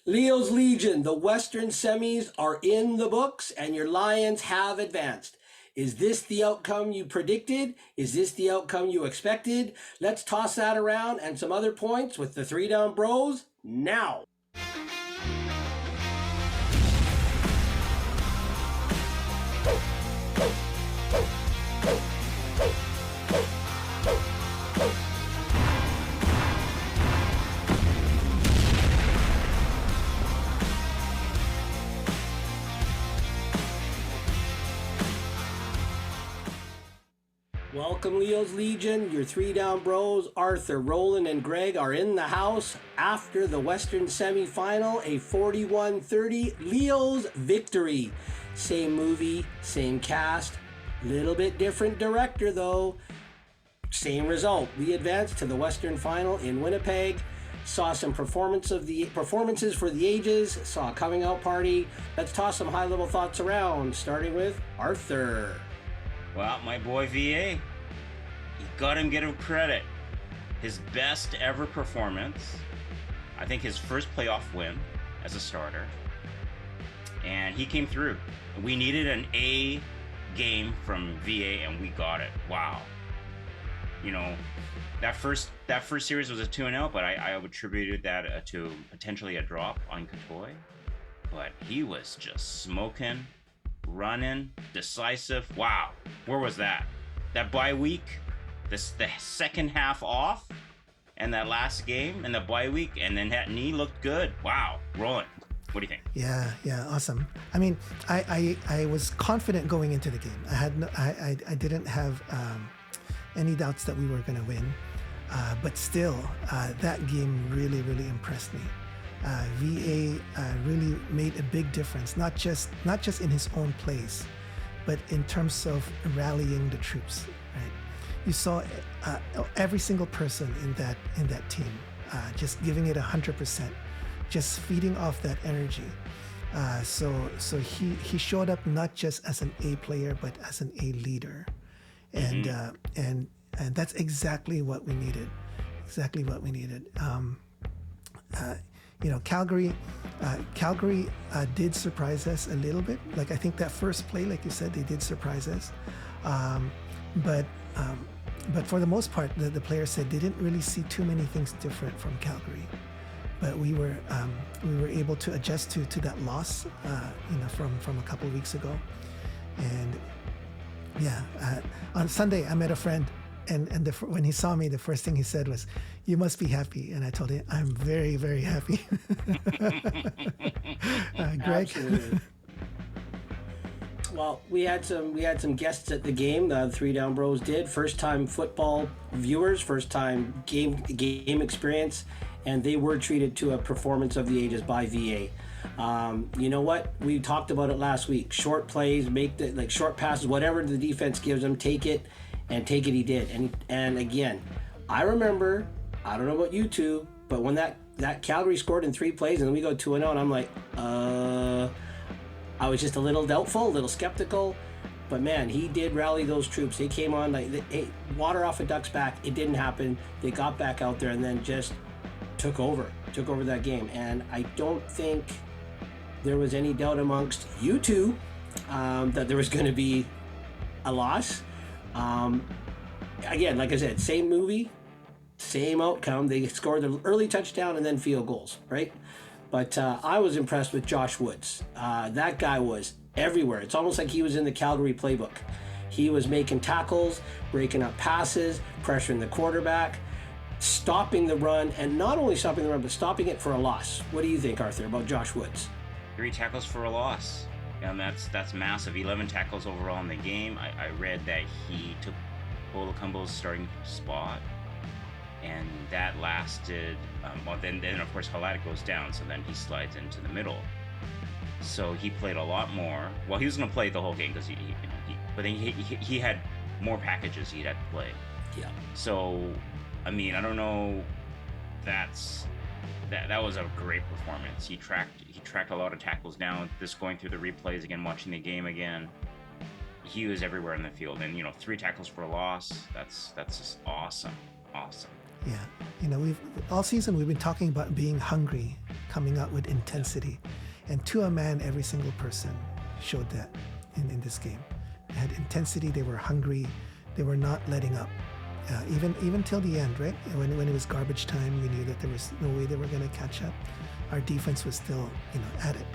Leo's Legion, the Western semis are in the books and your Lions have advanced. Is this the outcome you predicted? Is this the outcome you expected? Let's toss that around and some other points with the Three Down Bros now. Welcome, Leo's Legion. Your Three Down Bros, Arthur, Roland, and Greg are in the house after the Western semifinal, a 41-30 Leo's victory. Same movie, same cast, little bit different director though. Same result. We advanced to the Western final in Winnipeg. Saw some performances for the ages. Saw a coming out party. Let's toss some high-level thoughts around, starting with Arthur. Well, my boy VA, you gotta give him credit. His best ever performance. I think his first playoff win as a starter. And he came through. We needed an A game from VA and we got it. Wow. You know, that first series was a 2-0, but I attributed that to potentially a drop on Kudos. But he was just smoking, running, decisive. Wow. Where was that? That bye week, the second half off, and that last game, and the bye week, and then that knee looked good. Wow. Roland, what do you think? Yeah, awesome. I mean, I was confident going into the game. I didn't have any doubts that we were going to win, but still, that game really impressed me. VA really made a big difference, not just in his own plays, but in terms of rallying the troops. Right, you saw every single person in that team just giving it 100%, just feeding off that energy. So he showed up not just as an A player, but as an A leader, and that's exactly what we needed. You know, Calgary did surprise us a little bit. Like, I think that first play, like you said, they did surprise us. But for the most part, the players said they didn't really see too many things different from Calgary. But we were able to adjust to that loss, from a couple of weeks ago. And yeah, on Sunday I met a friend. And when he saw me, the first thing he said was, "You must be happy." And I told him, "I'm very, very happy." Greg. Absolutely. Well, we had some guests at the game. The Three Down Bros did. First time football viewers, first time game experience, and they were treated to a performance of the ages by VA. You know what? We talked about it last week. Short plays, short passes, whatever the defense gives them, take it. And take it he did. And again, I remember, I don't know about you two, but when that Calgary scored in 3 plays and then we go 2-0 and I'm like, I was just a little doubtful, a little skeptical. But man, he did rally those troops. They came on like water off a duck's back. It didn't happen. They got back out there and then just took over that game. And I don't think there was any doubt amongst you two that there was going to be a loss. Again, like I said, same movie, same outcome. They scored the early touchdown and then field goals, right? But I was impressed with Josh Woods. That guy was everywhere. It's almost like he was in the Calgary playbook. He was making tackles, breaking up passes, pressuring the quarterback, stopping the run, and not only stopping the run, but stopping it for a loss. What do you think, Arthur, about Josh Woods? 3 tackles for a loss. And that's massive. 11 tackles overall in the game. I read that he took Olacumbo's starting spot, and that lasted. Then of course Halad goes down, so then he slides into the middle. So he played a lot more. Well, he was going to play the whole game because he had more packages he had to play. Yeah. So, I mean, I don't know. That was a great performance. He tracked a lot of tackles down. Just going through the replays again, watching the game again, he was everywhere in the field. And 3 tackles for a loss. That's just awesome. Yeah, all season we've been talking about being hungry coming out with intensity. And to a man, every single person showed that in this game. They had intensity, they were hungry, they were not letting up. Even till the end, right? When it was garbage time, we knew that there was no way they were going to catch up. Our defense was still, at it.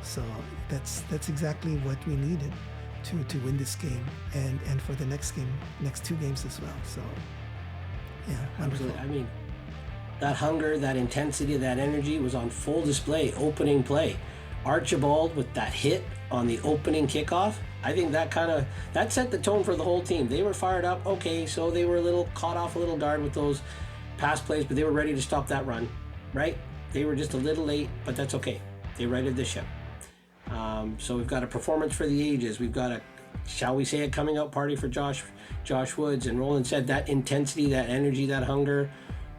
So that's exactly what we needed to win this game and for the next two games as well. So yeah, wonderful. Absolutely. I mean, that hunger, that intensity, that energy was on full display. Opening play, Archibald with that hit on the opening kickoff. I think that set the tone for the whole team. They were fired up. Okay, so they were caught off a little guard with those pass plays, but they were ready to stop that run, right? They were just a little late, but that's okay. They righted the ship. So we've got a performance for the ages. We've got shall we say, a coming out party for Josh Woods. And Roland said that intensity, that energy, that hunger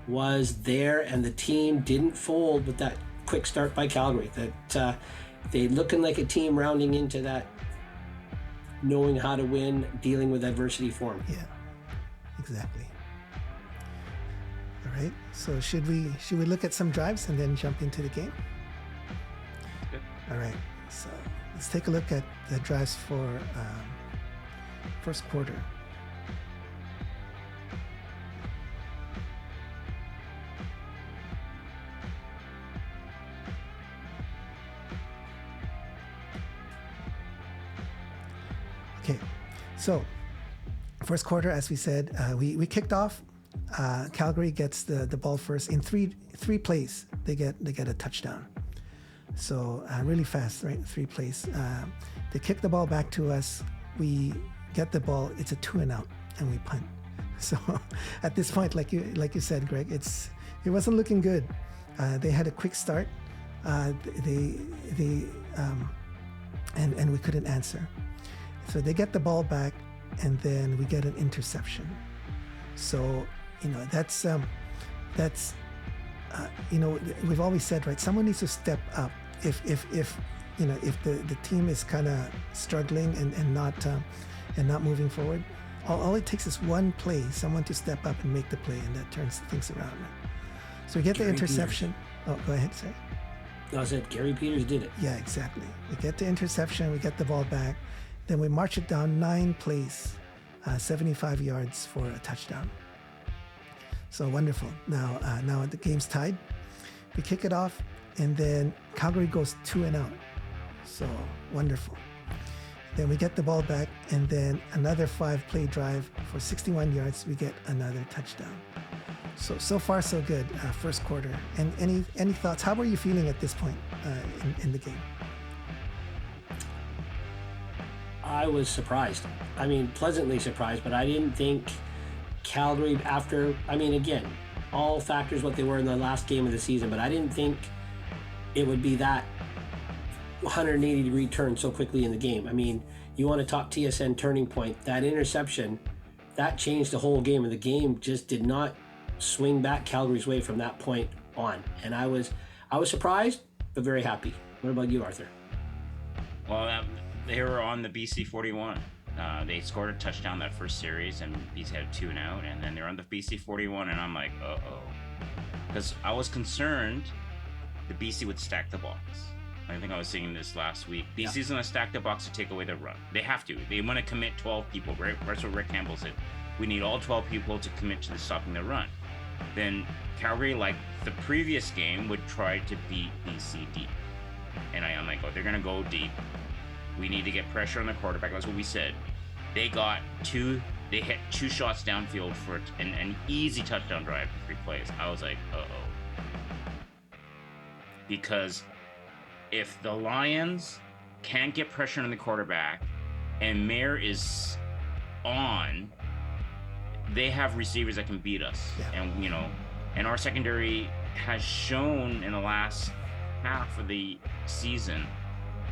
was there, and the team didn't fold with that quick start by Calgary. That they looking like a team rounding into that, knowing how to win, dealing with adversity form. Yeah, exactly. All right. So should we look at some drives and then jump into the game? Good. All right. So let's take a look at the drives for first quarter. Okay, so first quarter, as we said, we kicked off. Calgary gets the ball first in three plays. They get a touchdown. So really fast, right? 3 plays. They kick the ball back to us. We get the ball. It's a 2-and-out, and we punt. So at this point, like you said, Greg, it wasn't looking good. They had a quick start. And we couldn't answer. So they get the ball back, and then we get an interception. So that's we've always said, right? Someone needs to step up if the team is kind of struggling and not moving forward. All it takes is one play, someone to step up and make the play, and that turns things around. Right? So we get the interception. Oh, go ahead, sorry. No, I said Gary Peters did it. Yeah, exactly. We get the interception, we get the ball back, then we march it down 9 plays, 75 yards for a touchdown. So wonderful. Now the game's tied. We kick it off, and then Calgary goes 2-and-out. So wonderful. Then we get the ball back, and then another 5-play drive for 61 yards. We get another touchdown. So far so good. First quarter. And any thoughts? How were you feeling at this point in the game? I was surprised. I mean, pleasantly surprised, but I didn't think Calgary again, all factors what they were in the last game of the season, but I didn't think it would be that 180-degree turn so quickly in the game. I mean, you want to talk TSN turning point. That interception, that changed the whole game, and the game just did not swing back Calgary's way from that point on. And I was surprised, but very happy. What about you, Arthur? Well, they were on the BC 41. They scored a touchdown that first series, and BC had a 2-and-out, and then they're on the BC 41, and I'm like, uh-oh. Because I was concerned the BC would stack the box. I think I was saying this last week. BC's going to stack the box to take away the run. They have to. They want to commit 12 people, right? That's what Rick Campbell said. We need all 12 people to commit to stopping the run. Then Calgary, like the previous game, would try to beat BC deep. And I'm like, they're going to go deep. We need to get pressure on the quarterback. That's what we said. They hit 2 shots downfield for an easy touchdown drive for 3 plays. I was like, uh-oh. Because if the Lions can't get pressure on the quarterback and Mayer is on, they have receivers that can beat us. Yeah. And our secondary has shown in the last half of the season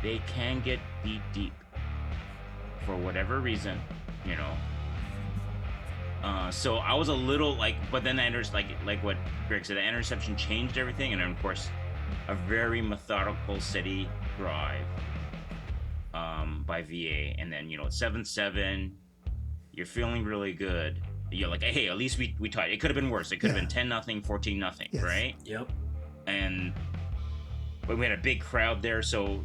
they can get beat deep for whatever reason, So I was a little but then like what Greg said, the interception changed everything, and then of course a very methodical, steady drive by VA, and then 7-7, you're feeling really good. You're like, hey, at least we tied. It could have been worse. It could have been 10-0, 14-0, yes. Right? Yep. And but we had a big crowd there. So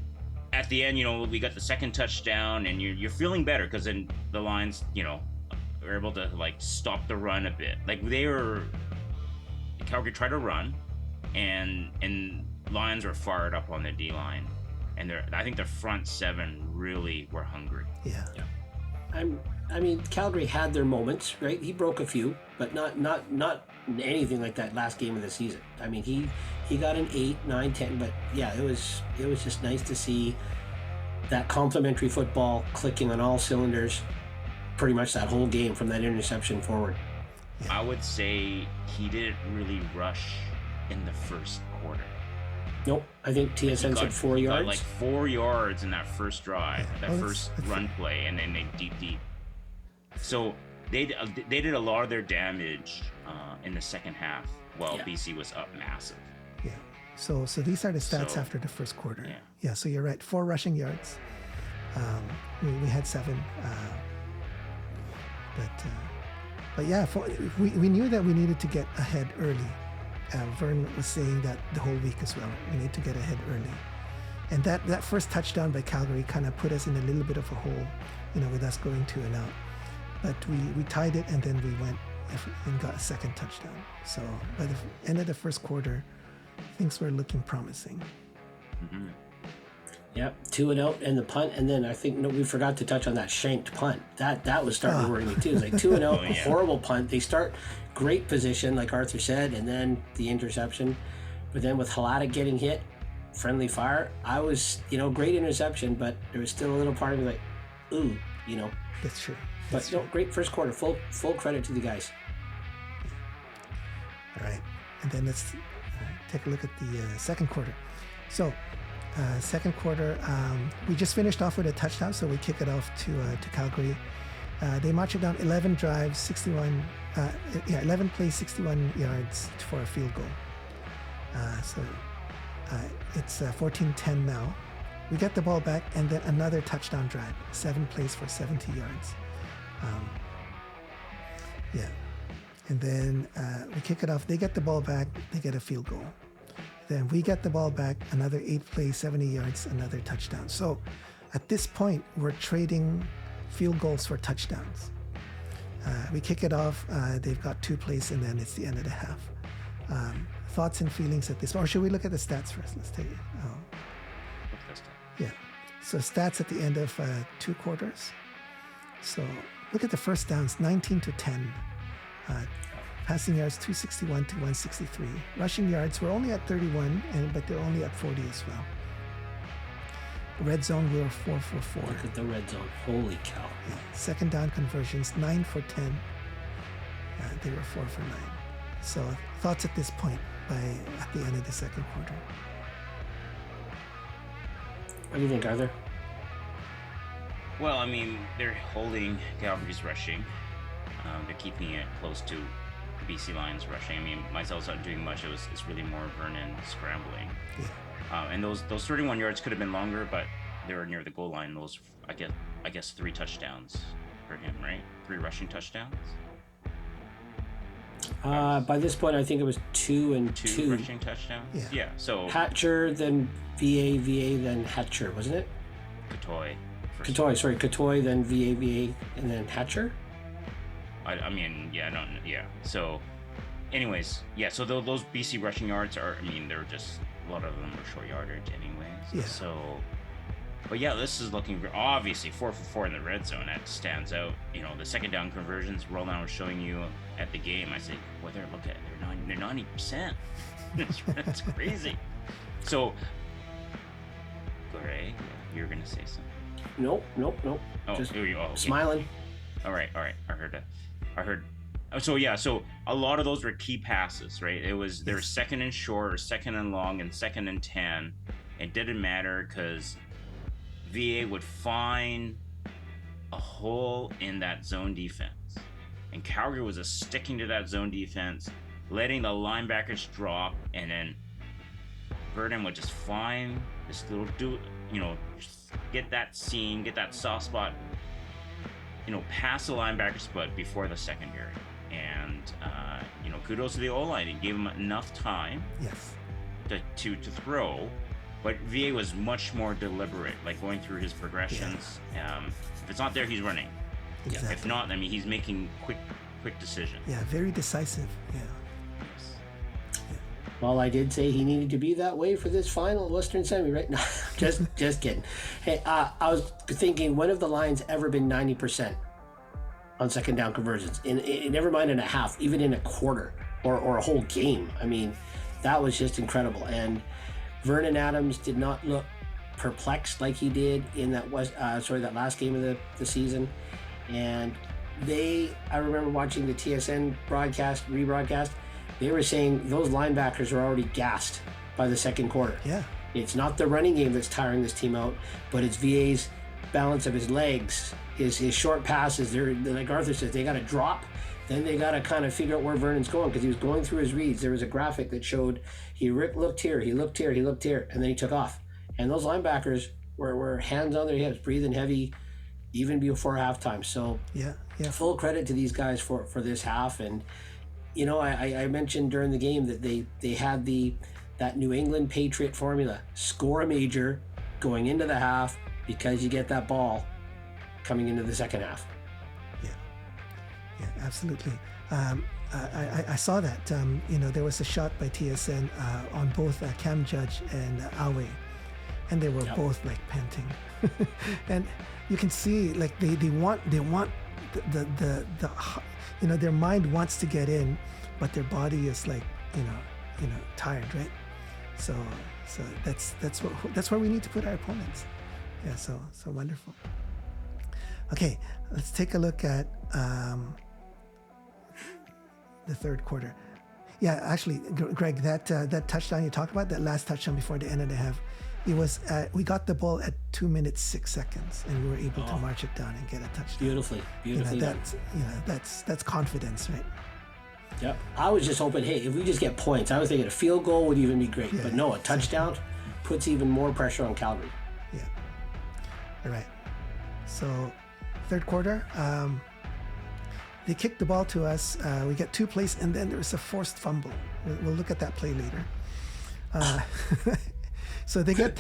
at the end, we got the second touchdown, and you're feeling better because then the Lions, were able to like stop the run a bit. Like Calgary tried to run, and Lions were fired up on the D line, and I think the front seven really were hungry. Yeah. I mean, Calgary had their moments, right? He broke a few, but not anything like that last game of the season. I mean, he got an 8, 9, 10, but yeah, it was just nice to see that complimentary football clicking on all cylinders pretty much that whole game from that interception forward. I would say he didn't really rush in the first quarter. Nope, I think TSN said 4 yards. Got like 4 yards in that first drive, first run play, and then they deep. So they did a lot of their damage in the second half, while BC was up massive. Yeah. So these are the stats after the first quarter. Yeah. So you're right. 4 rushing yards. We had 7. But yeah, we knew that we needed to get ahead early. Vern was saying that the whole week as well. We need to get ahead early. And that first touchdown by Calgary kind of put us in a little bit of a hole, with us going 2 and out. But we tied it, and then we went and got a second touchdown. So by the end of the first quarter, things were looking promising. Mm-hmm. Yep, 2 and out, and the punt, and then I think we forgot to touch on that shanked punt. That was starting to worry me too. It's like 2 and out, a horrible punt. They start great position, like Arthur said, and then the interception. But then with Halata getting hit, friendly fire, I was, great interception, but there was still a little part of me like, ooh, That's true. But great first quarter. Full credit to the guys. All right, and then let's take a look at the second quarter. So, second quarter, we just finished off with a touchdown, so we kick it off to Calgary. They march it down 11 drives, 11 plays, 61 yards for a field goal. So it's 14-10 now. We get the ball back, and then another touchdown drive, 7 plays for 70 yards. And then we kick it off. They get the ball back. They get a field goal. Then we get the ball back. Another 8 plays, 70 yards, another touchdown. So at this point, we're trading field goals for touchdowns. We kick it off. They've got 2 plays, and then it's the end of the half. Thoughts and feelings at this, or should we look at the stats first? Let's take it. Yeah. So stats at the end of 2 quarters. So look at the first downs, 19-10. Passing yards, 261 to 163. Rushing yards, we're only at 31, but they're only at 40 as well. Red zone, we were 4 for 4. Look at the red zone. Holy cow. Yeah. Second down conversions, 9 for 10. They were 4 for 9. So thoughts at this point at the end of the second quarter? What do you think, Arthur? Well, I mean, they're holding Calgary's rushing. They're keeping it close to BC Lions rushing. I mean, Meisel's not doing much. It's really more Vernon scrambling. Yeah. And those 31 yards could have been longer, but they were near the goal line. Those, I guess 3 touchdowns for him, right? 3 rushing touchdowns. By this point, I think it was 2 and 2 rushing touchdowns. Yeah. So Hatcher, then VA, then Hatcher, wasn't it? Katoy, then VA, and then Hatcher. I mean, So, anyways, so those BC rushing yards they're just, a lot of them are short yardage anyways. Yeah. So, but this is looking obviously 4 for 4 in the red zone. That stands out. The second down conversions Roland was showing you at the game. I said, well, they're 90%. That's crazy. So, Greg, you were gonna say something. Nope. Oh, just here you go. Okay. Smiling. All right. I heard. So a lot of those were key passes, right? It was their second and short, or second and long, and second and 10. It didn't matter because VA would find a hole in that zone defense, and Calgary was just sticking to that zone defense, letting the linebackers drop, and then Vernon would just find this little get that seam, get that soft spot, past the linebackers, but before the secondary. And, kudos to the O-line. It gave him enough time Yes. to throw, But VA was much more deliberate, like going through his progressions. If it's not there, he's running. Exactly. If not, I mean, he's making quick decisions. Yeah, very decisive. Yeah. Well, I did say he needed to be that way for this final Western Semi, right? No, just kidding. Hey, I was thinking, when have the Lions ever been 90% on second down conversions? In never mind in a half, even in a quarter or a whole game. I mean, that was just incredible. And Vernon Adams did not look perplexed like he did in that that last game of the season. And I remember watching the TSN rebroadcast. They were saying those linebackers are already gassed by the second quarter. Yeah. It's not the running game that's tiring this team out, but it's VA's balance of his legs, his short passes. They're, like Arthur says, they got to drop. Then they got to kind of figure out where Vernon's going, because he was going through his reads. There was a graphic that showed he looked here, and then he took off. And those linebackers were hands on their hips, breathing heavy, even before halftime. So yeah. Full credit to these guys for this half. And you know, I mentioned during the game that they had that New England Patriot formula: score a major going into the half, because you get that ball coming into the second half. Yeah, absolutely. I saw that. There was a shot by TSN on both Cam Judge and Awe, and they were both like panting, and you can see like they want the their mind wants to get in, but their body is like tired, right? So that's where we need to put our opponents. Yeah, so wonderful. Okay, let's take a look at the third quarter. Yeah, actually, Greg, that touchdown you talked about, that last touchdown before the end of the half, it was we got the ball at 2 minutes 6 seconds, and we were able to march it down and get a touchdown. Beautifully done. That's confidence, right? Yep. I was just hoping, hey, if we just get points, I was thinking a field goal would even be great. Yeah, but no, a touchdown puts even more pressure on Calgary. Yeah. All right. So, third quarter, they kicked the ball to us. We get 2 plays, and then there was a forced fumble. We'll look at that play later. So they get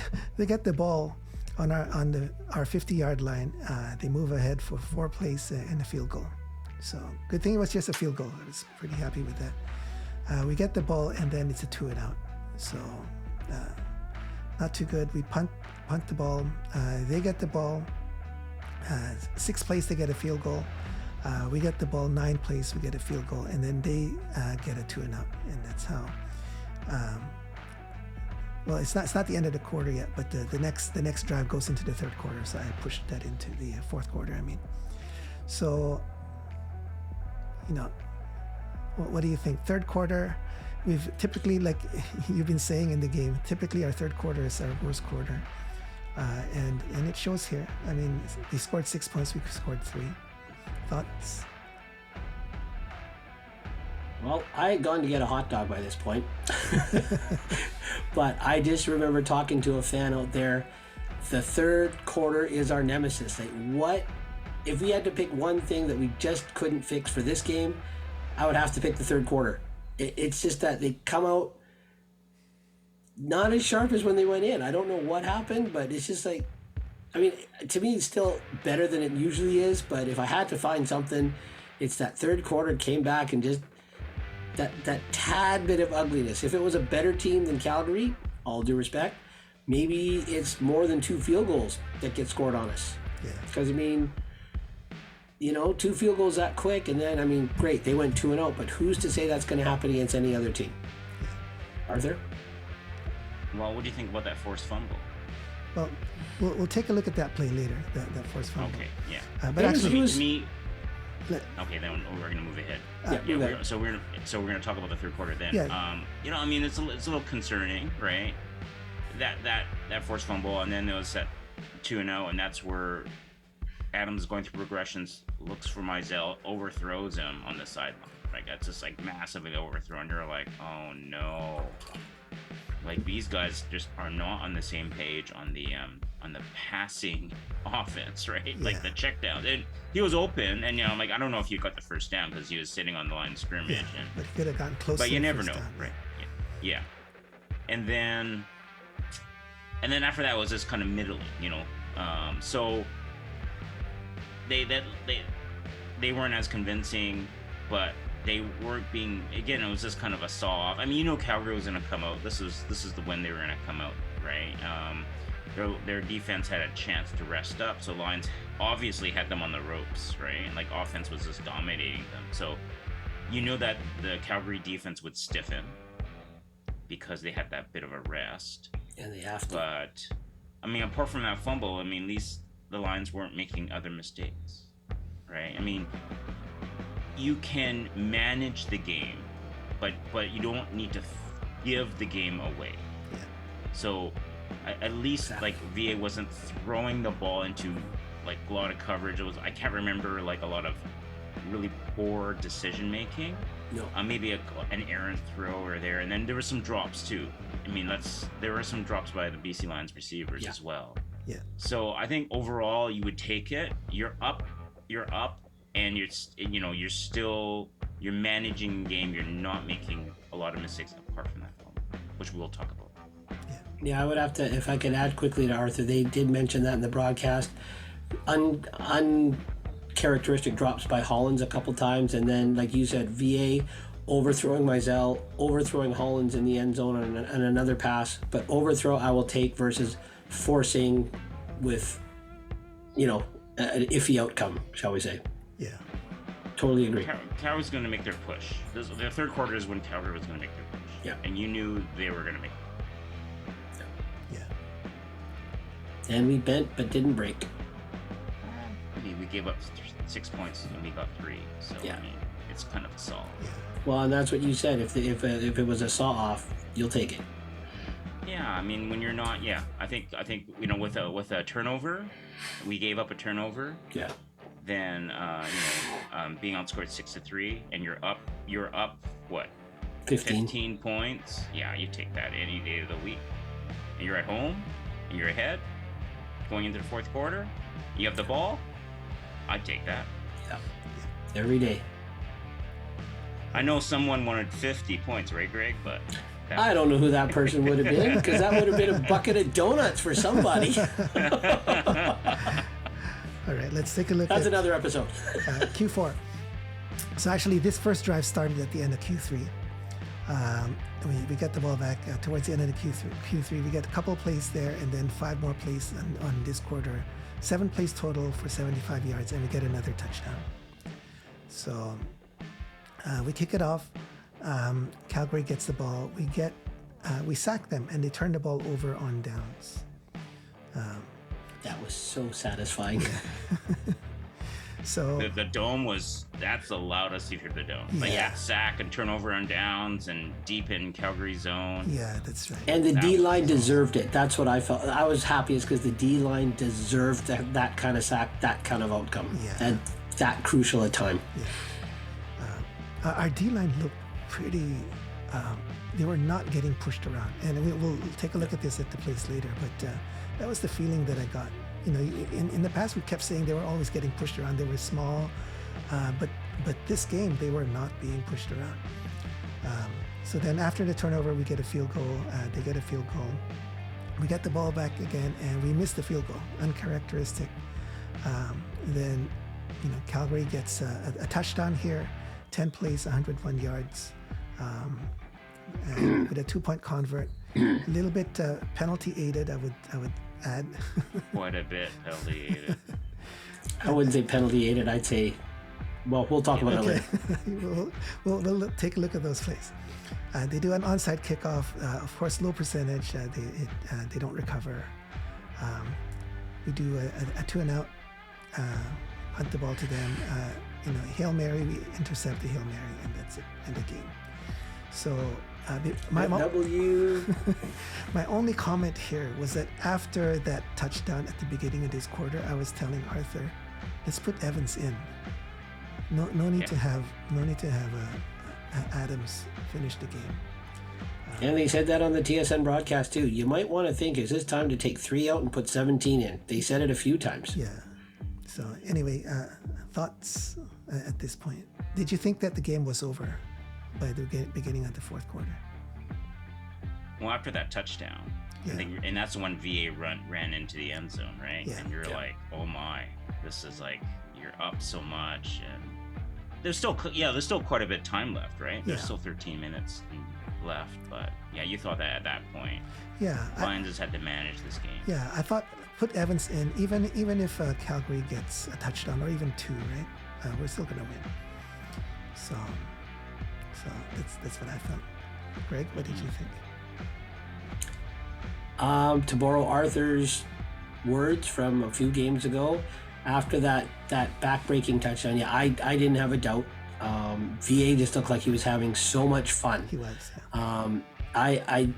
the ball on our 50-yard line. They move ahead for 4 plays and a field goal. So good thing it was just a field goal. I was pretty happy with that. We get the ball, and then it's a 2-and-out. So not too good. We punt the ball. They get the ball. 6 plays, they get a field goal. We get the ball 9 plays, we get a field goal, and then they get a 2-and-out, and that's how. Well, it's not the end of the quarter yet, but the next drive goes into the third quarter, so I pushed that into the fourth quarter. I mean, so what do you think? Third quarter, we've typically, like you've been saying in the game, typically our third quarter is our worst quarter, and it shows here. I mean, they scored 6 points, we scored 3. Thoughts? Well, I had gone to get a hot dog by this point. But I just remember talking to a fan out there. The third quarter is our nemesis. Like, what if we had to pick one thing that we just couldn't fix for this game? I would have to pick the third quarter. It's just that they come out not as sharp as when they went in. I don't know what happened, but it's just like, I mean, to me, it's still better than it usually is. But if I had to find something, it's that third quarter came back and just that tad bit of ugliness. If it was a better team than Calgary, all due respect, maybe it's more than 2 field goals that get scored on us. Yeah. Because, I mean, 2 field goals that quick, and then, I mean, great, they went 2-0, but who's to say that's going to happen against any other team? Arthur? Well, what do you think about that forced fumble? Well, we'll take a look at that play later, that forced fumble. Okay, yeah. But actually, to me, okay, then we're going to move ahead. So we're going to talk about the third quarter then. Yeah. I mean, it's a little concerning, right? That forced fumble, and then there was that 2-0, and that's where Adams going through progressions, looks for Mizell, overthrows him on the sideline. Like, that's just like massively overthrown. You're like, oh no. Like, these guys just are not on the same page on the passing offense, right? Yeah. Like the check down. And he was open, and I'm like, I don't know if he got the first down because he was sitting on the line of scrimmage. Yeah, but he could have gotten close. But to you the never first know, down. right? Yeah. And then and then after that it was just kind of middling, so they weren't as convincing, but they weren't being, again, it was just kind of a saw off. I mean, Calgary was going to come out. This is the when they were going to come out, right? Their defense had a chance to rest up, so Lions obviously had them on the ropes, right? And like offense was just dominating them. So that the Calgary defense would stiffen because they had that bit of a rest. And they have to. But I mean, apart from that fumble, I mean, at least the Lions weren't making other mistakes, right? I mean, you can manage the game, but you don't need to give the game away. Yeah. So at least like VA wasn't throwing the ball into like a lot of coverage. I can't remember like a lot of really poor decision making. No. Maybe an errant throw or there, and then there were some drops too. I mean, there were some drops by the BC Lions receivers as well. Yeah. So I think overall you would take it. You're up, and you're managing the game. You're not making a lot of mistakes apart from that fumble, which we'll talk about. Yeah, I would have to, if I could add quickly to Arthur, they did mention that in the broadcast. Uncharacteristic drops by Hollins a couple times, and then, like you said, VA overthrowing Mizell, overthrowing Hollins in the end zone on another pass, but overthrow I will take versus forcing with, an iffy outcome, shall we say. Yeah. Totally agree. Calgary's going to make their push. Their third quarter is when Calgary was going to make their push. Yeah. And you knew they were going to make it. And we bent but didn't break. I mean, we gave up 6 points and we got 3. So I mean, it's kind of a solid. Yeah. Well, and that's what you said. If it was a saw off, you'll take it. Yeah, I mean, when you're not, I think with a turnover, we gave up a turnover. Yeah. Then being outscored 6-3, and you're up what? 15 points. Yeah, you take that any day of the week. And you're at home, and you're ahead. Going into the fourth quarter, you have the ball. I'd take that. Yeah. Every day. I know someone wanted 50 points, right, Greg? But I don't know who that person would have been, because that would have been a bucket of donuts for somebody. All right, let's take a look. That's another episode. Q4. So actually, this first drive started at the end of Q3. We got the ball back towards the end of the Q3. We got a couple of plays there, and then 5 more plays on this quarter. 7 plays total for 75 yards, and we get another touchdown. So we kick it off. Calgary gets the ball. We sack them, and they turn the ball over on downs. That was so satisfying. So the dome that's the loudest you've heard the dome. Yeah. Like sack and turnover on downs and deep in Calgary zone. Yeah, that's right. And the D-line deserved it. That's what I felt. I was happiest because the D-line deserved that kind of sack, that kind of outcome. Yeah. And that crucial a time. Yeah. Our D-line looked pretty... they were not getting pushed around. And we'll take a look at this at the place later, but that was the feeling that I got. In the past, we kept saying they were always getting pushed around. They were small, but this game, they were not being pushed around. So then after the turnover, we get a field goal. They get a field goal. We get the ball back again, and we miss the field goal. Uncharacteristic. Then, Calgary gets a touchdown here. 10 plays, 101 yards. And with a 2-point convert. A little bit penalty aided, I would add. Quite a bit penalty aided. I wouldn't say penalty aided. I'd say, well, we'll talk about it later. We'll take a look at those plays. They do an onside kickoff. Of course, low percentage. They don't recover. We do a 2-and-out. Punt the ball to them. Hail Mary. We intercept the Hail Mary, and that's it. End of game. So my only comment here was that after that touchdown at the beginning of this quarter, I was telling Arthur, let's put Evans in. No need to have Adams finish the game. And they said that on the TSN broadcast too. You might want to think, is this time to take 3 out and put 17 in? They said it a few times. Yeah. So anyway, thoughts at this point? Did you think that the game was over by the beginning of the fourth quarter? Well, after that touchdown, Yeah. And that's when VA ran into the end zone, right? Yeah. And you're like, oh my, this is like, you're up so much. And there's still quite a bit of time left, right? There's still 13 minutes left. But yeah, you thought that at that point, Lions just had to manage this game. Yeah, I thought put Evans in, even if Calgary gets a touchdown or even 2, right? We're still gonna win. So that's what I thought. Greg, what did you think? To borrow Arthur's words from a few games ago, after that back-breaking touchdown, I didn't have a doubt. VA just looked like he was having so much fun. He was. I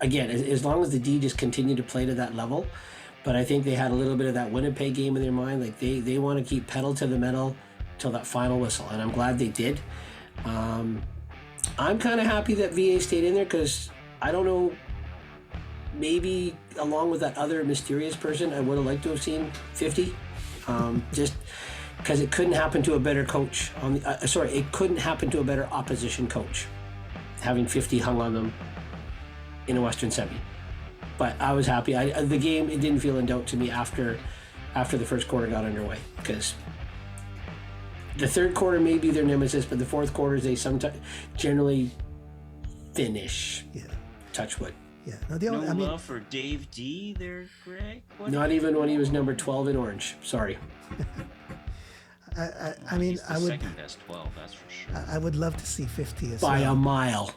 again, as long as the D just continued to play to that level, but I think they had a little bit of that Winnipeg game in their mind. Like they want to keep pedal to the metal till that final whistle, and I'm glad they did. I'm kind of happy that VA stayed in there because I don't know. Maybe along with that other mysterious person, I would have liked to have seen 50. Just because it couldn't happen to a better coach. It couldn't happen to a better opposition coach, having 50 hung on them in a Western Semi. But I was happy. The game, it didn't feel in doubt to me after the first quarter got underway, because the third quarter may be their nemesis, but the fourth quarters they sometimes generally finish. Yeah. Touch wood. Yeah. No love for Dave D there, Greg? Not even when he was number 12 in orange. Sorry. I mean, He's the I would. second best 12, that's for sure. I would love to see 50 as By well. a mile.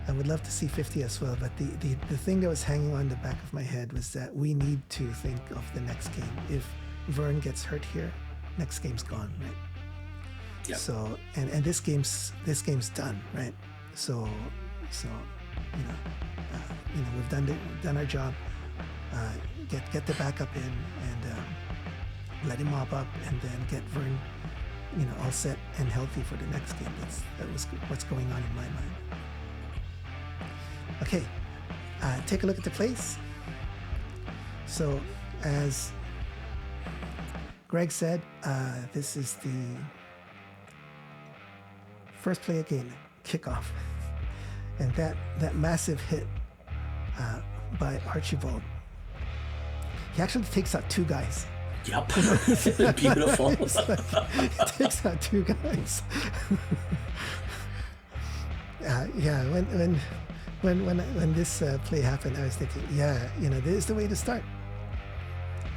I would love to see 50 as well, but the thing that was hanging on the back of my head was that we need to think of the next game. If Vern gets hurt here, next game's gone, right? Yep. So and this game's done, right? So we've done our job. Get the backup in and let him mop up, and then get Vern, all set and healthy for the next game. That was what's going on in my mind. Okay, take a look at the plays. So, as Greg said, this is the first play of game, kickoff. And that massive hit by Archibald. He actually takes out 2 guys. Yep. Beautiful. He takes out 2 guys. When this play happened, I was thinking, this is the way to start.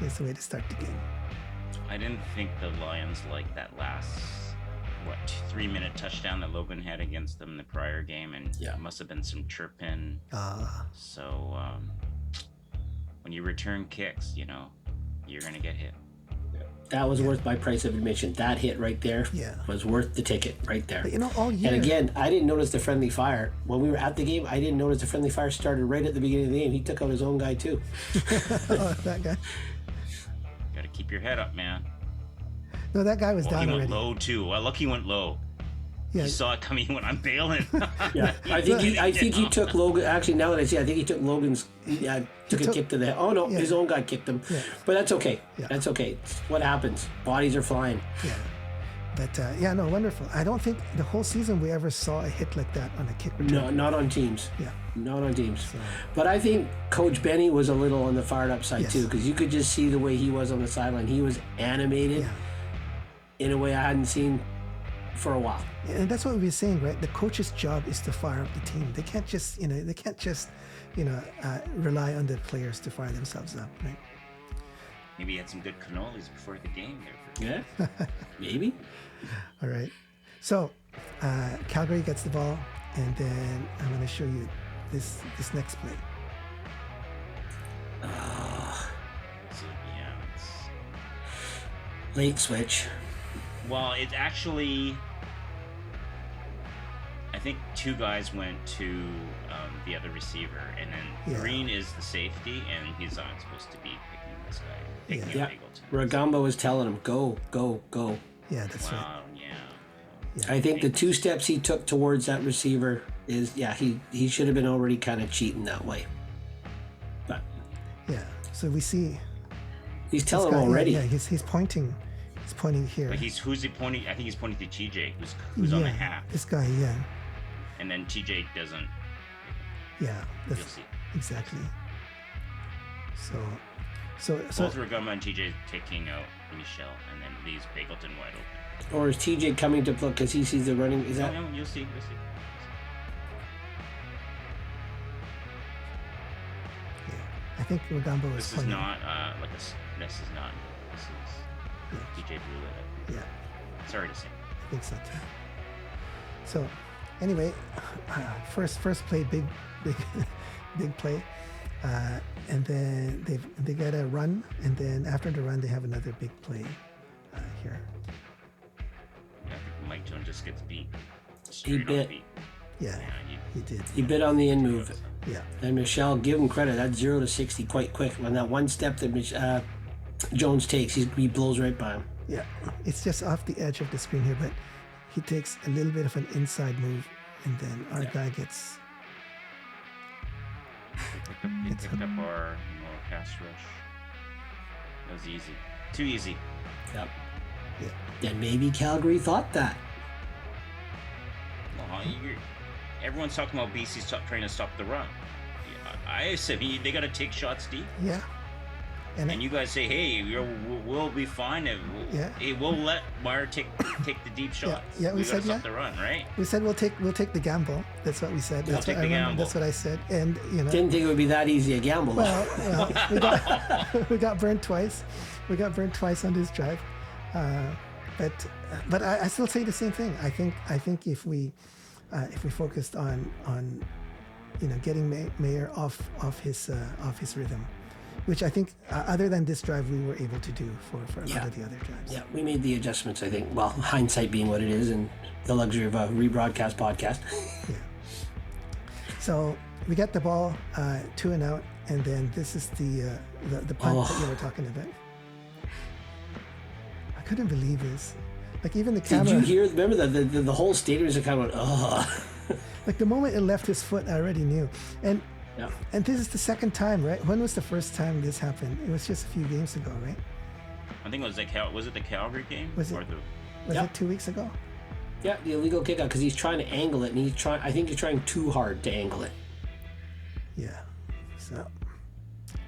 This is the way to start the game. I didn't think the Lions liked that last 3-minute touchdown that Logan had against them in the prior game, and it must have been some chirping. So when you return kicks, you're gonna get hit. That was worth my price of admission. That hit right there was worth the ticket right there. But all year. And again, I didn't notice the friendly fire. When we were at the game, I didn't notice the friendly fire started right at the beginning of the game. He took out his own guy too. That guy. Gotta keep your head up, man. No, that guy was down he already. went low too. Well, look, he went low. Yeah. He saw it coming when I'm bailing. Yeah, I think he took Logan. Actually, now that I see, I think he took Logan's. Took a kick to the head. Oh no, his own guy kicked him. Yeah. But that's okay. Yeah. That's okay. It's what happens. Bodies are flying. Yeah. But wonderful. I don't think the whole season we ever saw a hit like that on a kick return. No, not on teams. Yeah. Not on teams. So. But I think Coach Benny was a little on the fired up side too, because you could just see the way he was on the sideline. He was animated in a way I hadn't seen for a while. And that's what we were saying, right? The coach's job is to fire up the team. They can't just, rely on the players to fire themselves up, right? Maybe he had some good cannolis before the game there. Yeah, maybe. All right. So, Calgary gets the ball, and then I'm going to show you this next play. Late switch. Well, it actually, I think 2 guys went to the other receiver, and then Green is the safety, and he's not supposed to be picking this guy. Picking Ragamba was telling him, go, go, go. Yeah, that's right. Yeah. I think the 2 steps he took towards that receiver is, he should have been already kind of cheating that way. But so we see he's telling him already. Yeah, he's pointing. He's pointing here. But who's he pointing? I think he's pointing to TJ, who's on the half. This guy, And then TJ doesn't. Yeah. You'll see. exactly. So Both Rugama and TJ taking out Michelle, and then leaves Bagleton wide open. Or is TJ coming to play because he sees the running? Is that? No, you'll see. yeah, I think Rugamba was. This is not This is TJ drew it. Yeah. Sorry to say. I think so too. So, anyway, first play, big play, and then they get a run, and then after the run they have another big play here. Yeah, I think Mike Jones just gets beat. He bit. Beat. Yeah, he did. He bit on the in move. Yeah. And Michelle, give him credit. That's 0 to 60 quite quick. When that one step that Jones takes, he blows right by him. Yeah, it's just off the edge of the screen here, but he takes a little bit of an inside move, and then our guy gets. He picked up our pass rush. That was easy. Too easy. Yep. Yeah. And maybe Calgary thought that. Well, everyone's talking about BC's trying to stop the run. I said they got to take shots deep. Yeah. And you guys say, hey, we'll be fine. Hey, we'll let Meyer take the deep shots. Yeah, we said stop the run, right? We said we'll take the gamble. That's what we said. That's what I remember. That's what I said. And didn't think it would be that easy a gamble. Well, we got burned twice. We got burned twice on this drive. But I still say the same thing. I think if we focused on getting Mayer off his rhythm, which I think other than this drive we were able to do for a lot of the other drives. Yeah, we made the adjustments. I think. Well, hindsight being what it is, and the luxury of a rebroadcast podcast. Yeah. So we get the ball 2 and out, and then this is the punt that you were talking about. I couldn't believe this. Like even the camera. Did you hear? Remember that the whole stadium is kind of ugh. Like the moment it left his foot, I already knew. And this is the second time, right? When was the first time this happened? It was just a few games ago, right? I think it was was it the Calgary game? Was it 2 weeks ago? Yeah, the illegal kickout because he's trying to angle it, and I think he's trying too hard to angle it. Yeah. So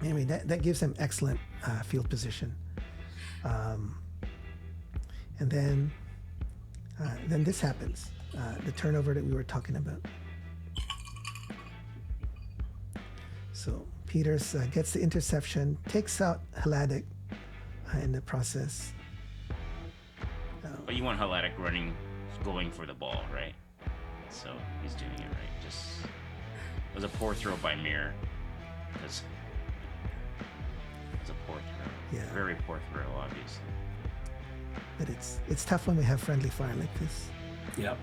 anyway, that gives him excellent field position. And then this happens, the turnover that we were talking about. So Peters gets the interception, takes out Hladic in the process. But you want Hladic going for the ball, right? So he's doing it right. It was a poor throw by Mir. It was a poor throw. Yeah. Very poor throw, obviously. But it's tough when we have friendly fire like this. Yep.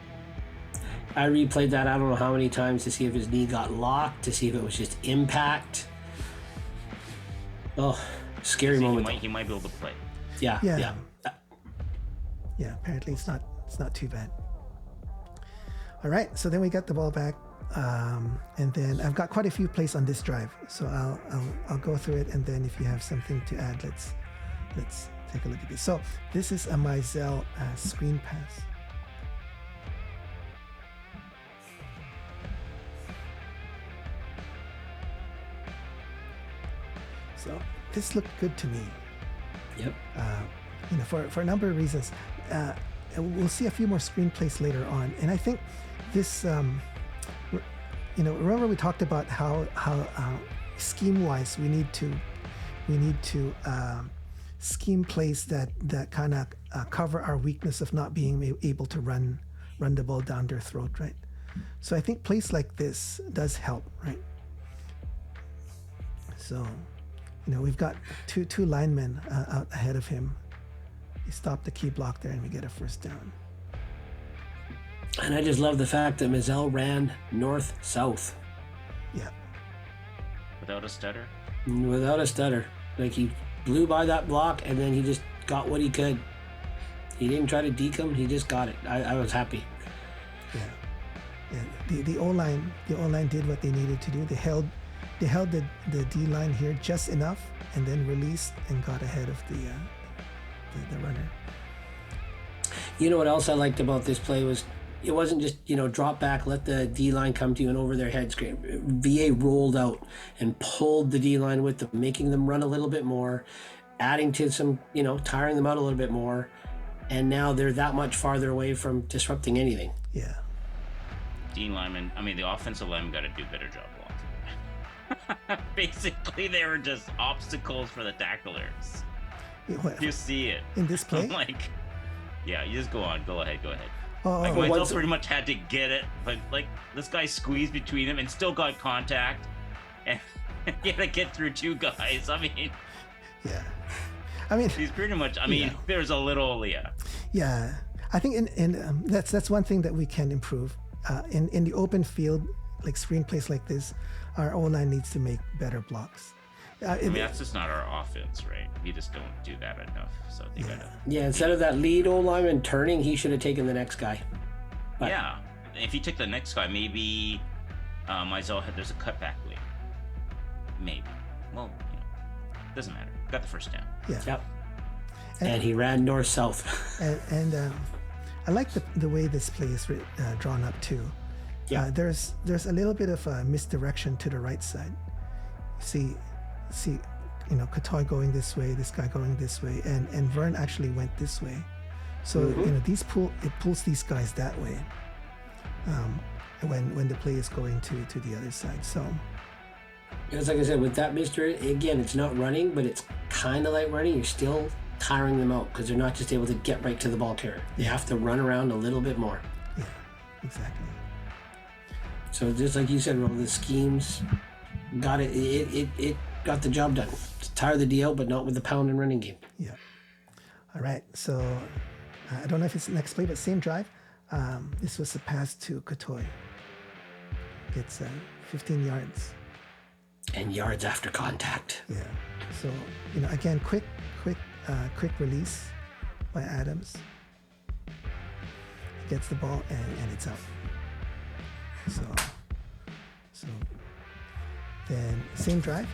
I replayed that I don't know how many times to see if his knee got locked, to see if it was just impact. Oh, scary moment. He might be able to play. Yeah. Yeah, apparently it's not too bad. All right, so then we got the ball back, and then I've got quite a few plays on this drive, so I'll go through it, and then if you have something to add, let's take a look at this. So this is a Mizell screen pass. So this looked good to me. Yep. For a number of reasons. We'll see a few more screenplays later on, and I think this. Remember we talked about how scheme-wise we need to scheme plays that kind of cover our weakness of not being able to run the ball down their throat, right? So I think plays like this does help, right? So, we've got two linemen out ahead of him. He stopped the key block there, and we get a first down. And I just love the fact that Mizell ran north-south. Yeah. Without a stutter? Without a stutter. Like he blew by that block, and then he just got what he could. He didn't try to deke him, he just got it. I was happy. Yeah. The O-line did what they needed to do. They held the D-line here just enough, and then released and got ahead of the runner. You know what else I liked about this play was it wasn't just, drop back, let the D line come to you and over their heads. VA rolled out and pulled the D line with them, making them run a little bit more, adding to some, tiring them out a little bit more. And now they're that much farther away from disrupting anything. Yeah. D linemen, the offensive linemen got to do a better job blocking. Basically, they were just obstacles for the tacklers. You see it. In this play? Yeah, you just go ahead. Oh, myself pretty much had to get it, but this guy squeezed between them and still got contact, and he had to get through two guys. Yeah. He's pretty much. There's a little, yeah. Yeah, I think that's one thing that we can improve. In the open field, like screen plays like this, our O-line needs to make better blocks. That's just not our offense, right? We just don't do that enough. So they gotta. Yeah, instead of that lead O-lineman turning, he should have taken the next guy. But, yeah, if he took the next guy, maybe there's a cutback lane. Maybe. Well, doesn't matter. Got the first down. Yeah. Yep. And he ran north-south. and I like the way this play is drawn up too. Yeah. There's a little bit of a misdirection to the right side. See, Katoy going this way, this guy going this way, and Vern actually went this way. So it pulls these guys that way. When the play is going to the other side. So it's like I said, with that again, it's not running, but it's kind of like running. You're still tiring them out because they're not just able to get right to the ball carrier. They have to run around a little bit more. Yeah, exactly. So just like you said, Roland, the schemes got it. It got the job done. To tire the D out, but not with the pound and running game. Yeah. All right. So I don't know if it's the next play, but same drive. This was a pass to Katoy. Gets 15 yards. And yards after contact. Yeah. So again, quick release by Adams. He gets the ball and it's out. So then same drive.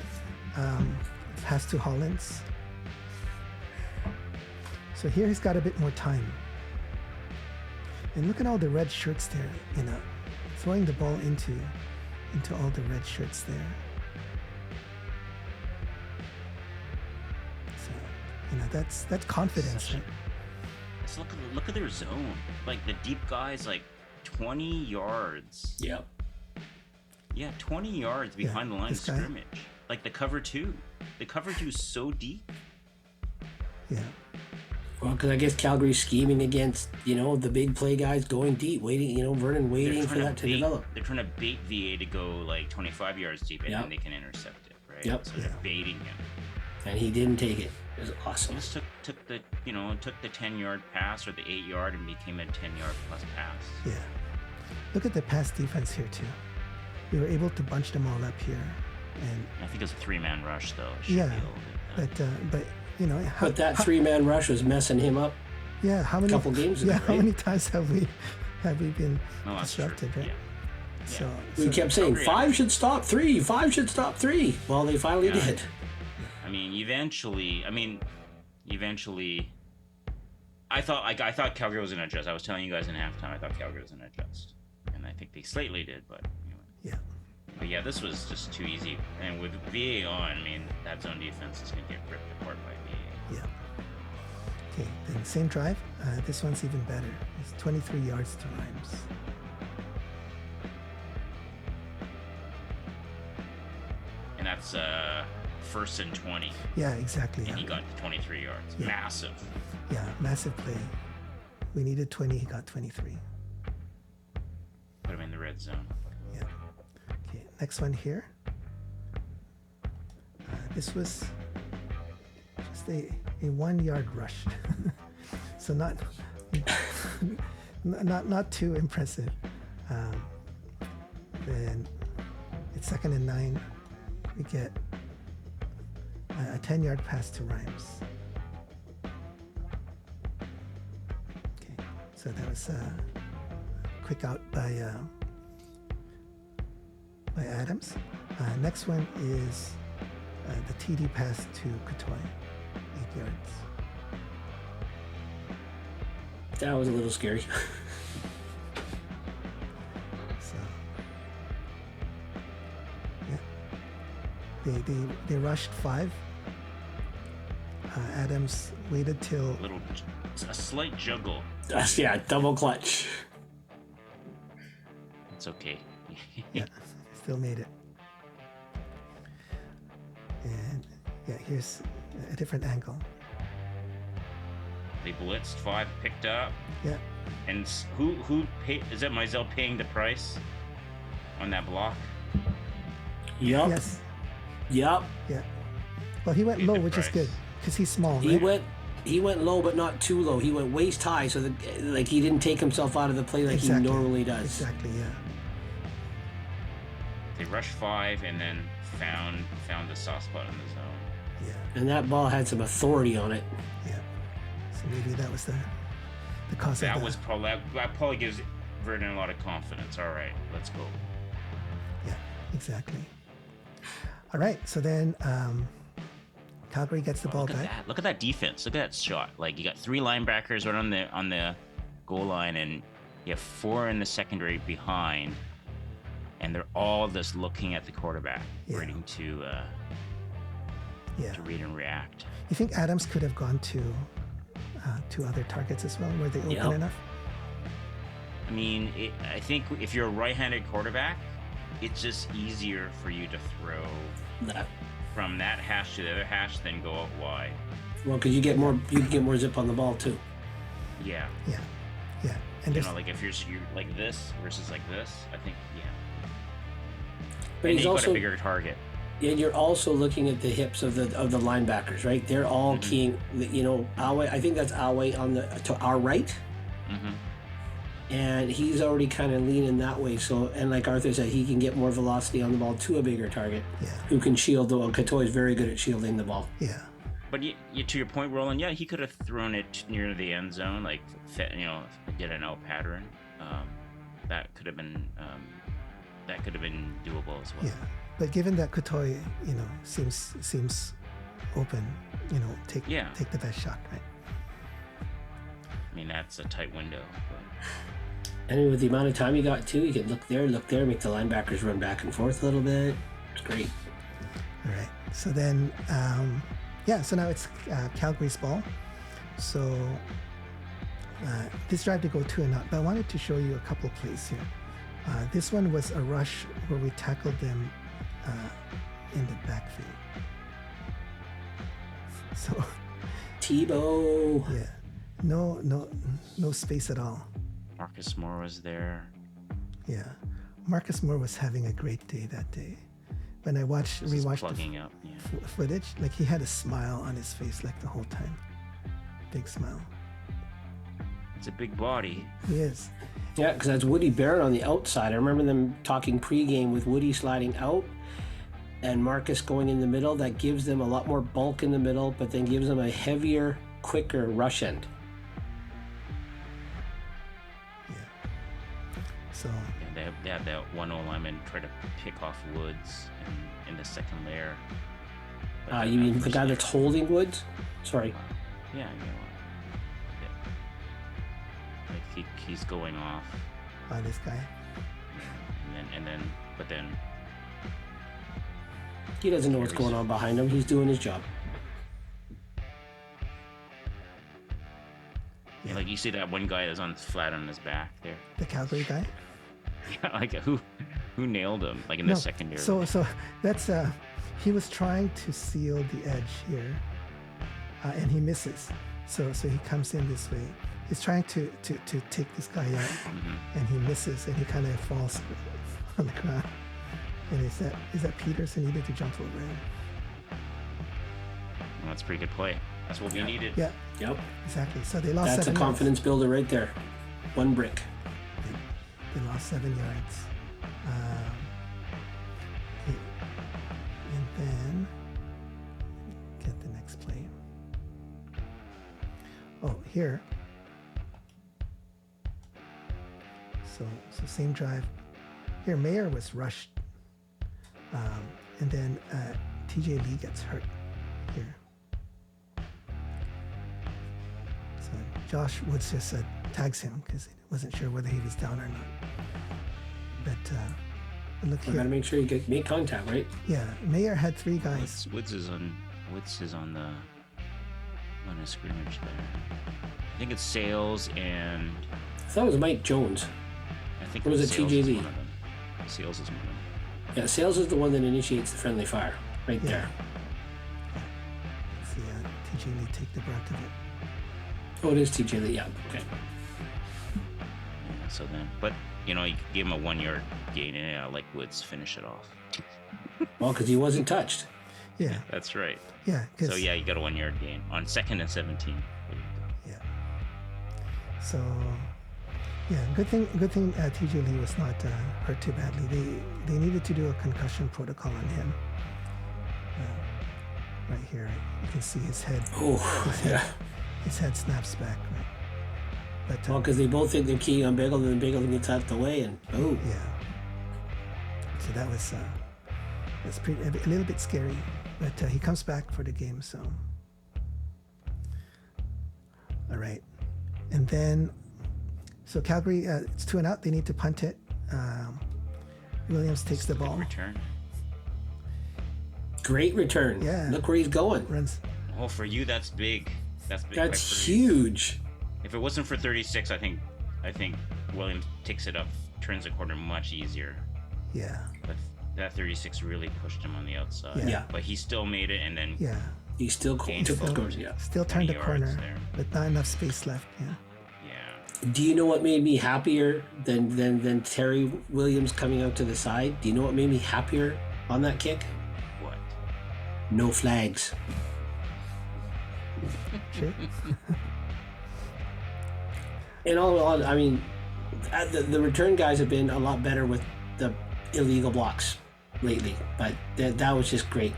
Pass to Hollins. So here he's got a bit more time. And look at all the red shirts there, throwing the ball into all the red shirts there. So, that's confidence. Right? Let's look at their zone. The deep guys, 20 yards. Yep. Yeah, 20 yards behind the line of scrimmage. The cover two. The cover two is so deep. Yeah. Well, because I guess Calgary's scheming against, the big play guys going deep, waiting, Vernon waiting for that to develop. They're trying to bait VA to go 25 yards deep and then they can intercept it, right? Yep. So they're baiting him. And he didn't take it. It was awesome. He just took the 10-yard pass or the 8-yard and became a 10-yard plus pass. Yeah. Look at the pass defense here too. We were able to bunch them all up here, and I think it was a 3-man rush though. Yeah. But but that 3-man rush was messing him up. Yeah. How many couple games ago? Yeah. Right? How many times have we been disrupted? True. Right. Yeah. So we kept saying 5 should stop 3. 5 should stop 3. Well, they finally did. Eventually, I thought Calgary was gonna adjust. I was telling you guys in halftime, I thought Calgary was gonna adjust, and I think they slightly did, but anyway. Yeah. But yeah, this was just too easy, and with VA on, that zone defense is gonna get ripped apart by VA. Yeah. Okay. Then same drive. This one's even better. It's 23 yards to Rhymes. And that's 1st and 20. Yeah, exactly. And he got 23 yards. Yeah. Massive. Yeah, massive play. We needed 20. He got 23. Put him in the red zone. Yeah. Okay, next one here. This was just a 1-yard rush. So not too impressive. Then it's 2nd and 9. We get a 10-yard pass to Rhymes. Okay, so that was a quick out by Adams. Next one is the TD pass to Katoy, 8 yards. That was a little scary. They rushed 5. Adams waited till A slight juggle. Yeah, double clutch. It's okay. yeah, still made it. And yeah, here's a different angle. They blitzed 5, picked up. Yeah. And who paid? Is that Mizell paying the price on that block? Yup. Yes. Yup. Yeah. Well, he went Paid low, the which is price. good because he's small. He Right? went low, but not too low. He went waist high, so that like he didn't take himself out of the play like he normally does. Exactly. Yeah. They rushed 5 and then found the soft spot in the zone. Yeah. And that ball had some authority on it. Yeah. So maybe that was the cause That of was that probably gives Vernon a lot of confidence. All right, let's go. Yeah. Exactly. All right. So then Calgary gets the ball Look at back. that! Look at that defense! Look at that shot! Like you got 3 linebackers right on the goal line, and you have 4 in the secondary behind, and they're all just looking at the quarterback, Yeah. waiting to read and react. You think Adams could have gone to 2 other targets as well? Were they open Yep. enough? I mean, I think if you're a right-handed quarterback, it's just easier for you to throw That, from that hash to the other hash than go out wide. well, because you can get more zip on the ball too. Yeah. Yeah. Yeah. And You there's know, like if you're like this versus like this, I think, yeah. But And he's you got also a bigger target. and you're also looking at the hips of the linebackers, right? They're all keying. You know, Awe. I think that's Awe on to our right. Mm-hmm. And he's already kind of leaning that way. So, and like Arthur said, he can get more velocity on the ball to a bigger target yeah. who can shield the ball. Katoy is very good at shielding the ball. Yeah. But to your point, Roland, yeah, he could have thrown it near the end zone, like, get an out pattern. That could have been doable as well. Yeah. But given that Katoy, seems open, take the best shot, right? I mean, that's a tight window. But And with the amount of time you got too, you can look there, make the linebackers run back and forth a little bit. It's great. All right. So then, so now it's Calgary's ball. So this drive to go 2-0, but I wanted to show you a couple plays here. This one was a rush where we tackled them in the backfield. So Tebow. yeah, no space at all. Marcus Moore was there. Yeah, Marcus Moore was having a great day that day. When I rewatched the Plugging up. Yeah. footage, like he had a smile on his face like the whole time. Big smile. It's a big body. He is. Yeah, because that's Woody Barrett on the outside. I remember them talking pregame with Woody sliding out and Marcus going in the middle. That gives them a lot more bulk in the middle, but then gives them a heavier, quicker rush end. Yeah. So Yeah, they have that one O lineman try to pick off Woods in the second layer. But You then mean the first guy layer- that's holding Woods? Sorry. Yeah, you know. Yeah. Like he's going off, this guy. but then He doesn't know what's going on behind him. He's doing his job. yeah, like you see that one guy that's on flat on his back there. The Calgary guy. Yeah, like who nailed him? Like in the secondary. So that's he was trying to seal the edge here, and he misses. So he comes in this way. He's trying to take this guy out, and he misses, and he kind of falls on the ground. And is that Peterson needed to jump over him? Well, that's a pretty good play. That's what we needed. Yeah, Yep. exactly. So they lost That's a 7 confidence builder right there. One brick. yards. They lost 7 yards. Okay. And then get the next play. Oh, here. So same drive. Here, Mayer was rushed, and then TJ Lee gets hurt here. So Josh Woods just tags him because he wasn't sure whether he was down or not. But Look I here. gotta make sure you make contact, right? Yeah, Mayer had 3 guys. Woods is on the line of scrimmage there. I think it's Sales and I thought it was Mike Jones. I think Or was it Sales TJ is Lee? one of them. Sales is one of them. Yeah, Sales is the one that initiates the friendly fire, right Yeah. there. See, TJ Lee take the brunt of it. Oh, it is TJ Lee. Yeah. Okay. Yeah, so then, but you give him a 1 yard gain, and I like Woods finish it off. Well, because he wasn't touched. Yeah, That's right. yeah. 'Cause- So yeah, you got a 1 yard gain on 2nd and 17. There you go. Yeah. So, yeah, good thing TJ Lee was not hurt too badly. They needed to do a concussion protocol on him. Right here, you can see his head. Oh, yeah. His head snaps back, right? But Well, because they both think they're keying on Bagel, and then Bagel gets out the way, and boom. yeah. So that was pretty a little bit scary, but he comes back for the game. So, all right, and then so Calgary, it's 2-0. They need to punt it. Williams takes the ball, Return. Great return. Yeah. Look where he's going. runs. Oh, for you, that's big. That's big. by That's 30. huge. If it wasn't for 36, I think Williams takes it up, turns the corner much easier. Yeah, But that 36 really pushed him on the outside. Yeah. Yeah. But he still made it, and then yeah. He still Gained took the still. scores. Yeah. Still turned the 20 yards corner, there. but not enough space left. Yeah. yeah. Do you know what made me happier than Terry Williams coming out to the side? Do you know what made me happier on that kick? What? No flags. Sure. In all, I mean, the return guys have been a lot better with the illegal blocks lately, but that was just great.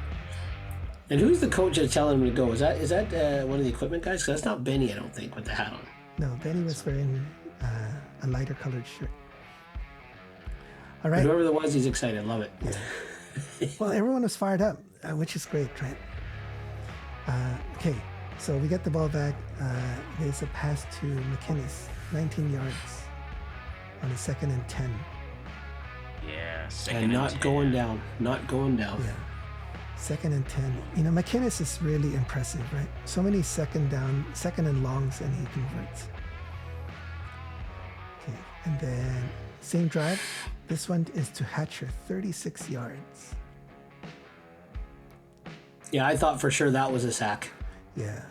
And who's the coach that's telling him to go? Is that one of the equipment guys? 'Cause that's not Benny, I don't think, with the hat on. No, Benny was wearing a lighter colored shirt. All But right. whoever that was, he's excited. Love it. Well, everyone was fired up, which is great, right? Okay, so we get the ball back. There's a pass to McInnes, 19 yards on a 2nd and 10. Yeah. Second And not 10. going down. Not going down. Yeah, 2nd and 10. McInnes is really impressive, right? So many second and longs, and he converts. Okay, and then same drive. This one is to Hatcher, 36 yards. Yeah, I thought for sure that was a sack. Yeah.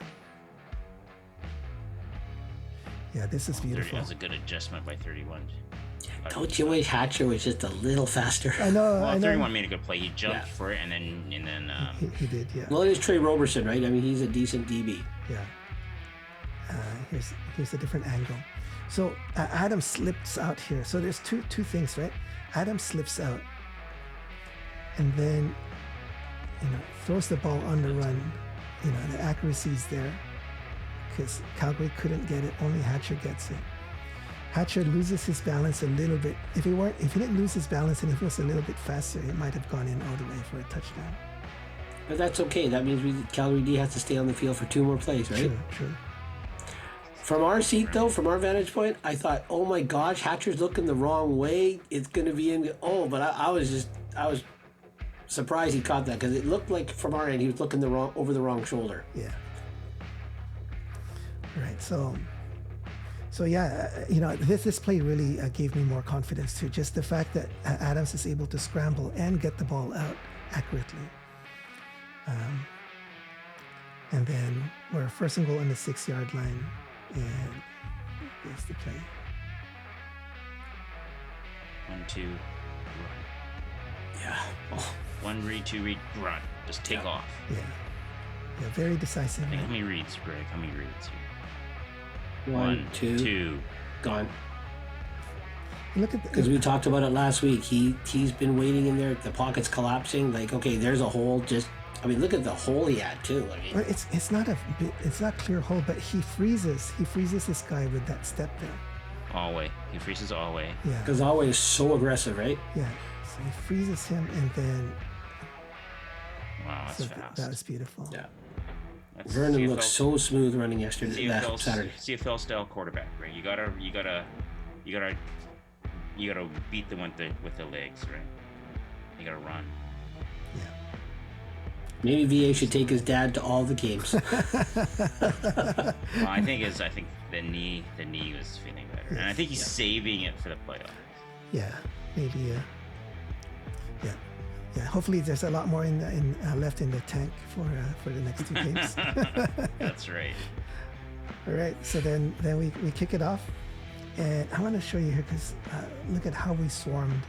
Yeah, this is beautiful. That was a good adjustment by 31. Don't you wish Hatcher was just a little faster? I know. Well, I know. 31 made a good play. He jumped Yeah. for it, and then He did, yeah. Well, it is Trey Roberson, right? I mean, he's a decent DB. Yeah. Here's a different angle. So Adam slips out here. So there's two things, right? Adam slips out, and then throws the ball on the run. The accuracy is there because Calgary couldn't get it. Only Hatcher gets it. Hatcher loses his balance a little bit. If he didn't lose his balance and if he was a little bit faster, it might have gone in all the way for a touchdown. But that's okay. That means Calgary D has to stay on the field for 2 more plays, right? True. From our seat, though, from our vantage point, I thought, oh my gosh, Hatcher's looking the wrong way. It's going to be in. But I was surprised he caught that because it looked like from our end he was looking over the wrong shoulder. Yeah. Right. So yeah, this play really gave me more confidence too. Just the fact that Adams is able to scramble and get the ball out accurately. And then we're 1st and goal on the 6-yard line, and here's the play. 1, 2, run. Yeah. Oh, 1 read, 2 read, run. Just take off. Yeah, very decisive. I think how Right? many reads, Greg? How many reads here? 1, 2, gone. Look at Because we talked about it last week. He's been waiting in there. The pocket's collapsing. Like, okay, there's a hole. Look at the hole he had too. I mean, Well, it's not clear hole, but he freezes this guy with that step there. All way. He freezes all way. Yeah, because Alway is so aggressive, right? yeah. So he freezes him, and then Wow, that's so fast. that was beautiful. Yeah. That's Vernon CFL looked so smooth running yesterday, CFL, Saturday. CFL style quarterback, right? You gotta beat them with the legs, right? They got to run. Yeah. Maybe VA should take his dad to all the games. Well, I think the knee was feeling better, and I think he's saving it for the playoffs. Yeah, maybe. Yeah. Hopefully, there's a lot more left in the tank for the next 2 games. That's right. All right, so then we kick it off, and I want to show you here because look at how we swarmed.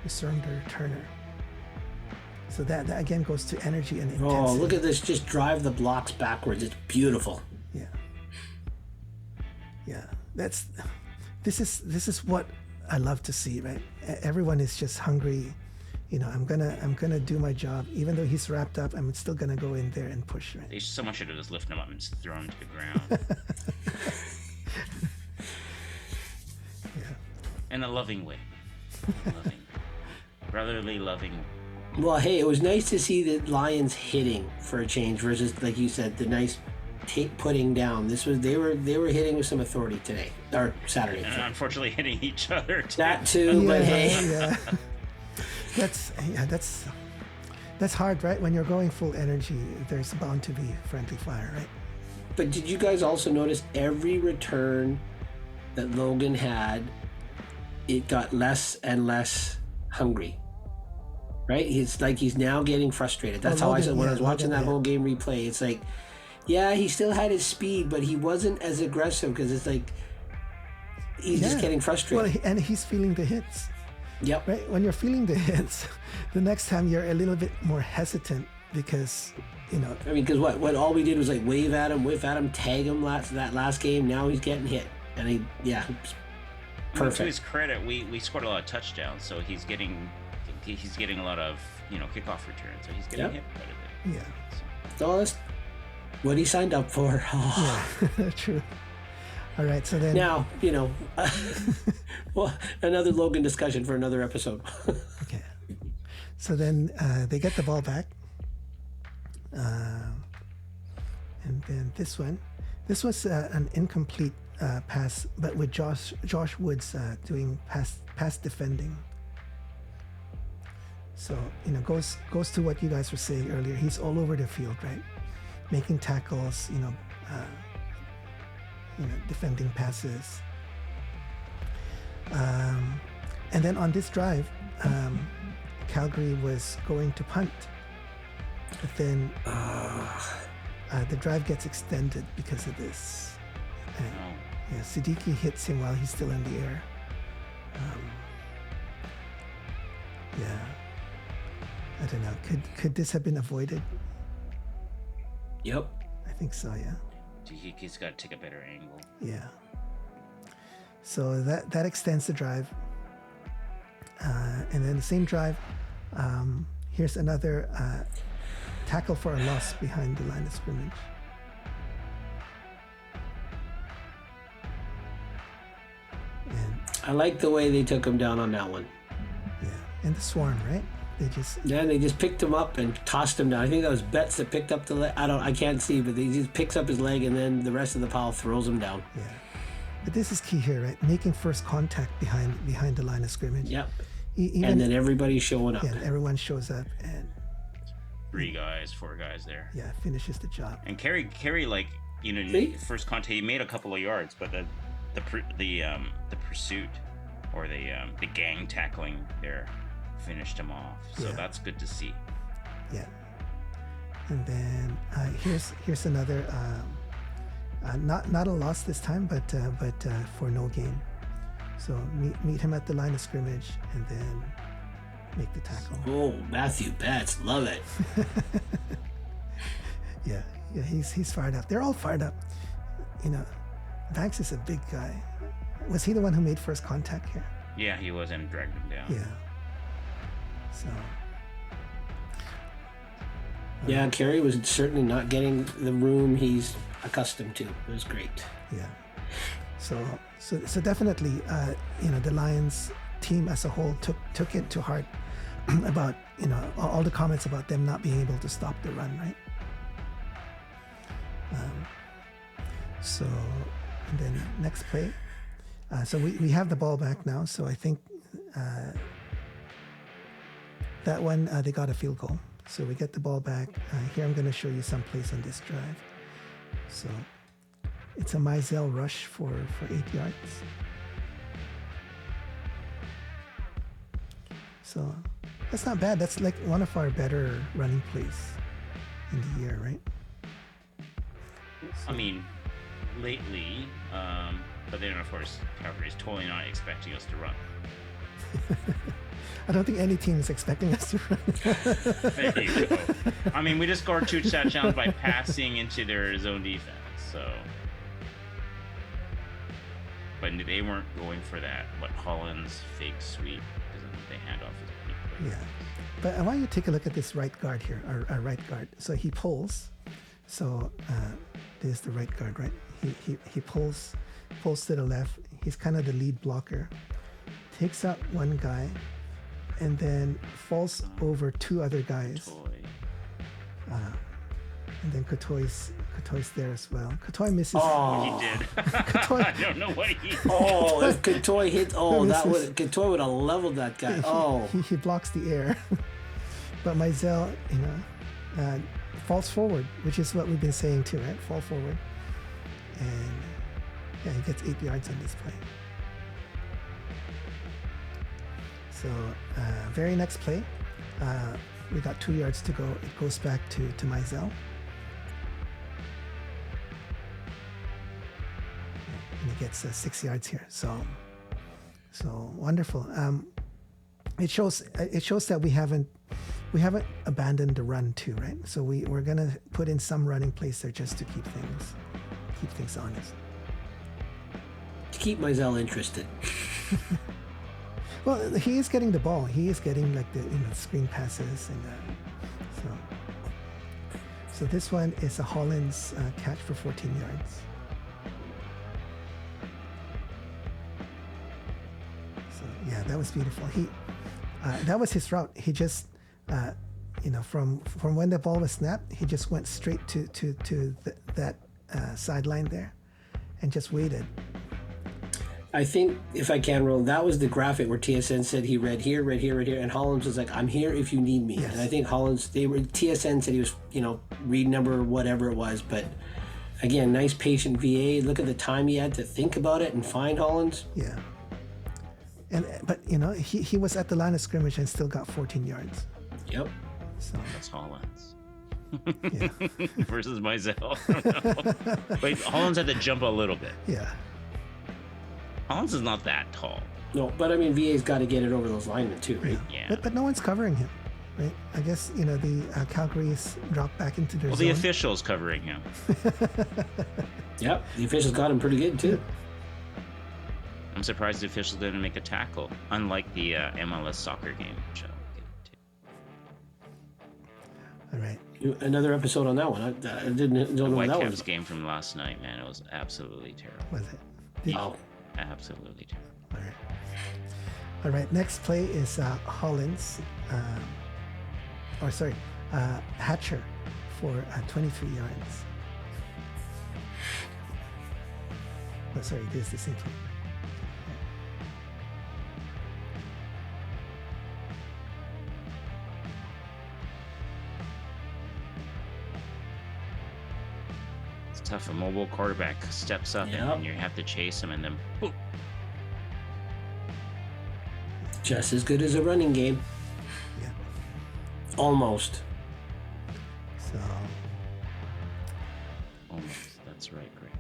We swarmed our returner. So that again goes to energy and intensity. Oh, look at this! Just drive the blocks backwards. It's beautiful. Yeah. This is what I love to see, right? Everyone is just hungry. I'm gonna do my job, even though he's wrapped up. I'm still gonna go in there and push, right? Someone should have just lifted him up and just thrown him to the ground. Yeah. In a loving way. Brotherly, loving way. Well, hey, it was nice to see the Lions hitting for a change versus, like you said, the nice putting down. They were hitting with some authority today or Saturday. And unfortunately, hitting each other too. That too, but hey, that's hard, right? When you're going full energy, there's bound to be friendly fire, right? But did you guys also notice every return that Logan had, it got less and less hungry? Right? It's like he's now getting frustrated. That's how I said when I was watching that whole game replay. It's like, yeah, he still had his speed, but he wasn't as aggressive because it's like he's just getting frustrated. Well, and he's feeling the hits. Yep. Right? When you're feeling the hits, the next time you're a little bit more hesitant because, I mean, because what all we did was like whiff at him, tag him that last game. Now he's getting hit. And perfect. To his credit, we scored a lot of touchdowns, so he's getting a lot of kickoff returns, so he's getting hit quite a bit. Yeah. So that's what he signed up for. Yeah, true. All right, so then now well, another Logan discussion for another episode. Okay. So then they get the ball back, and then this was an incomplete pass, but with Josh Woods doing pass defending. So goes to what you guys were saying earlier. He's all over the field, right? Making tackles, defending passes. And then on this drive, Calgary was going to punt, but then the drive gets extended because of this. And, Siddiqui hits him while he's still in the air. I don't know. Could this have been avoided? Yep. I think so, yeah. He's got to take a better angle. Yeah. So that extends the drive. And then the same drive, here's another tackle for a loss behind the line of scrimmage. And I like the way they took him down on that one. yeah, and the swarm, right? They just picked him up and tossed him down. I think that was Betts that picked up the leg. I can't see, but he just picks up his leg and then the rest of the pile throws him down. Yeah. But this is key here, right? Making first contact behind the line of scrimmage. Yep. And then everybody's showing up. Yeah, everyone shows up and 4 guys there. Yeah, finishes the job. And Kerry, first contact, he made a couple of yards, but the pursuit or the gang tackling there finished him off. So that's good to see. Yeah. And then here's another not a loss this time, but for no gain. So meet him at the line of scrimmage and then make the tackle. Oh, Matthew Betts, love it. Yeah, he's fired up. They're all fired up. Banks is a big guy. Was he the one who made first contact here? Yeah, he was and dragged him down. Yeah. So. Yeah, Kerry was certainly not getting the room he's accustomed to. It was great. Yeah. So definitely, the Lions team as a whole took it to heart about all the comments about them not being able to stop the run, right? So, and then next play. So we have the ball back now. So I think that one, they got a field goal. So we get the ball back. Here I'm going to show you some plays on this drive. So it's a Mizell rush for 8 yards. So that's not bad. That's like one of our better running plays in the year, right? I mean, lately, but then of course Calgary's totally not expecting us to run. I don't think any team is expecting us to run. There you go. I mean, we just scored 2 touchdowns by passing into their zone defense, so. But they weren't going for that. What, Holland's fake sweep? Because they hand off his big play. Yeah. But I want you to take a look at this right guard here, our right guard. So he pulls. So there's the right guard, right? He pulls to the left. He's kind of the lead blocker. Takes out one guy, and then falls over 2 other guys. And then Kotoy's there as well. Kotoy misses. Oh, he did. Kotoy, I don't know what he. Oh, if Kotoy hit, Kotoy would have leveled that guy. Oh, he blocks the air. But Mizell, falls forward, which is what we've been saying too, right? Fall forward, and yeah, he gets 8 yards on this play. So very next play, we got 2 yards to go. It goes back to Mizell. And he gets 6 yards here. So wonderful. It shows that we haven't abandoned the run too, right? So we're gonna put in some running plays there just to keep things honest. to keep Mizell interested. Well, he is getting the ball. He is getting like the screen passes and so this one is a Holland's catch for 14 yards. So yeah, that was beautiful. That was his route. He just from when the ball was snapped, he just went straight to that sideline there and just waited. I think, if I can, Roland, that was the graphic where TSN said he read here, and Hollins was like, "I'm here if you need me." Yes. And I think TSN said he was, read number whatever it was. But again, nice patient VA. Look at the time he had to think about it and find Hollins. Yeah. But he was at the line of scrimmage and still got 14 yards. Yep. So That's Hollins. yeah, Versus Mizell. Wait, Hollins had to jump a little bit. yeah. Hollins is not that tall. No, but I mean, VA's got to get it over those linemen too, right? Yeah. But no one's covering him, right? I guess the Calgary's dropped back into their Well, zone. the official's covering him. Yep, the officials got him pretty good too. I'm surprised the officials didn't make a tackle, unlike the MLS soccer game, which I'll get into. All right. Another episode on that one. I don't know The what that Whitecaps was. game from last night, man, it was absolutely terrible. Was it? Oh, Absolutely terrible. All right. All right. Next play is Hollins, Hatcher for 23 yards. Oh, sorry, this is the same play. It's tough. A mobile quarterback steps up Yep. and you have to chase him, and then boom. just as good as a running game. Yeah. Almost. So, Almost. That's right, Greg.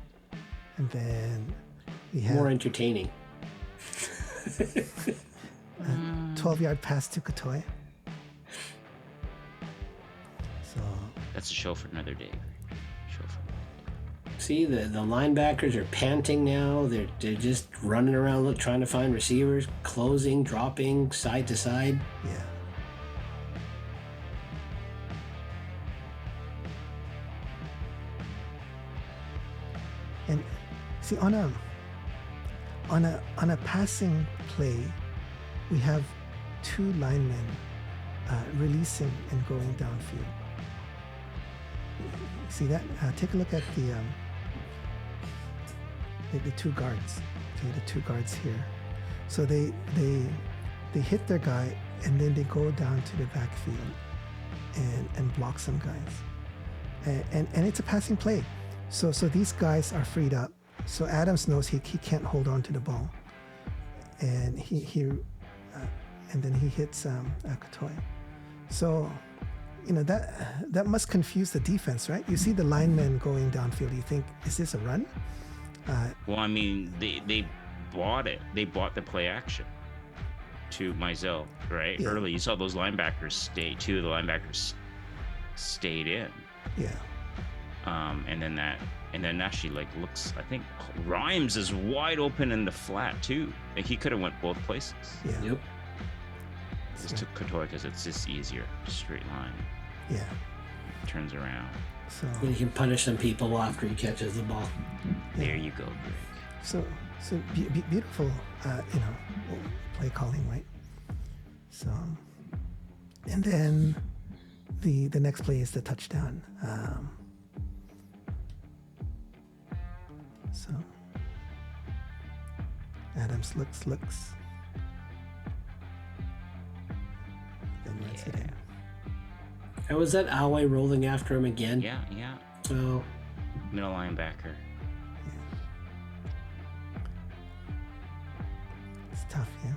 and then we have More entertaining. 12-yard pass to Kotoy. So, That's a show for another day, Greg. Show for another day. See, the linebackers are panting now. They're just running around trying to find receivers, closing, dropping, side to side. yeah. And see, on a passing play, we have 2 linemen releasing and going downfield. See that? Take a look at the 2 guards. Okay, the 2 guards here. So they they hit their guy, and then they go down to the backfield and block some guys. And it's a passing play. So these guys are freed up. So Adams knows he can't hold on to the ball. And and then he hits Akatoy. So, that must confuse the defense, right? You see the linemen going downfield. You think, is this a run? Well, I mean, they bought it. They bought the play action to Mizell, right? Yeah. Early, you saw those linebackers stay. Two of the linebackers stayed in. Yeah. And then actually looks. I think Rhymes is wide open in the flat too. Like he could have went both places. Yeah. Yep. Just took Katoy because it's just easier, straight line. Yeah. Turns around. So You can punish some people after he catches the ball. There you go, Greg. So beautiful, play calling, right? So, and then the next play is the touchdown. So Adams looks, then runs it in. And was that Alway rolling after him again? Yeah. Oh, Middle linebacker. It's tough, yeah.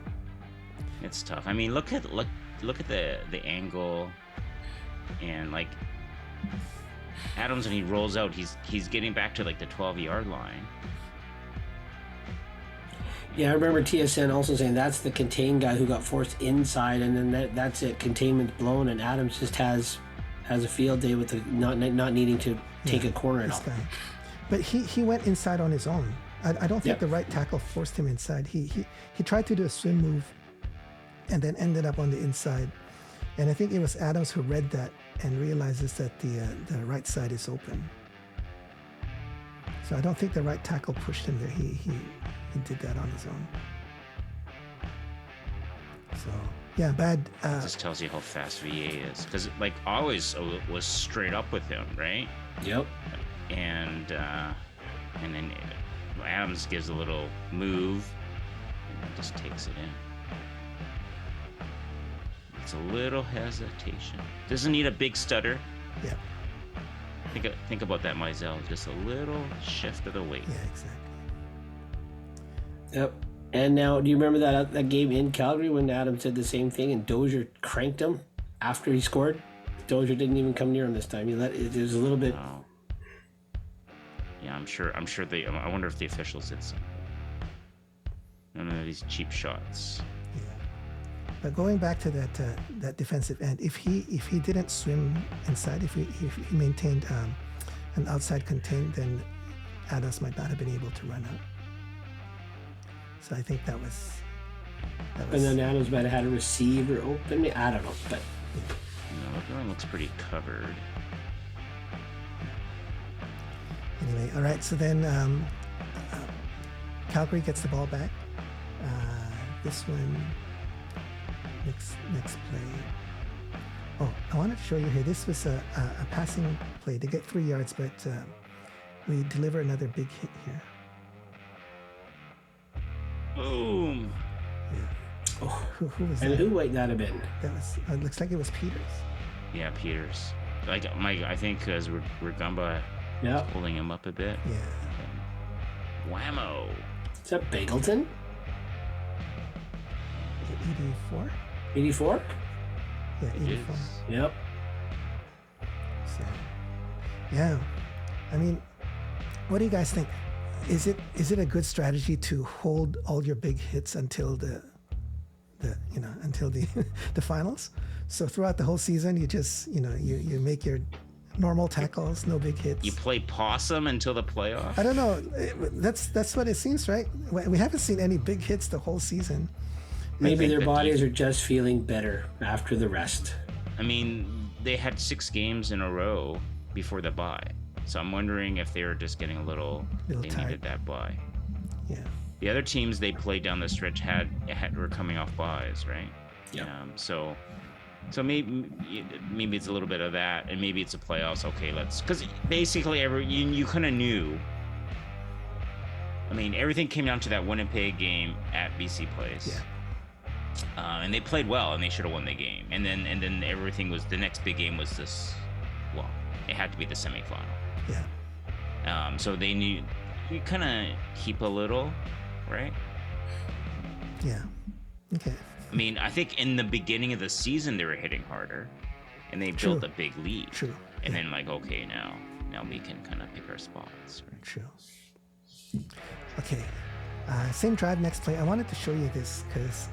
It's tough. I mean, look at the angle, and like Adams when he rolls out, he's getting back to like the 12-yard line. yeah. I remember TSN also saying that's the contained guy who got forced inside, and then that's it. Containment's blown, and Adams just has a field day with the not needing to take a corner at This all. guy. But he went inside on his own. I don't think Yep. the right tackle forced him inside. He tried to do a swim move and then ended up on the inside. And I think it was Adams who read that and realizes that the right side is open. So I don't think the right tackle pushed him there. He did that on his own. So yeah, bad. This tells you how fast VA is, because like always was straight up with him, right? Yep. And then Adams gives a little move and then just takes it in. It's a little hesitation. Doesn't need a big stutter. Yeah. Think about that, Mizell. Just a little shift of the weight. Yeah, exactly. Yep. And now, do you remember that game in Calgary when Adams did the same thing and Dozier cranked him after he scored? Dozier didn't even come near him this time. It was a little bit. Oh. Yeah, I'm sure they. I wonder if the officials did something. None of these cheap shots. Yeah. But going back to that defensive end, if he didn't swim inside, if he maintained an outside contain, then Adams might not have been able to run out. So I think that was. And then Adams might have had a receiver open. I don't know, but Everyone looks pretty covered. Anyway, all right. So then Calgary gets the ball back. This one, next play. Oh, I wanted to show you here. This was a passing play. They get 3 yards, but we deliver another big hit here. Boom. Yeah. Oh, who was and that? who might that have been? That was. It looks like it was Peters. Yeah, Peters. Like I think as Rugamba Yeah. holding him up a bit. Yeah. Whammo. Is that Bagleton? 84. 84? Yeah, It 84. is. Yep. So, yeah. I mean, what do you guys think? Is it a good strategy to hold all your big hits until until the finals? So throughout the whole season, you just you make your normal tackles, no big hits. You play possum until the playoffs? I don't know. That's what it seems, right? We haven't seen any big hits the whole season. Maybe think their that bodies are just feeling better after the rest. I mean, they had 6 games in a row before the bye. So I'm wondering if they were just getting a little they tired. needed that bye. Yeah. The other teams they played down the stretch were coming off byes, right? Yep. So maybe it's a little bit of that, and maybe it's a playoffs. Okay, because basically you kind of knew. I mean, everything came down to that Winnipeg game at BC Place. Yeah. And they played well, and they should have won the game. And then everything was, the next big game was this. Well, it had to be the semifinal. Yeah. So they knew you kind of keep a little, right? Yeah. Okay. I mean, I think in the beginning of the season they were hitting harder, and they built a big lead. True. And then like, okay, now we can kind of pick our spots. Right? True. Okay. Same drive, next play. I wanted to show you this because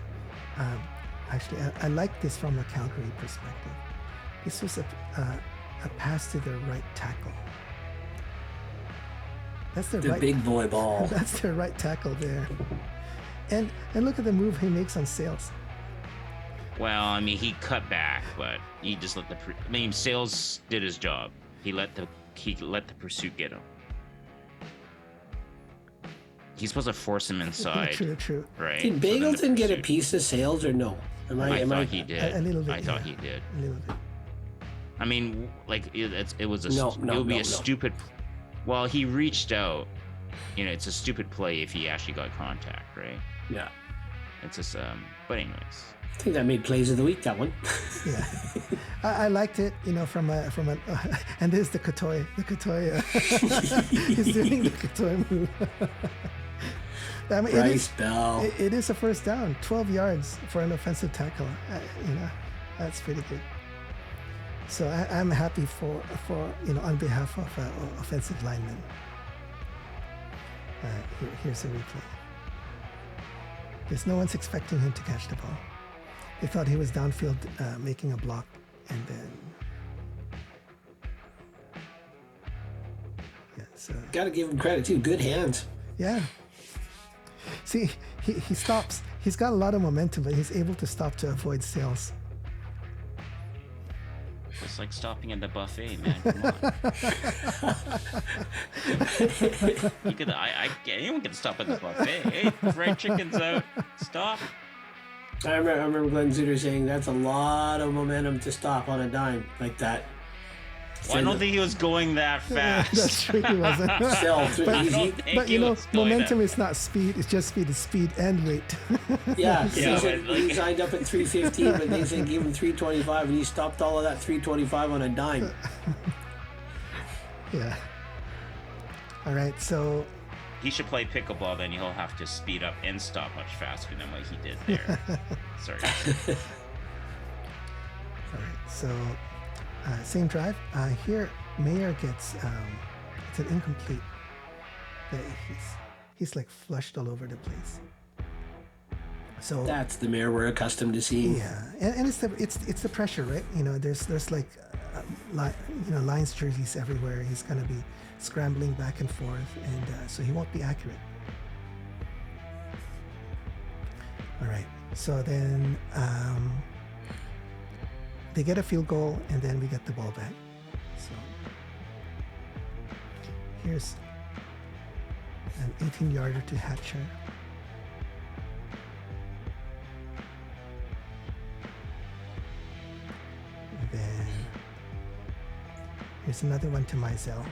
actually I like this from a Calgary perspective. This was a pass to the right tackle. That's the right, big boy ball. That's their right tackle there. And look at the move he makes on Sales. Well, I mean, he cut back, but he just let Sales did his job. He let the pursuit get him. He's supposed to force him inside. True. Right. Did Bagleton get a piece of Sales or no? I thought he did. A little bit. I thought he did. A little bit. I mean, like it was a no. stupid. Well, he reached out. You know, it's a stupid play if he actually got contact, right? Yeah. It's just but anyways. I think that made plays of the week, that one. Yeah. I liked it, you know, from a and there's the Kotoy. He's doing the Kotoy move. I mean, Bell. It is a first down, 12 yards for an offensive tackle. You know, that's pretty good. So I'm happy for you know, on behalf of offensive linemen. Here's a replay. Because no one's expecting him to catch the ball. They thought he was downfield making a block, and then so Gotta give him credit too. Good hands. yeah. See, he stops. He's got a lot of momentum, but he's able to stop to avoid Sales. It's like stopping at the buffet, man. Come on. Anyone can stop at the buffet. Hey, fried chicken's out. Stop. I remember Glenn Zutter saying that's a lot of momentum to stop on a dime like that. Well, I don't think he was going that fast. That's true, he wasn't. But you know, momentum is not speed. It's just speed. It's speed and weight. Yeah, but he signed up at 315, but they said give him 325, and he stopped all of that 325 on a dime. Yeah. All right, so He should play pickleball, then he'll have to speed up and stop much faster than what he did there. Sorry. all right, so same drive. Here, Mayer gets it's an incomplete. He's like flushed all over the place. So That's the Mayor we're accustomed to seeing. yeah, and it's the pressure, right? You know, there's like Lions jerseys everywhere. He's gonna be scrambling back and forth, and so he won't be accurate. All right, so then they get a field goal, and then we get the ball back. So here's an 18-yarder to Hatcher. And then here's another one to Mizell.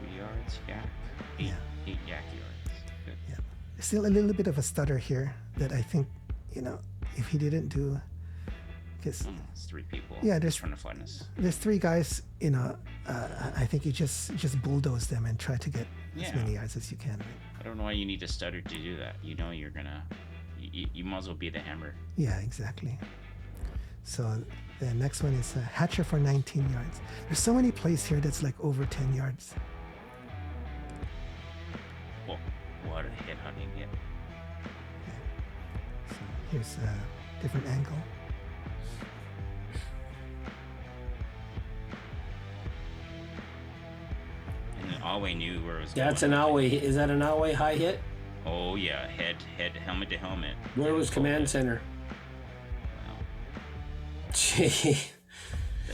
2 yards, yak. Eight yak yards. Good. Yeah. Still a little bit of a stutter here that I think, you know, if he didn't do, because It's three people. Yeah, there's- trying to find us. there's three guys, you know, I think you just bulldoze them and try to get as Yeah. many yards as you can. Right? I don't know why you need to stutter to do that. You know you're gonna. You might as well be the hammer. Yeah, exactly. So the next one is Hatcher for 19 yards. There's so many plays here that's like over 10 yards. Whoa, what a head-hunting hit. So here's a different angle. And Alway knew where it was That's going. an Alway. Is that an Alway high hit? Oh yeah, head, helmet to helmet. Where was command center? Wow. Gee.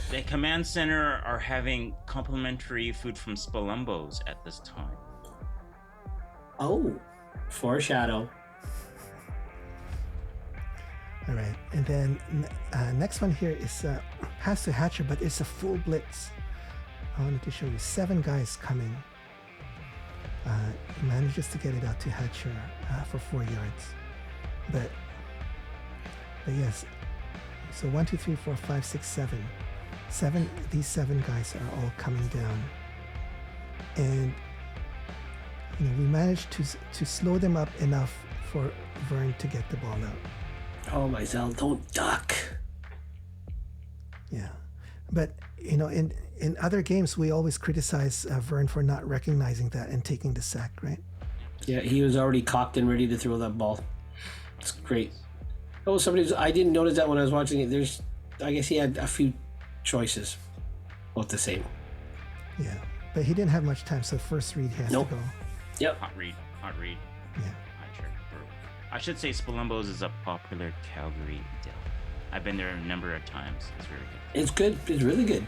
The command center are having complimentary food from Spalumbo's at this time. Oh, foreshadow. All right, and then next one here is pass to Hatcher, but it's a full blitz. I wanted to show you 7 guys coming. He manages to get it out to Hatcher for 4 yards. But yes, so 1, 2, 3, 4, 5, 6, 7. These 7 guys are all coming down. And we managed to slow them up enough for Vern to get the ball out. Oh, Mizell, don't duck. Yeah. But, in other games, we always criticize Vern for not recognizing that and taking the sack, right? Yeah, he was already cocked and ready to throw that ball. It's great. Oh, I didn't notice that when I was watching it. I guess he had a few choices. Both the same. Yeah. But he didn't have much time, so first read has to go. Yep. Hot read. Yeah. I should say Spalumbo's is a popular Calgary deli. I've been there a number of times. It's very good. It's good. It's really good.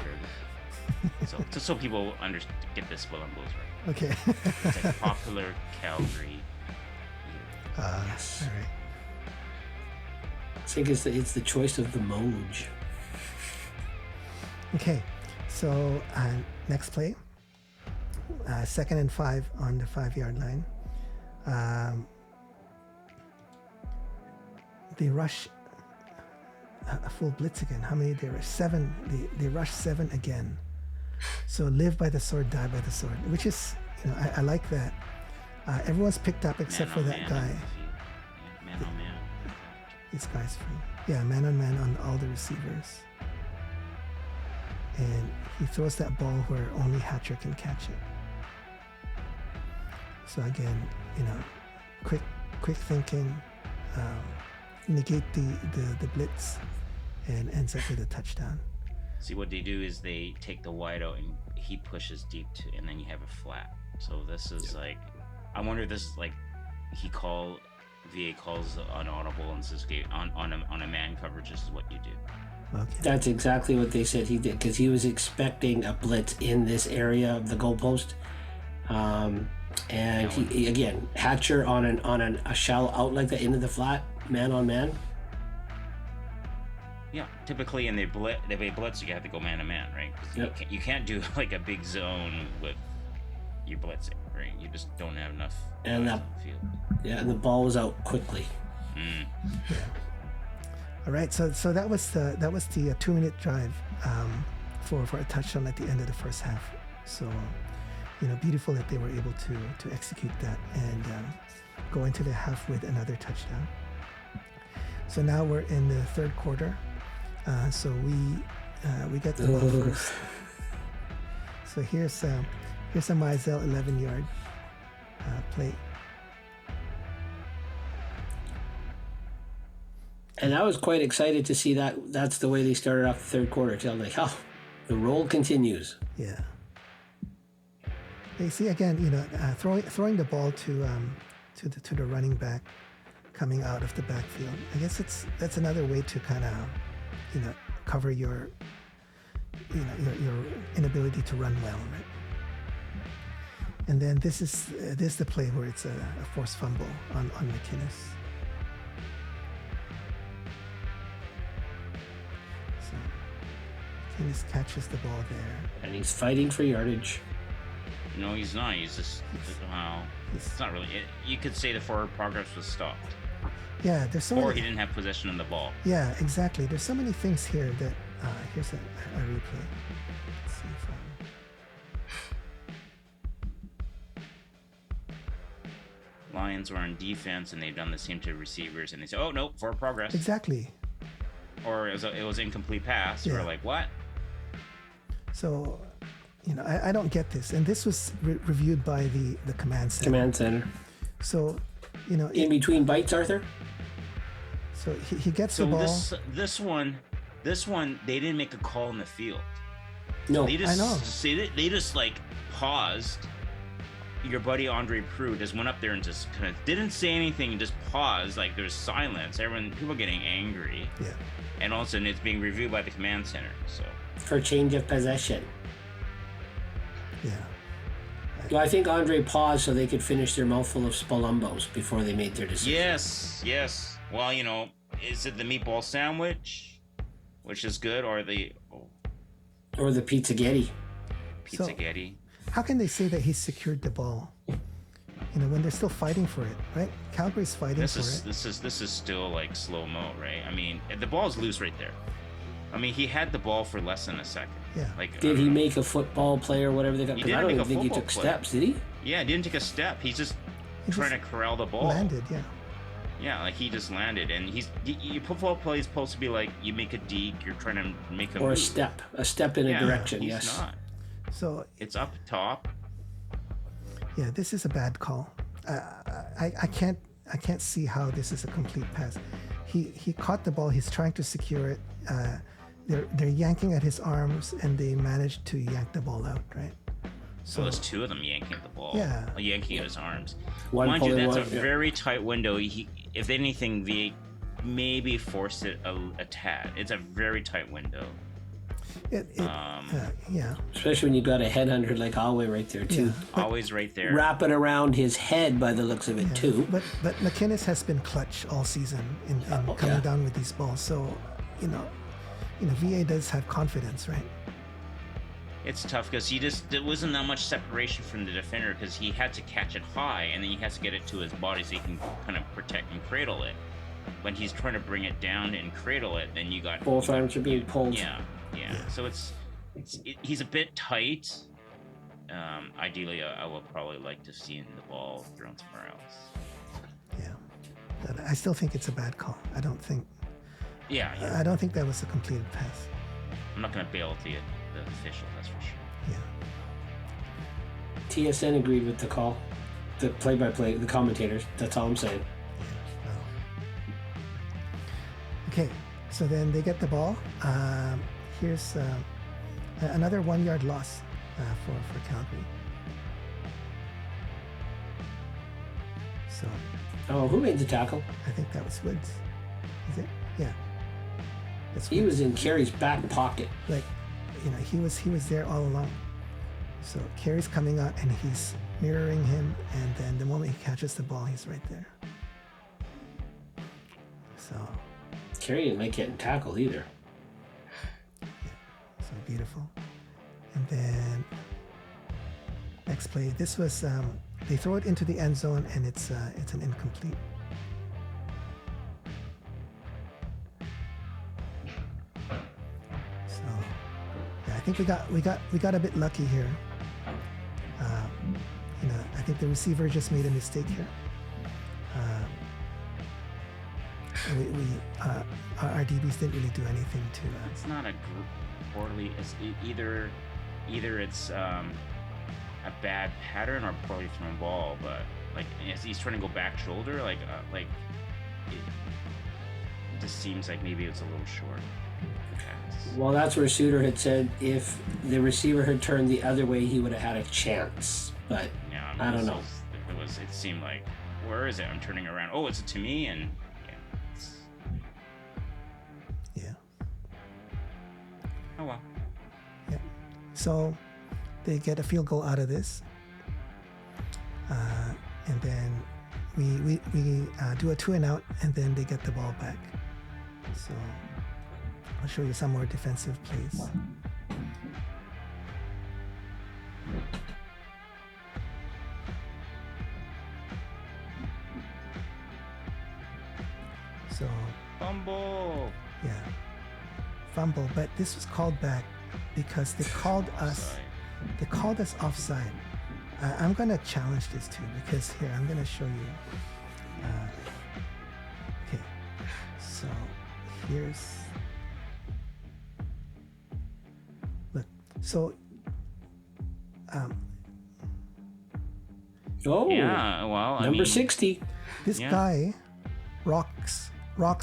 Very good. So just so people get the Spalumbo's right. Okay. It's a popular Calgary. Yes. All right. I think it's the choice of the Moj. Okay. So next play. 2nd and 5 on the 5-yard line. They rush a full blitz again. How many they rush? 7. They rush 7 again. So live by the sword, die by the sword, which is, I like that. Everyone's picked up except for that guy. Man on man. This guy's free. Yeah, man on man on all the receivers. And he throws that ball where only Hatcher can catch it. So again, quick thinking, negate the blitz, and ends up with a touchdown. See, what they do is they take the wide out and he pushes deep and then you have a flat. So this is like, I wonder if this is like VA calls an audible and says, okay, on a man coverage, this is what you do. Okay. That's exactly what they said he did, because he was expecting a blitz in this area of the goalpost. And he again, Hatcher on a shallow out like that into the flat, man on man. Yeah, typically in the blitz, you have to go man to man, right? Yep. You can't do like a big zone with you blitzing, right? You just don't have enough And on the field. Yeah, and the ball was out quickly. Mm. Yeah. All right, so that was the 2-minute drive for a touchdown at the end of the first half. So, beautiful that they were able to execute that and go into the half with another touchdown. So now we're in the third quarter. So we got the ball first. So here's a Mizell 11-yard play. And I was quite excited to see that. That's the way they started off the third quarter. Tell like, the roll continues. Yeah. You see again, throwing the ball to the running back coming out of the backfield. I guess that's another way to kind of, cover your inability to run well, right? And then this is the play where it's a forced fumble on McInnes. So McInnes catches the ball there. And he's fighting for yardage. No, he's not. He's just, it's not really. You could say the forward progress was stopped. Yeah, there's so Or many, he didn't have possession of the ball. Yeah, exactly. There's so many things here that, here's a replay. Let's see if Lions were on defense and they've done the same to receivers and they say, oh, no, forward progress. Exactly. Or it was incomplete pass. Yeah. Or like, what? So, I don't get this. And this was reviewed by the command center. Command center. So, In between bites, Arthur? So he gets the ball. This one, they didn't make a call in the field. No, They just, I know. They just like paused. Your buddy Andre Prue just went up there and just kind of didn't say anything, just paused. Like there's silence. People getting angry. Yeah. And all of a sudden it's being reviewed by the command center. So for change of possession. Yeah. Well, I think Andre paused so they could finish their mouthful of Spalumbos before they made their decision. yes. Well, is it the meatball sandwich, which is good, or the Or the Pizzaghetti. Pizzaghetti? how can they say that he secured the ball? You know, when they're still fighting for it, right? Calgary's fighting for it. This is still like slow mo, right? I mean, the ball's loose right there. I mean, he had the ball for less than a second. Yeah. Like, Did he make a football play or whatever they got? Because I don't even think he took steps, did he? Yeah, he didn't take a step. He's just trying to corral the ball. Landed, yeah. Yeah, like he just landed, and football play is supposed to be like you make a deke, you're trying to make a or move. a step in a direction. He's yes. not. So It's up top. yeah, this is a bad call. I can't see how this is a complete pass. He caught the ball. He's trying to secure it. They're yanking at his arms, and they managed to yank the ball out, right? So there's two of them yanking at the ball. Yeah. Yanking at his arms. One Mind you, pulling that's one, a very tight window. If anything, they maybe forced it a tad. It's a very tight window. Yeah. Especially when you got a headhunter like Alway right there too. Yeah. Always right there. Wrapping around his head by the looks of it too. But McInnes has been clutch all season in coming down with these balls. So, you know, VA does have confidence, right? It's tough because there wasn't that much separation from the defender because he had to catch it high and then he has to get it to his body so he can kind of protect and cradle it. When he's trying to bring it down and cradle it, then you got Both arms are being pulled. Yeah. So he's a bit tight. Ideally, I would probably like to see the ball thrown somewhere else. Yeah. But I still think it's a bad call. I don't think that was a completed pass. I'm not going to bail the official, that's for sure. Yeah. TSN agreed with the call. The play-by-play, the commentators. That's all I'm saying. Yeah. Well. Okay. So then they get the ball. Here's another 1 yard loss for Calgary. So. Oh, who made the tackle? I think that was Woods. Is it? Yeah. He was in Carey's back pocket. Like, you know, he was there all along. So Carey's coming out and he's mirroring him, and then the moment he catches the ball, he's right there. So. Carey didn't like getting tackled either. So beautiful. And then next play. This was they throw it into the end zone and it's an incomplete. So yeah, I think we got a bit lucky here. You know, I think the receiver just made a mistake here. Our DBs didn't really do anything to. It's not a poorly. It's either it's a bad pattern or poorly thrown ball. But like as he's trying to go back shoulder, it just seems like maybe it's a little short. Well, that's where Suter had said if the receiver had turned the other way, he would have had a chance. But yeah, I don't know. It seemed like, where is it? I'm turning around. Oh, it's to me, and yeah. Oh well. Yeah. So they get a field goal out of this, and then we do a 2 and out, and then they get the ball back. So I'll show you some more defensive plays. So Fumble. yeah, fumble, but this was called back because they called us offside. I'm gonna challenge this too because here I'm gonna show you. Okay, so here's look. So oh yeah, well, number 60. This guy rocks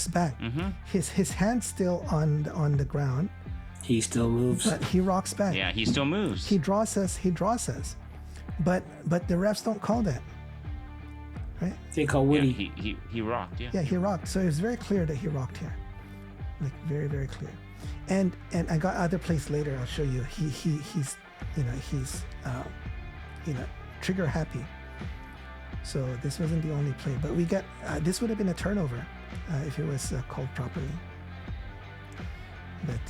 back. Mm-hmm. His hand's still on the ground. He still moves. But he rocks back. Yeah, he still moves. He draws us. But the refs don't call that. Right? They call Woody. Yeah, he rocked, yeah. Yeah, he rocked. So it was very clear that he rocked here. Like very, very clear. And I got other plays later, I'll show you. He's trigger happy. So this wasn't the only play, but we got this would have been a turnover if it was called properly. But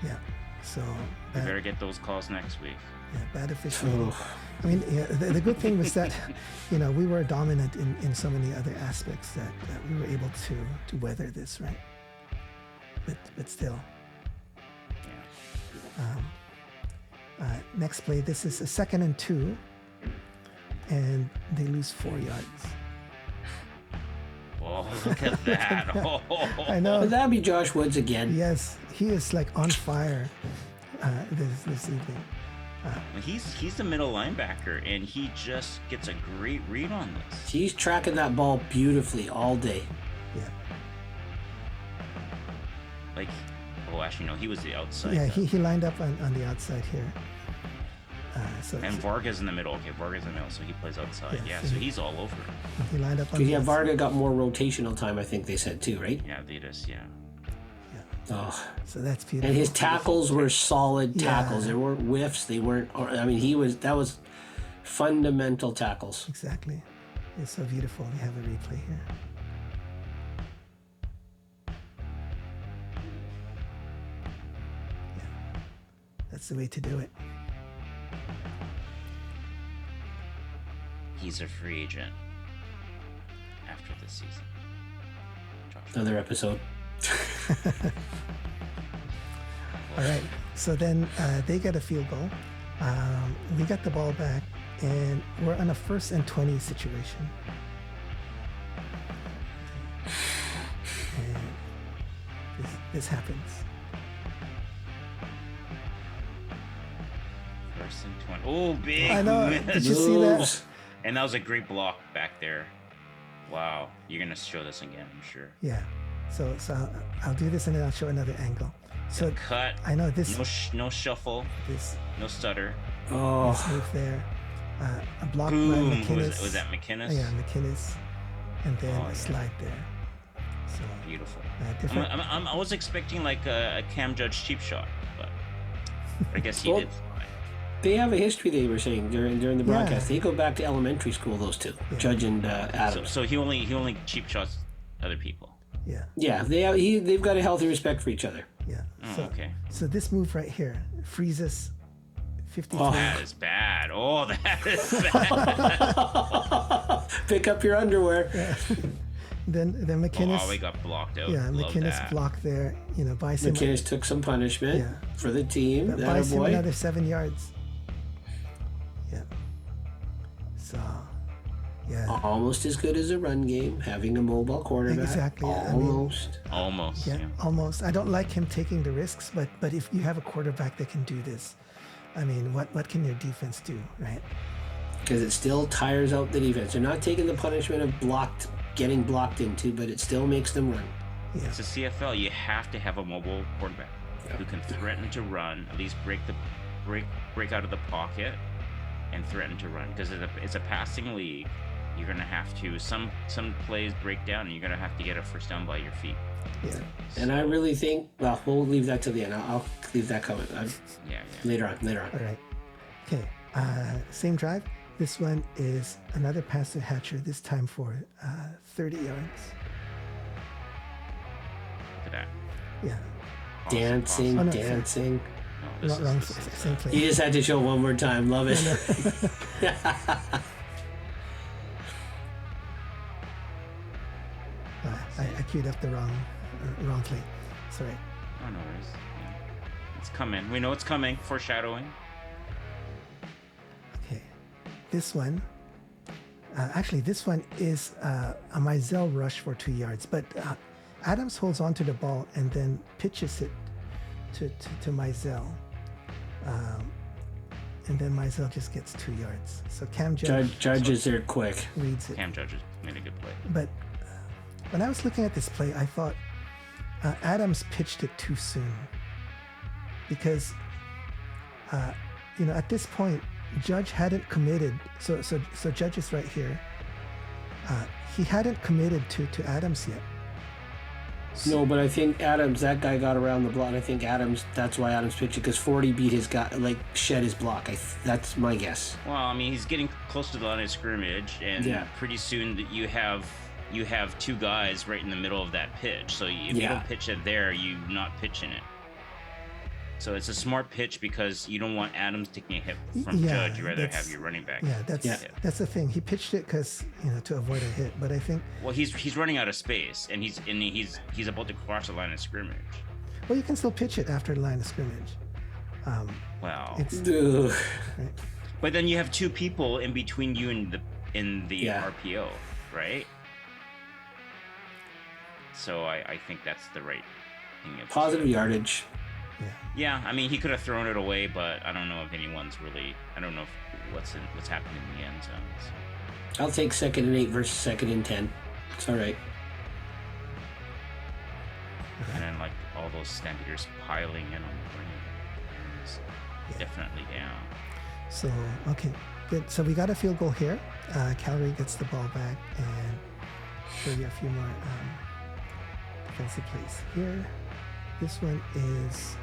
yeah, So You better get those calls next week. yeah, bad officiating. I mean, yeah, the good thing was that, we were dominant in so many other aspects that we were able to weather this, right? But still. Yeah. Next play, this is a 2nd and 2, and they lose 4 yards. Oh, look at that. Oh. I know. Would that be Josh Woods again? Yes, he is like on fire this evening. He's the middle linebacker, and he just gets a great read on this. He's tracking that ball beautifully all day. Yeah. Like, actually, no, he was the outside. Yeah, he lined up on the outside here. And Varga's in the middle. Okay, Varga's in the middle, so he plays outside. Yeah, so he's all over. He lined up on the outside. Varga got more rotational time, I think they said too, right? Yeah, they just, yeah. Oh. So that's beautiful. And his tackles were solid tackles. Yeah. There weren't whiffs. They weren't. That was fundamental tackles. Exactly. It's so beautiful. We have a replay here. Yeah. That's the way to do it. He's a free agent after this season. Josh. Another episode. All right. So then they get a field goal. We got the ball back, and we're on a 1st and 20 situation. And this happens. 1st and 20. Oh, big. I know. miss. Did you see that? And that was a great block back there. Wow. You're going to show this again, I'm sure. Yeah. So I'll do this, and then I'll show another angle. So Cut. I know this. No shuffle. This No stutter. move there. A block by Boom. McInnes. Was that McInnes? Yeah, McInnes, and then Oh, a yeah. slide there. So Beautiful. different. I was expecting like a Cam Judge cheap shot, but I guess he Well, did fine. They have a history. They were saying during the broadcast. Yeah. They go back to elementary school. Those two, Judge and Adams. So he only cheap shots other people. Yeah. Yeah, they've got a healthy respect for each other. Yeah. Oh, So, okay. so this move right here freezes 53. That is bad. Oh, that is bad. Pick up your underwear. Then McInnes. Oh, we got blocked out. Yeah, Love McInnes that. blocked there. Buys him. McInnes took some punishment Yeah. for the team. That Buys him boy. another 7 yards. Yeah. So, yeah. Almost as good as a run game, having a mobile quarterback. Exactly, I mean- Almost. Almost. Yeah, Yeah. almost. I don't like him taking the risks, but if you have a quarterback that can do this, I mean, what can your defense do, right? Because it still tires out the defense. They're not taking the punishment of getting blocked into, but it still makes them run. Yeah, It's a CFL. You have to have a mobile quarterback who can threaten to run, at least break out of the pocket, and threaten to run. Because it's a passing league. You're gonna have to some plays break down, and you're gonna have to get a first down by your feet. yeah. And I really think, well, we'll leave that to the end. I'll leave that coming Yeah. later on. All right. Okay. Same drive. This one is another pass to Hatcher. This time for 30 yards. Look at that. Yeah. Awesome, Dancing, Oh, no, dancing. No, this Wrong. is Same play. You just had to show one more time. Love it. I queued up the wrong play. Sorry. Oh, no worries. Yeah. It's coming. We know it's coming. Foreshadowing. Okay. This one. Actually, this one is a Mizell rush for 2 yards, but Adams holds on to the ball and then pitches it to Mizell. And then Mizell just gets 2 yards. So Cam Judge is there quick. reads it. Cam Judge made a good play. But when I was looking at this play, I thought Adams pitched it too soon. Because, at this point, Judge hadn't committed. So Judge is right here. He hadn't committed to Adams yet. No, but I think Adams, that guy got around the block. I think that's why Adams pitched it, because 40 beat his guy, shed his block. That's my guess. Well, I mean, he's getting close to the line of scrimmage, and Yeah. pretty soon that you have two guys right in the middle of that pitch. So if you don't pitch it there, you're not pitching it. So it's a smart pitch because you don't want Adams taking a hit from Judge. You rather have your running back. Yeah, that's the thing. He pitched it because to avoid a hit. But I think he's running out of space, and he's about to cross the line of scrimmage. Well, you can still pitch it after the line of scrimmage. Right? But then you have two people in between you and the RPO, right? So I think that's the right thing. Positive yardage. Yeah, I mean, he could have thrown it away, but I don't know if anyone's really. I don't know what's happening in the end zone. So. I'll take 2nd and 8 versus 2nd and 10. It's all right. And then all those Stampeders piling in on the running back. It's definitely down. So okay, good. So we got a field goal here. Calgary gets the ball back and show you a few more defensive plays here. This one is.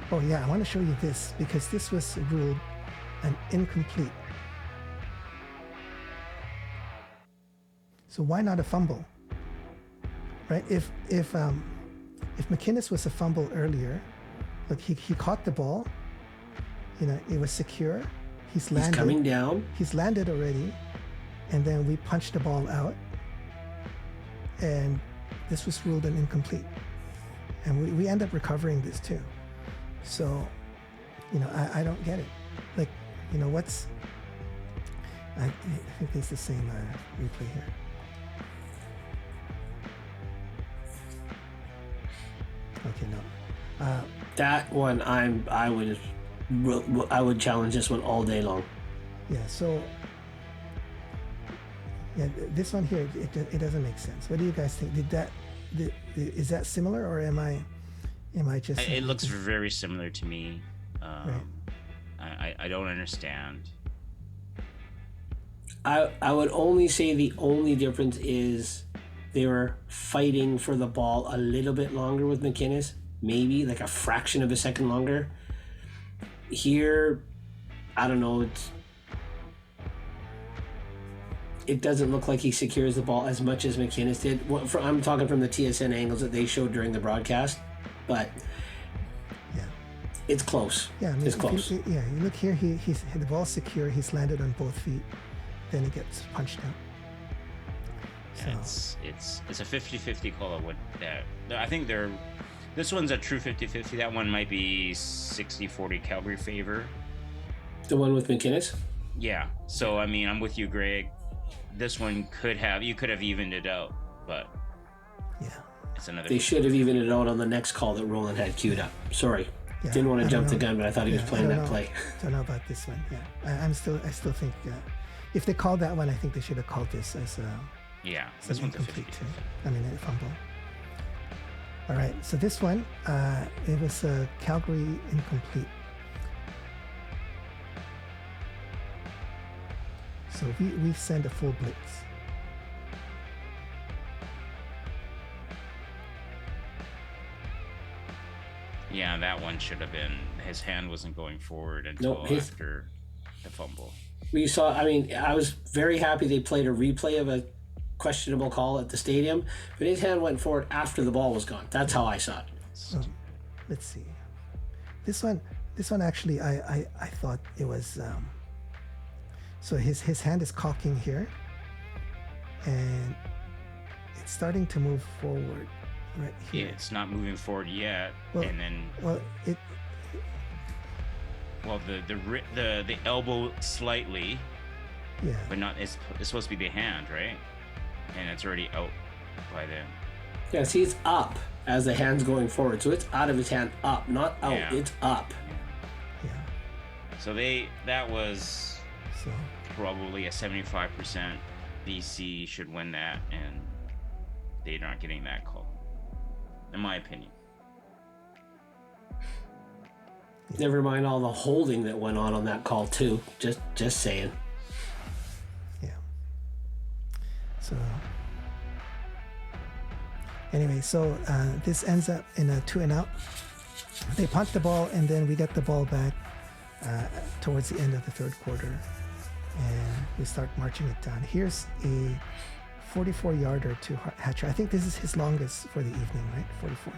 I want to show you this because this was ruled an incomplete. So why not a fumble? Right? If McInnes was a fumble earlier, look, he caught the ball. It was secure. He's landed. He's coming down. He's landed already, and then we punched the ball out, and this was ruled an incomplete. And we end up recovering this too. So, I don't get it. What's... I think it's the same replay here. Okay, no. That one, I would challenge this one all day long. Yeah, so... Yeah, this one here, it doesn't make sense. What do you guys think? Is that similar, or am I just? It looks very similar to me. Right. I don't understand. I would only say the only difference is they were fighting for the ball a little bit longer with McInnes, maybe like a fraction of a second longer. Here, I don't know. It doesn't look like he secures the ball as much as McInnes did. I'm talking from the TSN angles that they showed during the broadcast, but it's close. Yeah, I mean, it's close. You look here. He's the ball's secure. He's landed on both feet. Then he gets punched out. Yeah, it's a 50-50 call. I think this one's a true 50-50. That one might be 60-40 Calgary favor. The one with McInnes? Yeah. So I mean, I'm with you, Greg. This one you could have evened it out, but it's another. They should have evened it out on the next call that Roland had queued up. Sorry, didn't want to jump the gun, but I thought he was playing that play. Don't know about this one. Yeah, I still think if they called that one, I think they should have called this as this one's incomplete too. I mean, a fumble. All right, so this one it was a Calgary incomplete. So we send a full blitz. Yeah, that one should have been. His hand wasn't going forward until after the fumble. I was very happy they played a replay of a questionable call at the stadium, but his hand went forward after the ball was gone. That's how I saw it. So, let's see. This one actually, I thought it was. So his hand is cocking here, and it's starting to move forward right here. Yeah, it's not moving forward yet, and then the elbow slightly, but not. It's supposed to be the hand, right? And it's already out by then. Yeah, see, it's up as the hand's going forward, so it's out of his hand, up, not out. Yeah. It's up. Yeah. So that was. Probably a 75% BC should win that, and they're not getting that call, in my opinion. Never mind all the holding that went on that call too. Just saying. Yeah. So anyway, this ends up in a 2-and-out. They punt the ball, and then we get the ball back towards the end of the third quarter. And we start marching it down. Here's a 44-yarder to Hatcher. I think this is his longest for the evening, right? 44.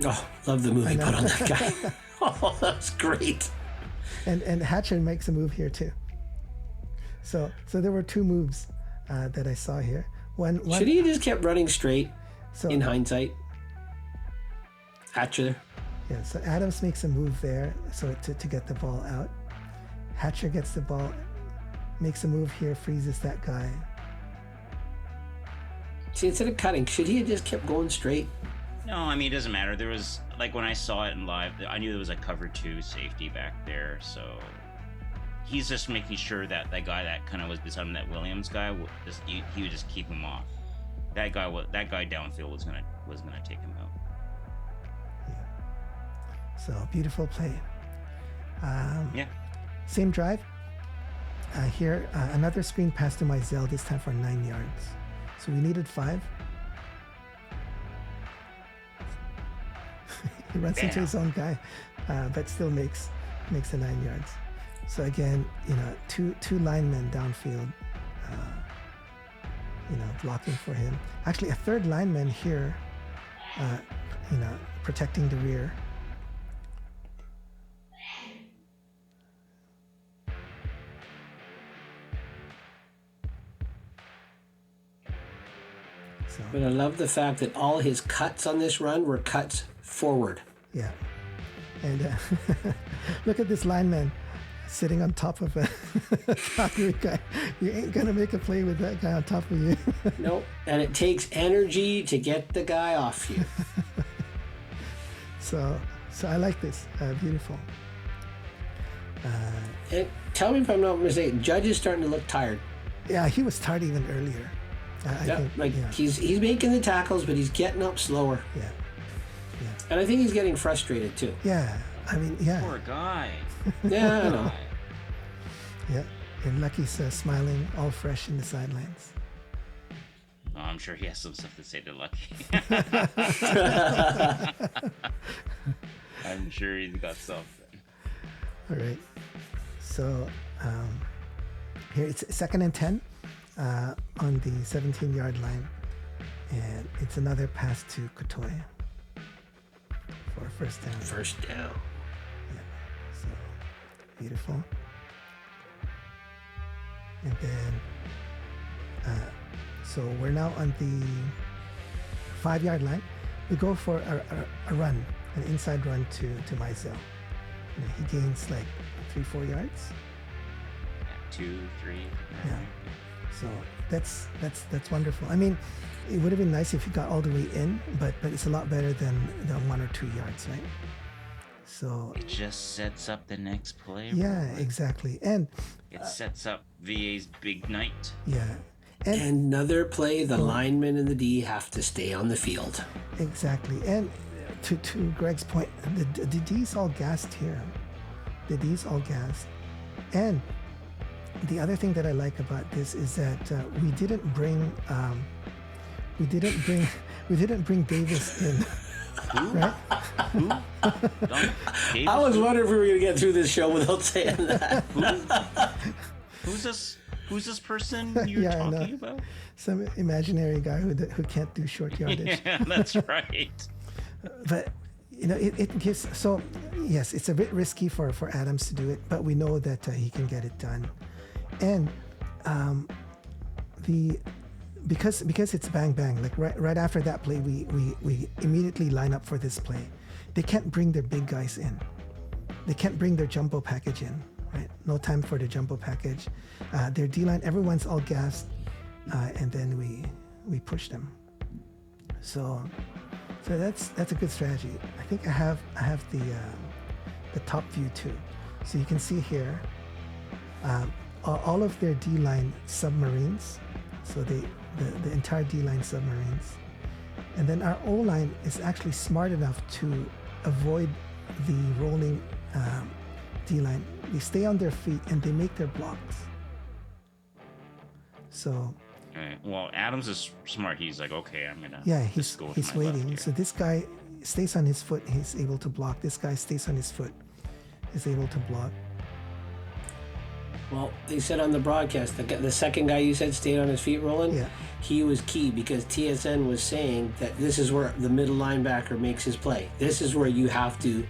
Oh, love the move he put on that guy. Oh, that's great. And Hatcher makes a move here too. So there were two moves that I saw here. One Should he have just kept running straight so, in hindsight? Hatcher. Yeah, so Adams makes a move there so to get the ball out. Hatcher gets the ball, makes a move here, freezes that guy. See, instead of cutting, should he have just kept going straight? No, I mean, it doesn't matter. There was, like, when I saw it in live, I knew there was a cover 2 safety back there, so he's just making sure that that guy that kind of was beside him, that Williams guy, he would just keep him off. That guy downfield was gonna take him out. Yeah. So beautiful play. Yeah. Same drive. Here, another screen pass to Mizell, this time for 9 yards. So we needed 5. He runs into his own guy, but still makes the 9 yards. So again, two linemen downfield, blocking for him. Actually, a third lineman here, protecting the rear. So, but I love the fact that all his cuts on this run were cuts forward. Yeah. And look at this lineman sitting on top of a Calgary guy. You ain't going to make a play with that guy on top of you. Nope. And it takes energy to get the guy off you. So I like this. Beautiful. And tell me if I'm not mistaken, Judge is starting to look tired. Yeah, he was tired even earlier. I think, he's making the tackles, but he's getting up slower. Yeah. And I think he's getting frustrated too. Yeah, I mean, yeah. Poor guy. Yeah, I know. Yeah, and Lucky's smiling, all fresh in the sidelines. Oh, I'm sure he has some stuff to say to Lucky. I'm sure he's got something. All right. So here it's 2nd and 10 on the 17-yard line, and it's another pass to Kotoy for a first down. First down. Yeah. So beautiful. And then, so we're now on the 5-yard line. We go for a run, an inside run to Mizell. He gains like 3-4 yards. 2, 3. Yeah. So that's wonderful. I mean, it would have been nice if he got all the way in, but it's a lot better than the 1 or 2 yards, right? So it just sets up the next play. Yeah, exactly. And it sets up VA's big night. Yeah. And another play, the linemen and the D have to stay on the field. Exactly. And to Greg's point, the D's all gassed here. The D's all gassed. And the other thing that I like about this is that we didn't bring Davis in. Who? Right? Who? I was wondering if we were going to get through this show without saying that. Who's this person you're talking about? Some imaginary guy who can't do short yardage. Yeah, that's right. But it gives. So yes, it's a bit risky for Adams to do it, but we know that he can get it done. And because it's bang bang, like right after that play, we immediately line up for this play. They can't bring their big guys in. They can't bring their jumbo package in. Right? No time for the jumbo package. Their D-line, everyone's all gassed, and then we push them. So that's a good strategy. I think I have the top view too. So you can see here, all of their D-line submarines. So the entire D-line submarines, and then our O-line is actually smart enough to avoid the rolling D-line. They stay on their feet and they make their blocks. So. Well, Adams is smart. He's like, okay, I'm gonna. Yeah, he's waiting. So this guy stays on his foot. He's able to block. This guy stays on his foot. Is able to block. Well, they said on the broadcast, the second guy you said stayed on his feet, Roland, Yeah. he was key because TSN was saying that this is where the middle linebacker makes his play. This is where you have to,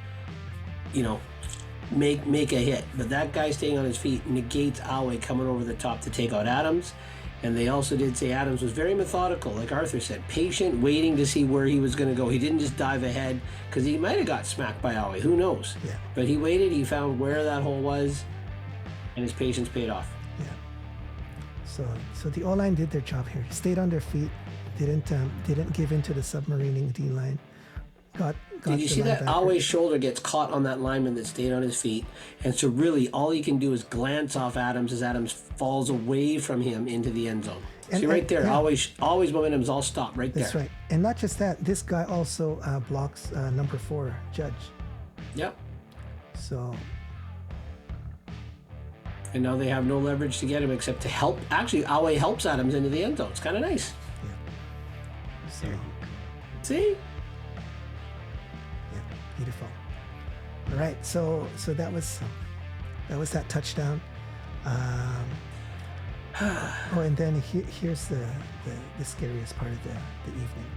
make a hit. But that guy staying on his feet negates Awe coming over the top to take out Adams. And they also did say Adams was very methodical, like Arthur said, patient, waiting to see where he was going to go. He didn't just dive ahead because he might have got smacked by Awe. Who knows? Yeah. But he waited. He found where that hole was, and his patience paid off. Yeah. So the O-line did their job here. Stayed on their feet. Didn't give into the submarining D-line. Got Did you the see that linebacker. Awe's shoulder gets caught on that lineman that stayed on his feet? And so really all he can do is glance off Adams as Adams falls away from him into the end zone. See right there, yeah. always momentum's all stopped right there. That's right. And not just that, this guy also blocks number 4, Judge. Yep. So, And now they have no leverage to get him except to help. Actually, Awe helps Adams into the end zone. It's kind of nice. so See? yeah, beautiful. All right, so that was that touchdown. And then here's the scariest part of the evening.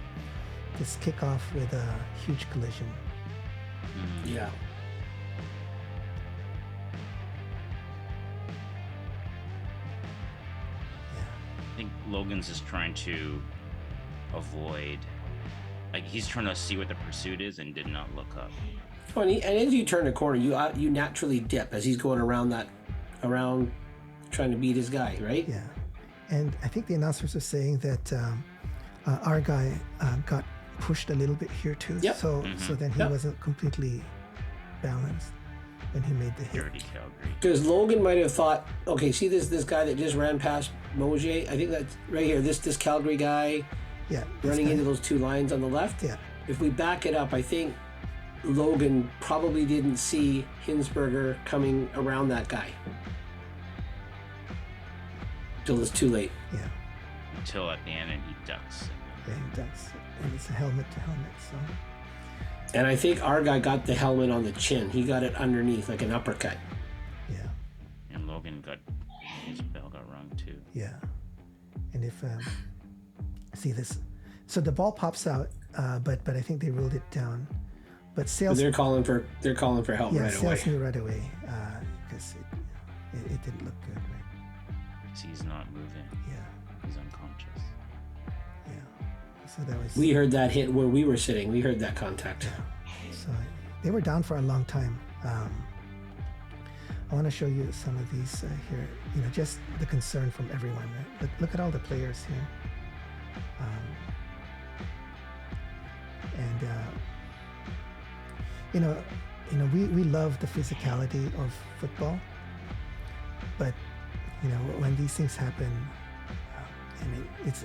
This kickoff with a huge collision. Yeah. I think Logan's is trying to avoid, like he's trying to see what the pursuit is and did not look up. And as you turn the corner, you naturally dip as he's going around trying to beat his guy, right? Yeah, and I think the announcers are saying that our guy got pushed a little bit here too. Yep. So then he Yep. wasn't completely balanced when he made the hit. Dirty Calgary. Because Logan might have thought, okay, see this guy that just ran past Mogier? I think that's right here. This Calgary guy Yeah. this running guy- into those two lines on the left. Yeah. If we back it up, I think Logan probably didn't see Hinsberger coming around that guy till it's too late. Yeah. Until at the end and he ducks. Yeah, he does. And it's a helmet to helmet. So And I think our guy got the helmet on the chin. He got it underneath like an uppercut. yeah. And Logan his bell got rung too. Yeah. And if see this, so the ball pops out, but I think they ruled it down. But Sales, They're calling for help yeah, right Sales away. knew right away because it didn't look good, right? See, he's not moving. Yeah, He's unconscious. yeah. So that was. We heard that hit where we were sitting. We heard that contact. So they were down for a long time. I want to show you some of these here. Just the concern from everyone. Right? Look at all the players here. We love the physicality of football, but when these things happen, it's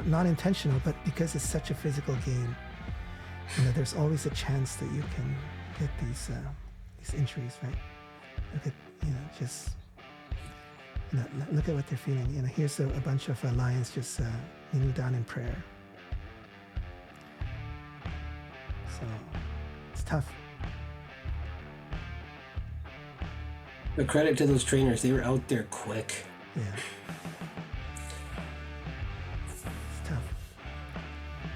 not intentional, but because it's such a physical game, there's always a chance that you can get these injuries, right? Look at look at what they're feeling. Here's a bunch of Lions just kneeling down in prayer. So it's tough. But credit to those trainers. They were out there quick. Yeah. It's tough.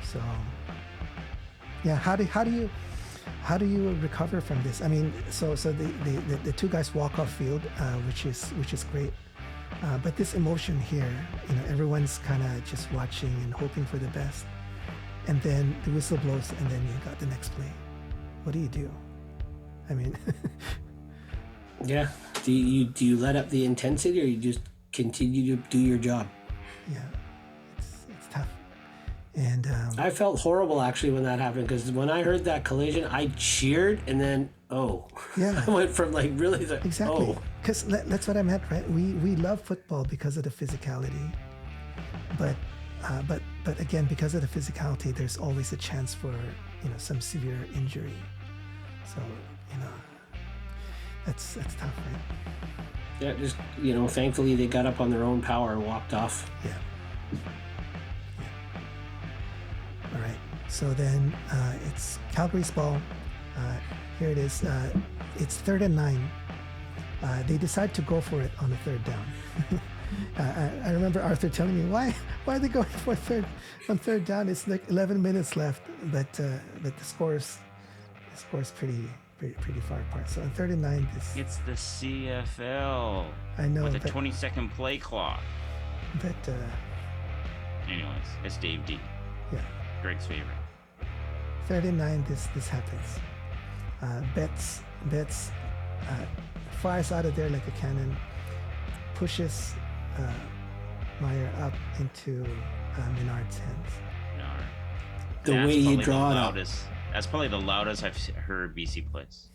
So yeah, how do you recover from this? I mean, so the two guys walk off field, which is great. But this emotion here, everyone's kind of just watching and hoping for the best. And then the whistle blows, and then you got the next play. What do you do? I mean, Yeah. Do you let up the intensity, or you just continue to do your job? yeah, it's tough. And I felt horrible actually when that happened, because when I heard that collision, I cheered, and then Yeah. I went from like really the exactly, because that's what I meant, right? We love football because of the physicality, but again, because of the physicality, there's always a chance for some severe injury. So that's tough, right? Yeah, just thankfully they got up on their own power and walked off. Yeah. All right. So then it's Calgary's ball. Here it is. It's 3rd and 9. They decide to go for it on the third down. I remember Arthur telling me, why are they going for on third down? It's like 11 minutes left, but the score's pretty far apart. So on 39, it's the CFL. I know, with a 20-second play clock. But anyways, it's Dave D. Yeah, Greg's favorite. 39. This happens. Betts fires out of there like a cannon, pushes Meyer up into Menard's hands. The way he draw it up. That's probably the loudest I've heard BC plays.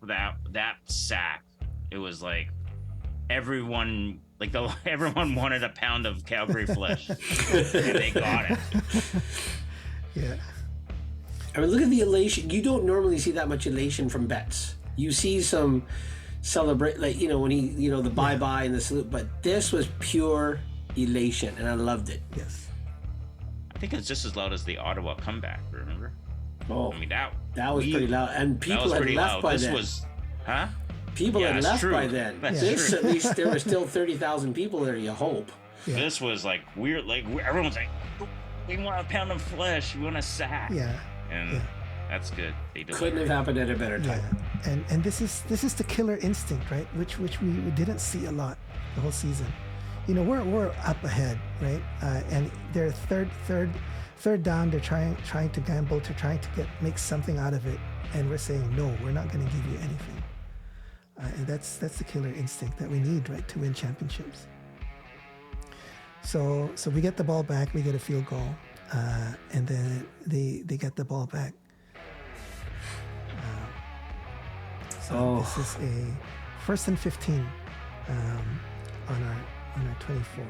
That sack. It was like everyone wanted a pound of Calgary flesh, and they got it. Yeah. I mean, look at the elation. You don't normally see that much elation from Betts. You see some celebrate, like, when he, the bye-bye and the salute, but this was pure elation, and I loved it. Yes. I think it's just as loud as the Ottawa comeback, remember? Oh, I mean, that was pretty loud, and people had left by then. People had left by then. That's true. At least there were still 30,000 people there, you hope. Yeah. This was like weird, like everyone's like, we want a pound of flesh, we want a sack. Yeah. And that's good. They couldn't have happened at a better time. Yeah. And this is the killer instinct, right? Which we didn't see a lot the whole season. We're up ahead, right? And they're third down. They're trying to gamble, trying to make something out of it, and we're saying no, we're not going to give you anything. And that's the killer instinct that we need, right, to win championships. So we get the ball back, we get a field goal, and then they get the ball back. This is a 1st and 15 on our 24.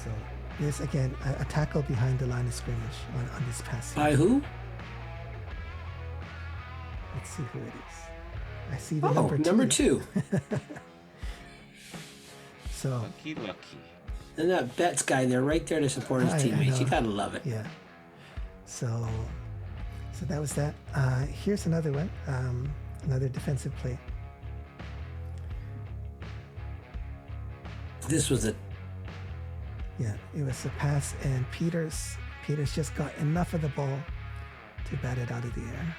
So this again, a tackle behind the line of scrimmage on this pass. By who? Let's see who it is. I see the number two. So lucky. And that Betts guy, they're right there to support his teammates. You gotta love it. Yeah. So that was that. Here's another one. Another defensive play. This was it was a pass, and Peters just got enough of the ball to bat it out of the air.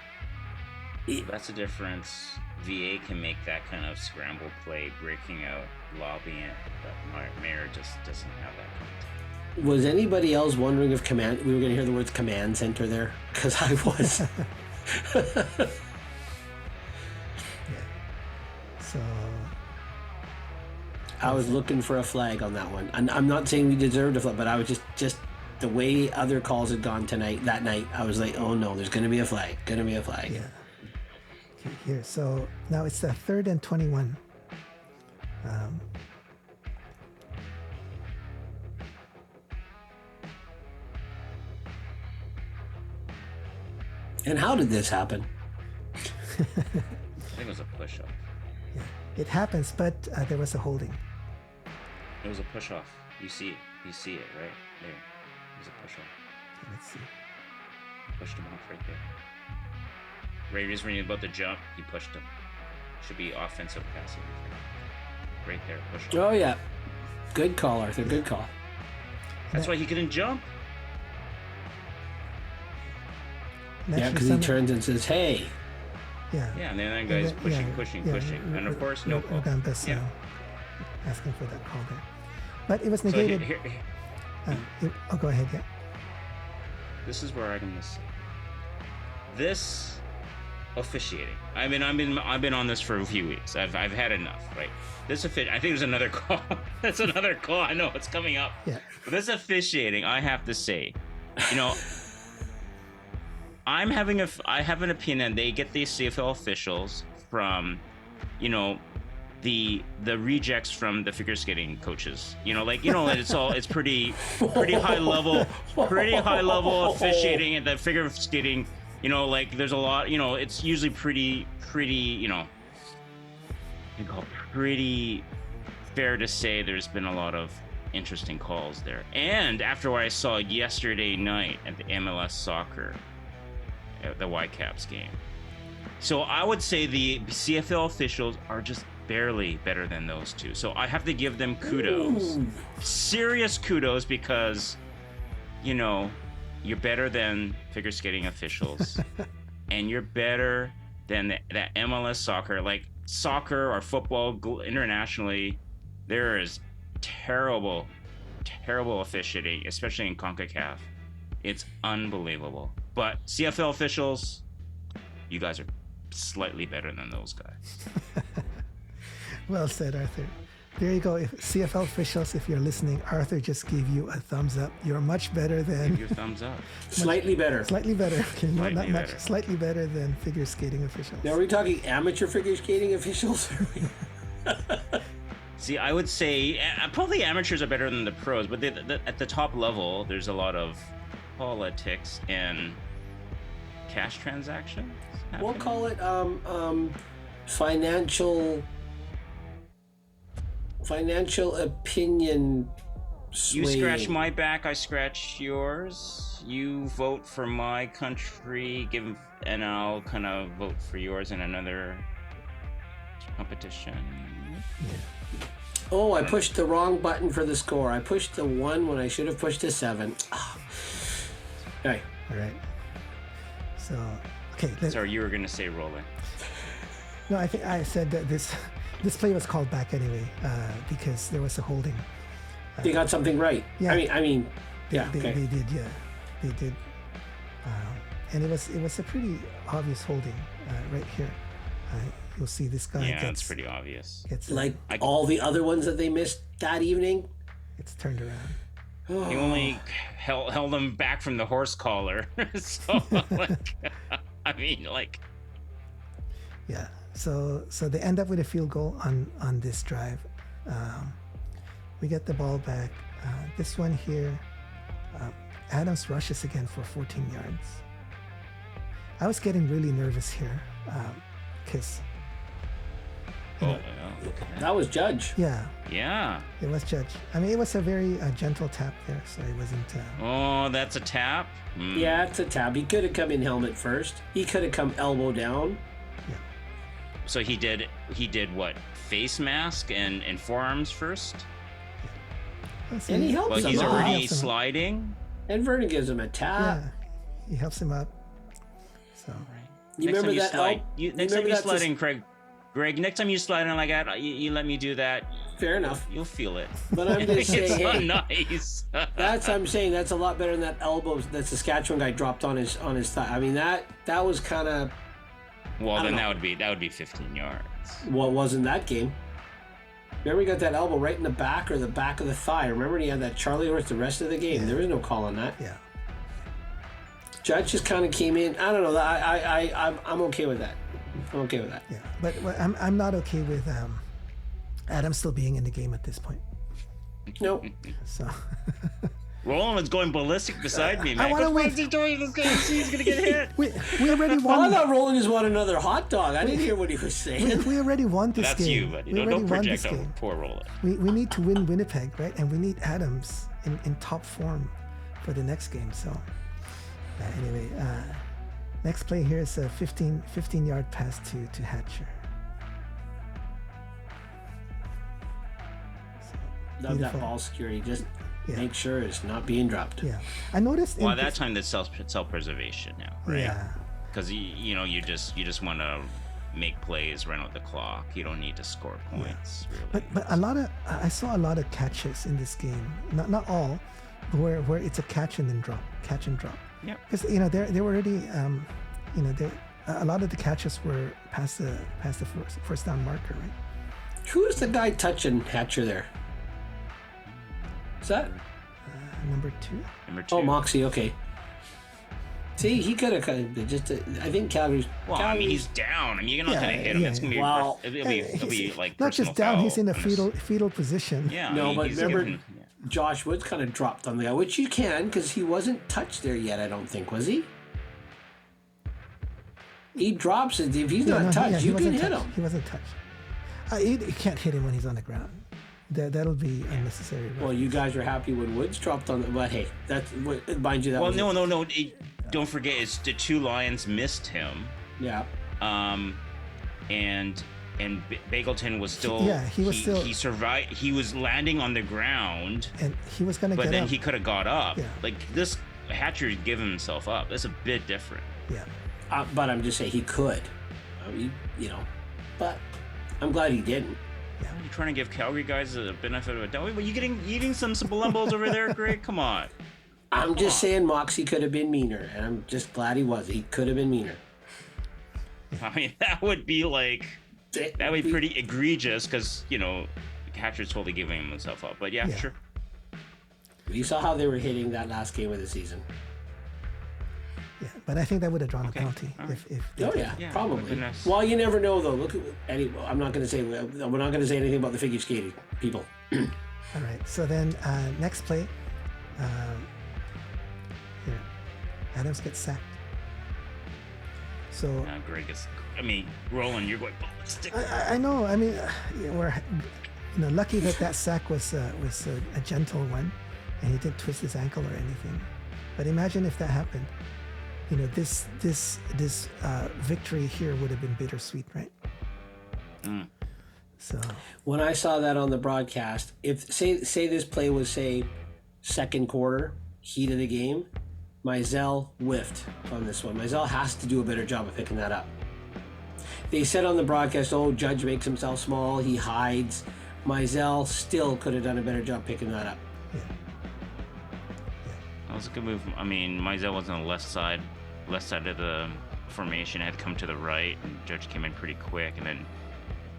That's the difference. VA can make that kind of scramble play, breaking out, lobbying it, but Mayer just doesn't have that kind of time. Was anybody else wondering if we were going to hear the words command center there? Because I was. So I was looking for a flag on that one. And I'm not saying we deserved a flag, but I was just the way other calls had gone that night, I was like, oh no, there's going to be a flag. Yeah. Okay, here. So now it's the 3rd and 21. And how did this happen? I think it was a push-off. Yeah, it happens, but there was a holding. It was a push-off. You see it, right? There. It was a push-off. Okay, let's see. Pushed him off right there. Right as when he was about to jump, he pushed him. Should be offensive passive. Right there, push off. Oh, yeah. Good call, Arthur. Good call. That's why he couldn't jump. Yeah, because he turns and says, hey. Yeah. Yeah, and then that guy's pushing. And of course, no call. Asking for that call there. But it was negated. Go ahead, yeah. This is where I'm going to say. This officiating. I mean, I've been on this for a few weeks. I've had enough, right? I think there's another call. That's another call. I know it's coming up. Yeah. But this officiating, I have to say, I have an opinion. They get these CFL officials from, the rejects from the figure skating coaches. It's pretty high level officiating at the figure skating. There's a lot. It's usually pretty fair to say there's been a lot of interesting calls there. And after what I saw yesterday night at the MLS Soccer, at the Whitecaps game. So I would say the CFL officials are just barely better than those two. So I have to give them kudos. Ooh. Serious kudos, because, you know, you're better than figure skating officials. And you're better than that MLS Soccer. Like, soccer or football internationally, there is terrible officiating, especially in CONCACAF. It's unbelievable. But CFL officials, you guys are slightly better than those guys. Well said, Arthur. There you go. If CFL officials, if you're listening, Arthur just gave you a thumbs up. You're much better than... Give you a thumbs up. Slightly better. Slightly better. Okay, not Slightly much. better. Slightly better than figure skating officials. Now, are we talking amateur figure skating officials? See, I would say probably amateurs are better than the pros, but at the top level, there's a lot of politics and cash transactions We'll happening. call it financial opinion You swaying. scratch my back, I scratch yours. You vote for my country, and I'll kind of vote for yours in another competition. Oh, I pushed the wrong button for the score. I pushed the 1 when I should have pushed the 7. Oh. Okay. All right. So, okay. Sorry, you were going to say Roland. No, I think I said that this play was called back anyway because there was a holding. They got something right. Yeah. I mean, yeah. They, Okay. they did, yeah. They did. And it was a pretty obvious holding right here. You'll see this guy Yeah, gets... it's pretty obvious. Gets, Like all the other ones that they missed that evening. It's turned around. He only held him back from the horse collar. So, like, I mean, like... Yeah. So they end up with a field goal on this drive. We get the ball back. This one here, Adams rushes again for 14 yards. I was getting really nervous here because Oh, okay. That was Judge. yeah, Yeah. it was Judge. I mean, it was a very gentle tap there, so it wasn't. Oh, that's a tap? Mm. Yeah, it's a tab. He could have come in helmet first. He could have come elbow down. So he did what? Face mask and forearms first? And he helps Well, him he's up. already Helps him up. sliding. And Vernon gives him a tap. Yeah, he helps him up. So You Next remember time you that? slide, next time you that's slide in, Greg, next time you slide in like that, you let me do that, Fair enough. you'll feel it. But I'm just saying, It's not hey, nice. I'm saying that's a lot better than that elbow that Saskatchewan guy dropped on his thigh. I mean that was kind of Well, I then don't that would be 15 yards. what wasn't that game. Remember he got that elbow right in the back or the back of the thigh. Remember he had that Charlie horse the rest of the game. Yeah. There was no call on that. yeah, Judge just kind of came in. I don't know. I'm okay with that. I'm okay with that. yeah. But I'm not okay with Adams still being in the game at this point. Nope. So Roland was going ballistic beside me, man. I wanna What win. is he doing? This guy, he's gonna get hit. we already Well, I won. thought Roland just wanted another hot dog. I didn't hear what he was saying. We already won this That's game. you, buddy. We already Don't won project this on game. poor Roland. We need to win Winnipeg, right? And we need Adams in top form for the next game. So anyway, next play here is a 15-yard pass to Hatcher. So, Love that beautiful. ball security. Just Yeah. make sure it's not being dropped. Yeah, I noticed. Well, in at that this- time, that's self-preservation now, right? Yeah, Because you just want to make plays, run out the clock. You don't need to score points, really. but I saw a lot of catches in this game. Not all, where it's a catch and then drop, catch and drop. Yep. Because they were already a lot of the catches were past the first down marker, right? Who is the guy touching Hatcher there? Is that? Number 2. Number 2. Oh, Moxie. Okay. See, he could have just. I think Calgary's. Well, I mean, Calgary's- he's down. I mean, you're not Yeah, going to hit him. yeah, It's going to be. Wow. It'll be like Not just personal down; foul he's in a on his- fetal position. Yeah. No, but he's remember, given- yeah. Josh Woods kind of dropped on the guy, which you can because he wasn't touched there yet. I don't think was he. He drops it if he's not touched. he You can wasn't hit touched. him. He wasn't touched. You can't hit him when he's on the ground. that'll be unnecessary. Well, you guys were happy when Woods dropped on the. But hey, that's what mind you. That Well, was no. Don't forget, it's the two Lions missed him. Yeah. And Bagleton was still. He survived. He was landing on the ground. And he was gonna. But get then up. he could have got up. Yeah. Like this, Hatcher's given himself up. That's a bit different. Yeah. But I'm just saying he could. I mean, but I'm glad he didn't. Yeah. Are you trying to give Calgary guys a benefit of a doubt? Were you eating some blumbles over there, Greg? Come on. I'm just saying Moxie could have been meaner, and I'm just glad he was. He could have been meaner. I mean, that would be pretty egregious because, Hatcher's totally giving himself up. But yeah, sure. You saw how they were hitting that last game of the season. Yeah, but I think that would have drawn a penalty Right. if Yeah, probably. nice. Well, you never know though. Look, I'm not going to say we're not going to say anything about the figure skating people. All right. So then next play, here, Adams gets sacked. So Greg is. I mean, Roland, you're going ballistic. I know. I mean, we're lucky that sack was a gentle one, and he didn't twist his ankle or anything. But imagine if that happened. This victory here would have been bittersweet, right? Mm. So When I saw that on the broadcast, if say this play was say second quarter, heat of the game, Mizell whiffed on this one. Mizell has to do a better job of picking that up. They said on the broadcast, Judge makes himself small, he hides. Mizell still could have done a better job picking that up. yeah. That was a good move. I mean, Mizell was on the left side of the formation. Had to come to the right, and Judge came in pretty quick, and then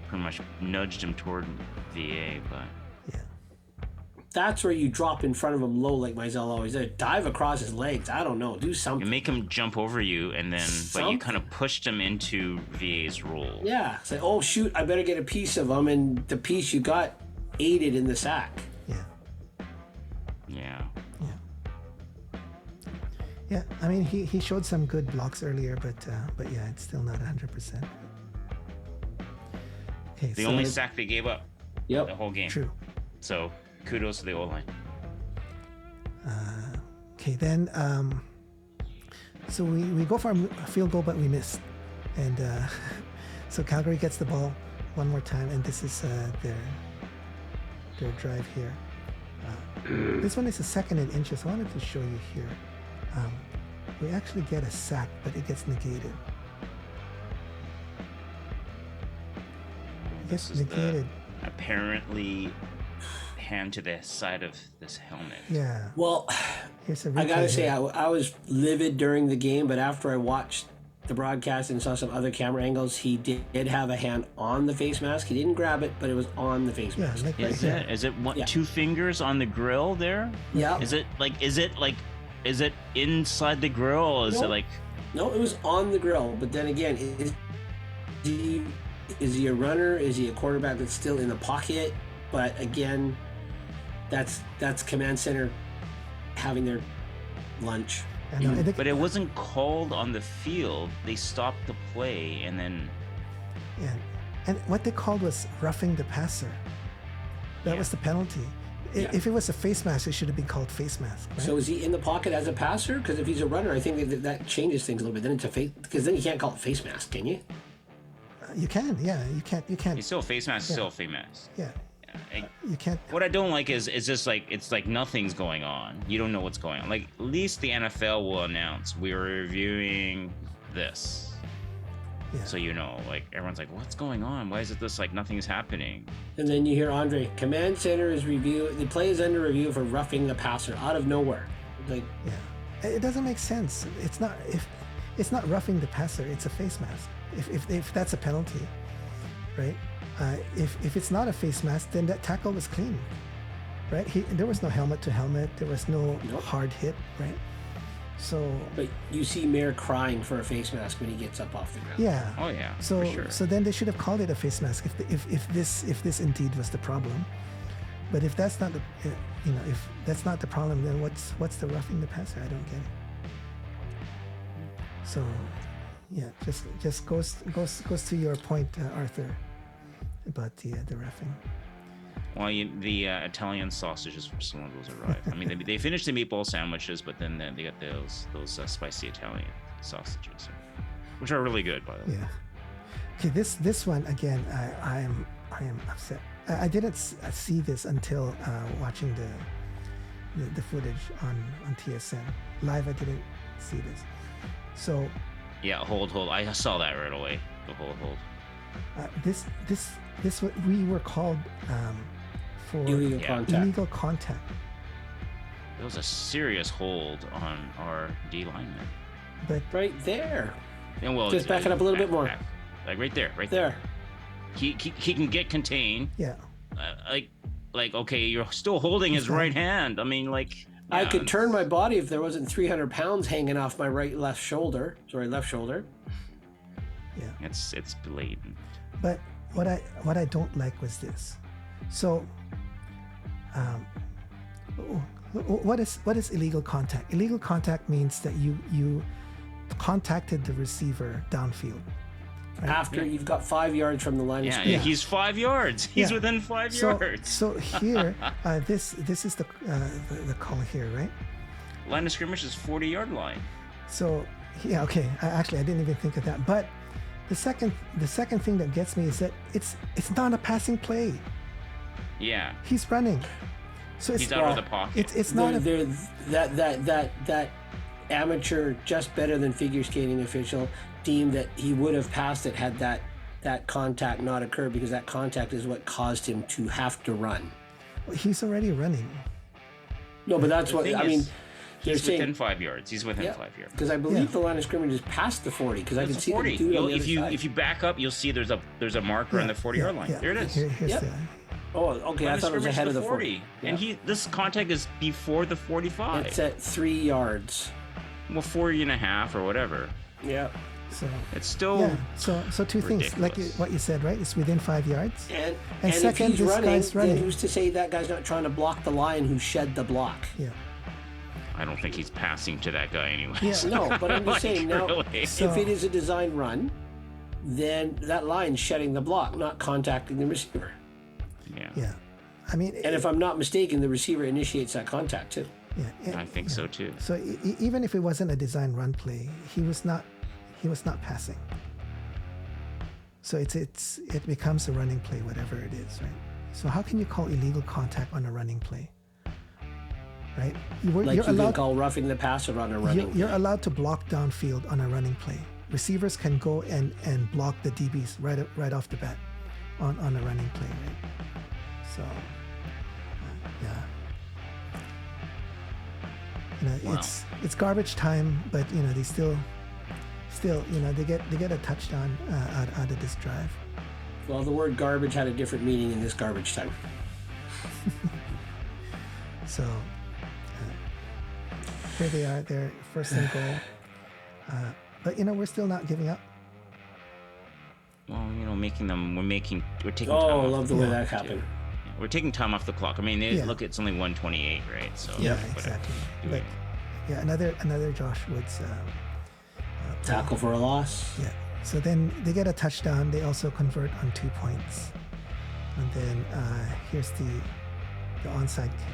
pretty much nudged him toward VA. But Yeah. That's where you drop in front of him low like Mizell always did. Dive across his legs. I don't know. Do you something. make him jump over you, and then but you Something. kind of pushed him into VA's role. Yeah. It's like, oh shoot, I better get a piece of him, and the piece you got aided in the sack. Yeah. Yeah. Yeah, I mean, he showed some good blocks earlier, but yeah, it's still not 100%. Okay, The only sack they gave up the Yep. whole game. true. So kudos to the O-line. Okay, then so we go for a field goal, but we missed, and so Calgary gets the ball one more time, and this is their drive here. This one is a second and inches. I wanted to show you here. We actually get a sack, but it gets negated. It gets This is negated. Apparently hand to the side of this helmet. Yeah. Well, Here's a I gotta replay say, here. I was livid during the game, but after I watched the broadcast and saw some other camera angles, he did have a hand on the face mask. He didn't grab it, but it was on the face Yeah, mask. like right Is here. it? Is it one, Yeah. 2 fingers on the grill there? Yeah. Is it inside the grill? Or is Nope. it like? No, it was on the grill. But then again, is he a runner? Is he a quarterback that's still in the pocket? But again, that's command center having their lunch. I know, I think- But it wasn't called on the field. They stopped the play and then. Yeah. And what they called was roughing the passer. That Yeah. was the penalty. Yeah. If it was a face mask, it should have been called face mask. Right? So is he in the pocket as a passer? Because if he's a runner, I think that changes things a little bit. Then it's a face, because then you can't call it face mask, can you? You can, yeah. You can't. It's still a face mask. Still a face mask. Yeah. Like, You can't. what I don't like is just like it's like nothing's going on. You don't know what's going on. Like at least the NFL will announce we are reviewing this. Yeah. So like everyone's like, what's going on? Why is it this like nothing's happening? And then you hear Andre, command center is the play is under review for roughing the passer out of nowhere. Like, Yeah. It doesn't make sense. It's not roughing the passer. It's a face mask. If that's a penalty, right? If it's not a face mask, then that tackle was clean, right? There was no helmet to helmet. There was no Nope. hard hit, right? So but you see Mayer crying for a face mask when he gets up off the ground. yeah. Oh yeah, So for sure. so then they should have called it a face mask if this indeed was the problem. But if that's not the if that's not the problem, then what's the roughing the passer? I don't get it. So yeah, just goes to your point, Arthur, about the roughing. Well, the Italian sausages from Saloon's arrive. I mean, they finished the meatball sandwiches, but then they got those spicy Italian sausages, which are really good, by the way. Yeah. Okay, this one again. I am upset. I didn't see this until watching the footage on TSN live. I didn't see this. So. Yeah, hold. I saw that right away. The hold. This what we were called for illegal contact. It was a serious hold on our D lineman. But right there. And well, just back it up a little bit more. Like right there. He can get contained. Yeah. Like okay, you're still holding his right hand. I mean, like. Yeah. I could turn my body if there wasn't 300 pounds hanging off my left shoulder. Yeah. It's blatant. But what I don't like was this. So, what is illegal contact? Illegal contact means that you contacted the receiver downfield. Right? After you've got 5 yards from the line of scrimmage. Yeah, he's 5 yards. He's within 5 yards. So here, this is the call here, right? Line of scrimmage is 40-yard line. So yeah, okay. I didn't even think of that. But the second thing that gets me is that it's not a passing play. Yeah. He's running. So he's out of the pocket. It's not that amateur, just better than figure skating official deemed that he would have passed it had that contact not occurred, because that contact is what caused him to have to run. He's already running. No, but that's what I mean. He's within 5 yards. He's within 5 yards. Because I believe the line of scrimmage is past the 40. Because I can see 40. If you back up, you'll see there's a marker on the 40-yard line. Yeah. There it is. Here's Oh, okay. I thought it was ahead of the 40. And this contact is before the 45. It's at 3 yards. Well, 40.5 or whatever. Yeah. So it's still so two ridiculous. things, like what you said, right? It's within 5 yards. And second, if he's running, running. then who's to say that guy's not trying to block the line who shed the block? Yeah. I don't think he's passing to that guy anyway. Yeah. No, but I'm just saying now, really? if it is a design run, then that line's shedding the block, not contacting the receiver. Yeah. I mean, and if I'm not mistaken, the receiver initiates that contact too. Yeah. I think so too. So even if it wasn't a design run play, he was not passing. So it becomes a running play, whatever it is, right? So how can you call illegal contact on a running play? Right? You can call roughing the passer on a running play. You're allowed to block downfield on a running play. Receivers can go and block the DBs right off the bat on a running play, right? So, it's garbage time, but they still they get a touchdown out of this drive. Well, the word garbage had a different meaning in this garbage time. So here they are, they're first and goal. But we're still not giving up. Well, we're taking time I off love the way that happened. We're taking time off the clock. I mean, look, it's only 1:28, right? So exactly. But another Josh Woods tackle for a loss. Yeah. So then they get a touchdown. They also convert on 2 points, and then here's the onside kick.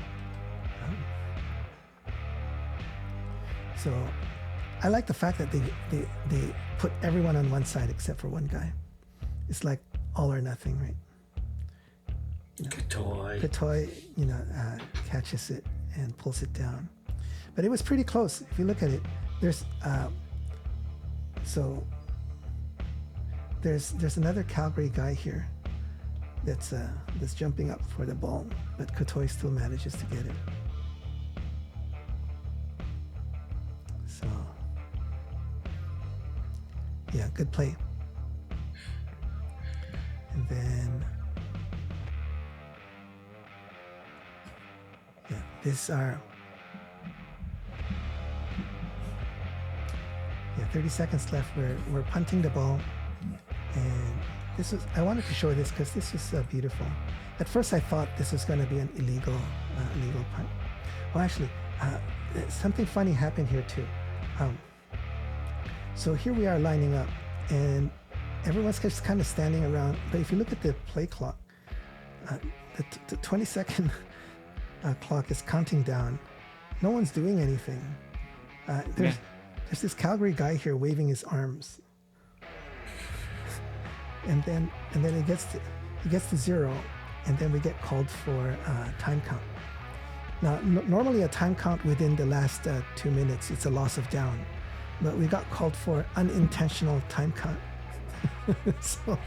So I like the fact that they put everyone on one side except for one guy. It's like all or nothing, right? Katoy, catches it and pulls it down. But it was pretty close. If you look at it, there's another Calgary guy here that's jumping up for the ball, but Katoy still manages to get it. So yeah, good play. And then this are 30 seconds left. We're punting the ball, and I wanted to show this because this is beautiful. At first I thought this was going to be an illegal punt. Well, actually, something funny happened here too. So here we are lining up, and everyone's just kind of standing around. But if you look at the play clock, the 20-second clock is counting down. No one's doing anything. There's this Calgary guy here waving his arms, and then it gets to 0, and then we get called for time count. Now, normally a time count within the last 2 minutes, it's a loss of down, but we got called for unintentional time count. So,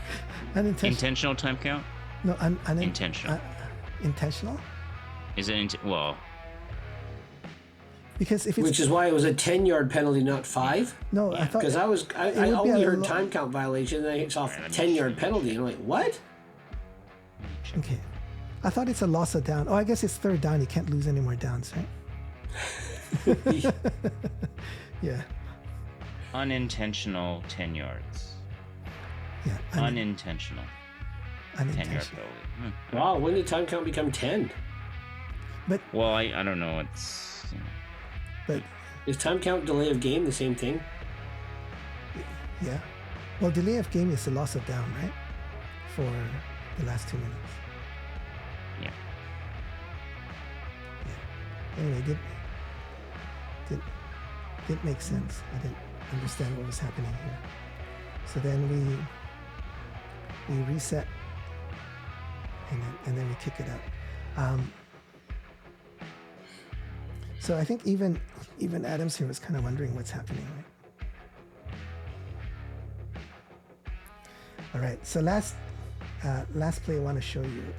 intentional time count? No, intentional. Intentional? Is it well? Because if it's, which is why it was a 10-yard penalty, not 5. No, Yeah. I thought Because I only heard time count violation, and I saw 10-yard penalty, and I'm like, what? Okay, I thought it's a loss of down. Oh, I guess it's 3rd down. You can't lose any more downs, right? Yeah. Unintentional 10 yards. Yeah. Unintentional 10-yard Unintentional. penalty. Wow, when did time count become 10? But Well, I don't know. It's but Is time count delay of game the same thing? yeah. Well, delay of game is a loss of down, right? For the last 2 minutes. yeah. Anyway, didn't make sense. I didn't understand what was happening here. So then we reset, and then we kick it up. So I think even Adams here was kind of wondering what's happening, right? All right. So last play I want to show you.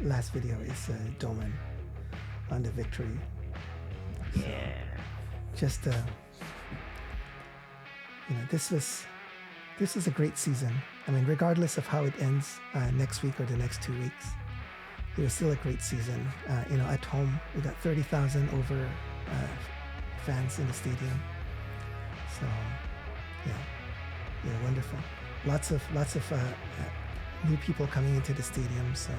Last video is Doman on the victory. So Yeah. just this was a great season. I mean, regardless of how it ends next week or the next 2 weeks, it was still a great season. At home we got 30,000 over fans in the stadium. So yeah, wonderful. Lots of new people coming into the stadium. So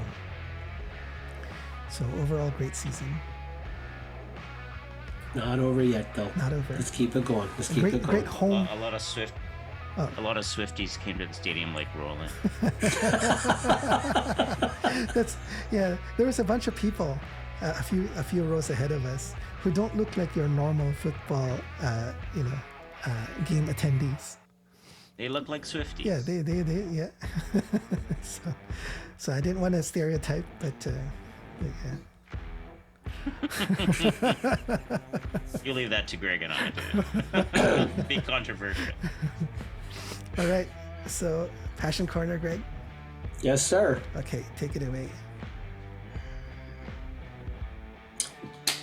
overall, great season. Not over yet, though. Not over. Let's keep it going. Let's keep it going. Great home. A lot of Swifties came to the stadium like Roland. There was a bunch of people, a few rows ahead of us, who don't look like your normal football, game attendees. They look like Swifties. Yeah, they yeah. So I didn't want to stereotype, but yeah. You leave that to Greg and I to be controversial. All right. So Passion Corner, Greg. Yes, sir. Okay, take it away.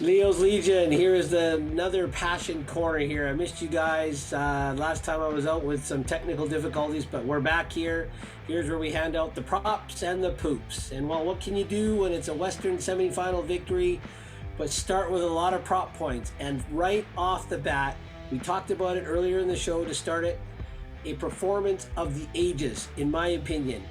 Leo's Legion, here is another Passion Corner here. I missed you guys last time I was out with some technical difficulties, but we're back here. Here's where we hand out the props and the poops. And well, what can you do when it's a Western semifinal victory? But start with a lot of prop points. And right off the bat, we talked about it earlier in the show to start it, a performance of the ages, in my opinion.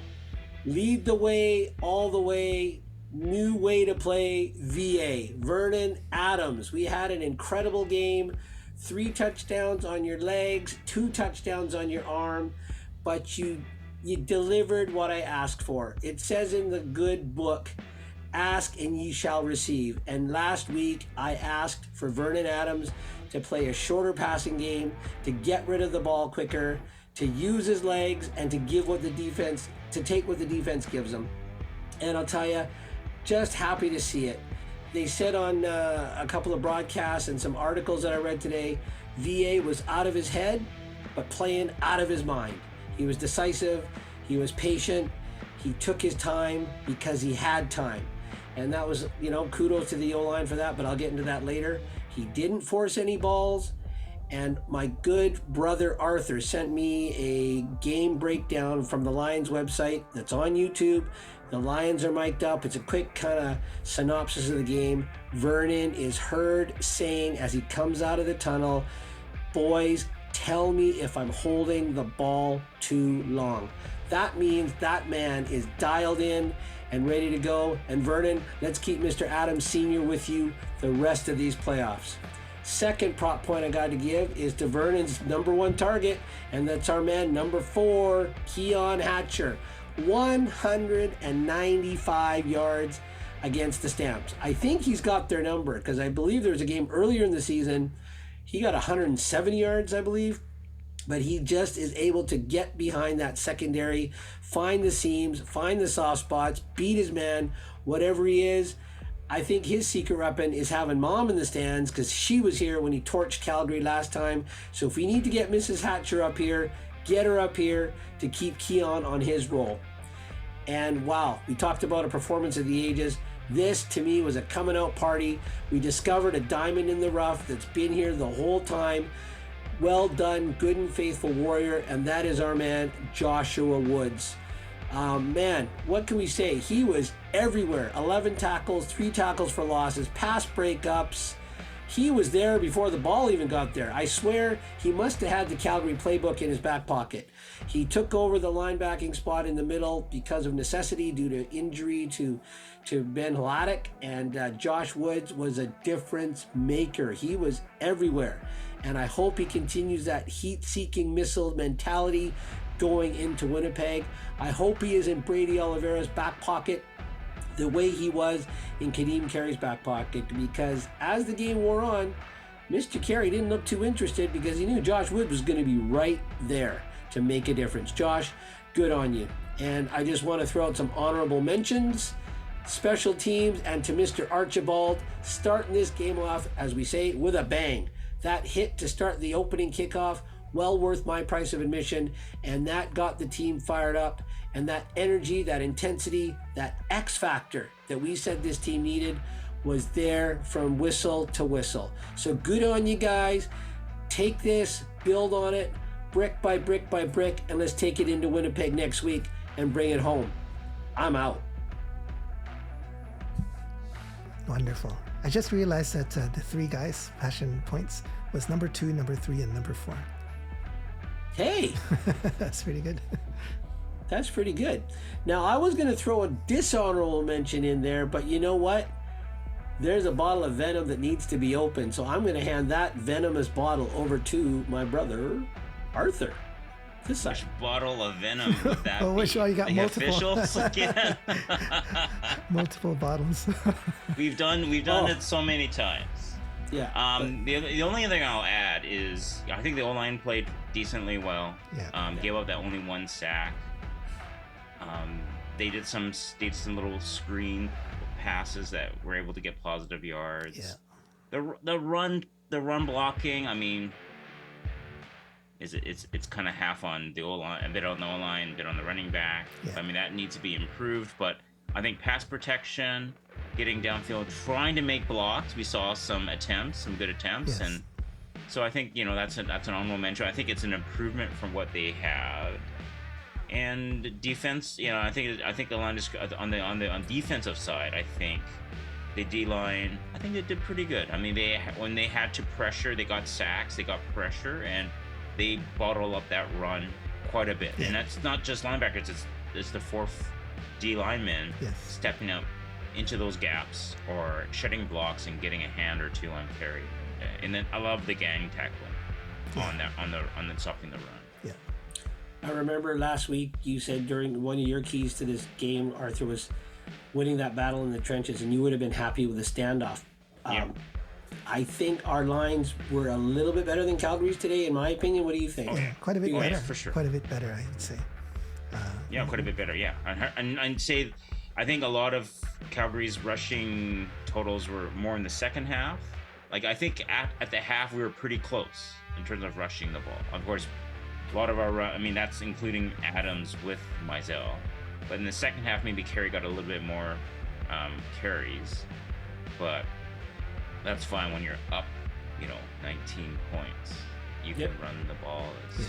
Lead the way, all the way, new way to play VA. Vernon Adams. We had an incredible game. 3 touchdowns on your legs, 2 touchdowns on your arm, but you delivered what I asked for. It says in the good book, ask and ye shall receive. And last week I asked for Vernon Adams to play a shorter passing game, to get rid of the ball quicker, to use his legs, and to take what the defense gives him. And I'll tell you, just happy to see it. They said on a couple of broadcasts and some articles that I read today, VA was out of his head, but playing out of his mind. He was decisive, he was patient, he took his time because he had time. And that was, kudos to the O-line for that, but I'll get into that later. He didn't force any balls. And my good brother Arthur sent me a game breakdown from the Lions website that's on YouTube. The Lions are mic'd up. It's a quick kind of synopsis of the game. Vernon is heard saying as he comes out of the tunnel, boys, tell me if I'm holding the ball too long. That means that man is dialed in and ready to go. And Vernon, let's keep Mr. Adams Sr. with you the rest of these playoffs. Second prop point I got to give is to Vernon's number 1 target, and that's our man number 4, Keon Hatcher. 195 yards against the Stamps. I think he's got their number because I believe there was a game earlier in the season. He got 170 yards, I believe. But he just is able to get behind that secondary, find the seams, find the soft spots, beat his man, whatever he is. I think his secret weapon is having Mom in the stands because she was here when he torched Calgary last time. So if we need to get Mrs. Hatcher up here, get her up here to keep Keon on his roll. And wow, we talked about a performance of the ages. This, to me, was a coming out party. We discovered a diamond in the rough that's been here the whole time. Well done, good and faithful warrior, and that is our man, Joshua Woods. Man, what can we say? He was everywhere. 11 tackles, 3 tackles for losses, pass breakups. He was there before the ball even got there. I swear he must have had the Calgary playbook in his back pocket. He took over the linebacking spot in the middle because of necessity due to injury to Ben Hladek, and Josh Woods was a difference maker. He was everywhere, and I hope he continues that heat-seeking missile mentality going into Winnipeg. I hope he is in Brady Oliveira's back pocket the way he was in Kadeem Carey's back pocket, because as the game wore on, Mr. Carey didn't look too interested because he knew Josh Woods was going to be right there to make a difference. Josh, good on you. And I just want to throw out some honorable mentions, special teams, and to Mr. Archibald, starting this game off, as we say, with a bang. That hit to start the opening kickoff, well worth my price of admission, and that got the team fired up. And that energy, that intensity, that X factor that we said this team needed was there from whistle to whistle. So good on you guys. Take this, build on it, brick by brick by brick, and let's take it into Winnipeg next week and bring it home. I'm out. Wonderful. I just realized that the 3 guys' passion points was number 2, number 3, and number 4. Hey! That's pretty good. That's pretty good. Now, I was going to throw a dishonorable mention in there, but you know what? There's a bottle of venom that needs to be opened, so I'm going to hand that venomous bottle over to my brother, Arthur. This side. Which bottle of venom would that Oh, be? which one? You got the multiple. officials again? Multiple bottles. We've done it so many times. Yeah. The only thing I'll add is I think the O-line played decently well. Yeah. Gave up that only 1 sack. They did some little screen passes that were able to get positive yards. Yeah. The run blocking, I mean, it's kind of half on the O-line, a bit on the O-line, a bit on the running back. Yeah. I mean, that needs to be improved, but I think pass protection, getting downfield, trying to make blocks. We saw some good attempts, Yes. and so I think that's an honorable mention. I think it's an improvement from what they had. And defense, I think the line is on defensive side. I think the D line, I think they did pretty good. I mean, when they had to pressure, they got sacks, they got pressure, and they bottled up that run quite a bit. Yeah. And that's not just linebackers; it's the 4th D linemen stepping up into those gaps or shutting blocks and getting a hand or 2 on carry. And then I love the gang tackling on the stopping the run. Yeah. I remember last week you said during one of your keys to this game, Arthur, was winning that battle in the trenches, and you would have been happy with the standoff. Yeah. I think our lines were a little bit better than Calgary's today, in my opinion. What do you think? Yeah, quite a bit better. Yeah, for sure. Quite a bit better, I would say. Quite a bit better. Yeah, and I'd say I think a lot of Calgary's rushing totals were more in the second half. Like I think at the half we were pretty close in terms of rushing the ball. Of course, a lot of our that's including Adams with Mizell. But in the second half, maybe Carey got a little bit more carries. But that's fine when you're up, 19 points. You can run the ball as much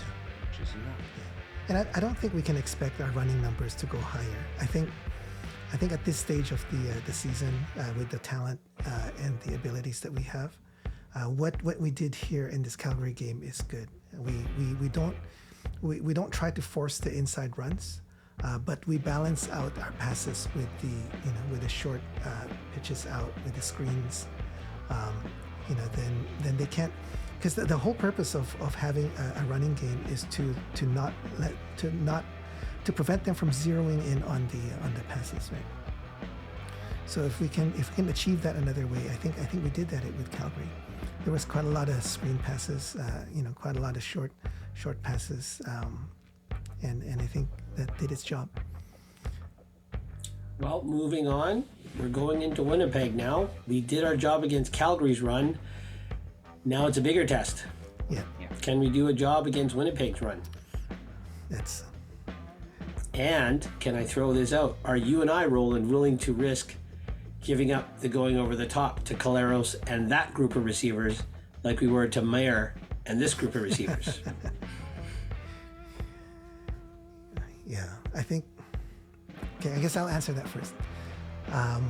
as you want. Yeah. And I don't think we can expect our running numbers to go higher. I think at this stage of the season, with the talent and the abilities that we have, what we did here in this Calgary game is good. We don't try to force the inside runs, but we balance out our passes with the short pitches out with the screens. Then they can't, because the whole purpose of having a running game is to not to prevent them from zeroing in on the passes, right? So if we can achieve that another way, I think we did that with Calgary. There was quite a lot of screen passes, quite a lot of short passes, and I think that did its job. Well, moving on, we're going into Winnipeg now. We did our job against Calgary's run. Now it's a bigger test. Yeah. Can we do a job against Winnipeg's run? And can I throw this out? Are you and I, Roland, willing to risk giving up the going over the top to Caleros and that group of receivers like we were to Mayer and this group of receivers? Yeah, I think... Okay, I guess I'll answer that first. I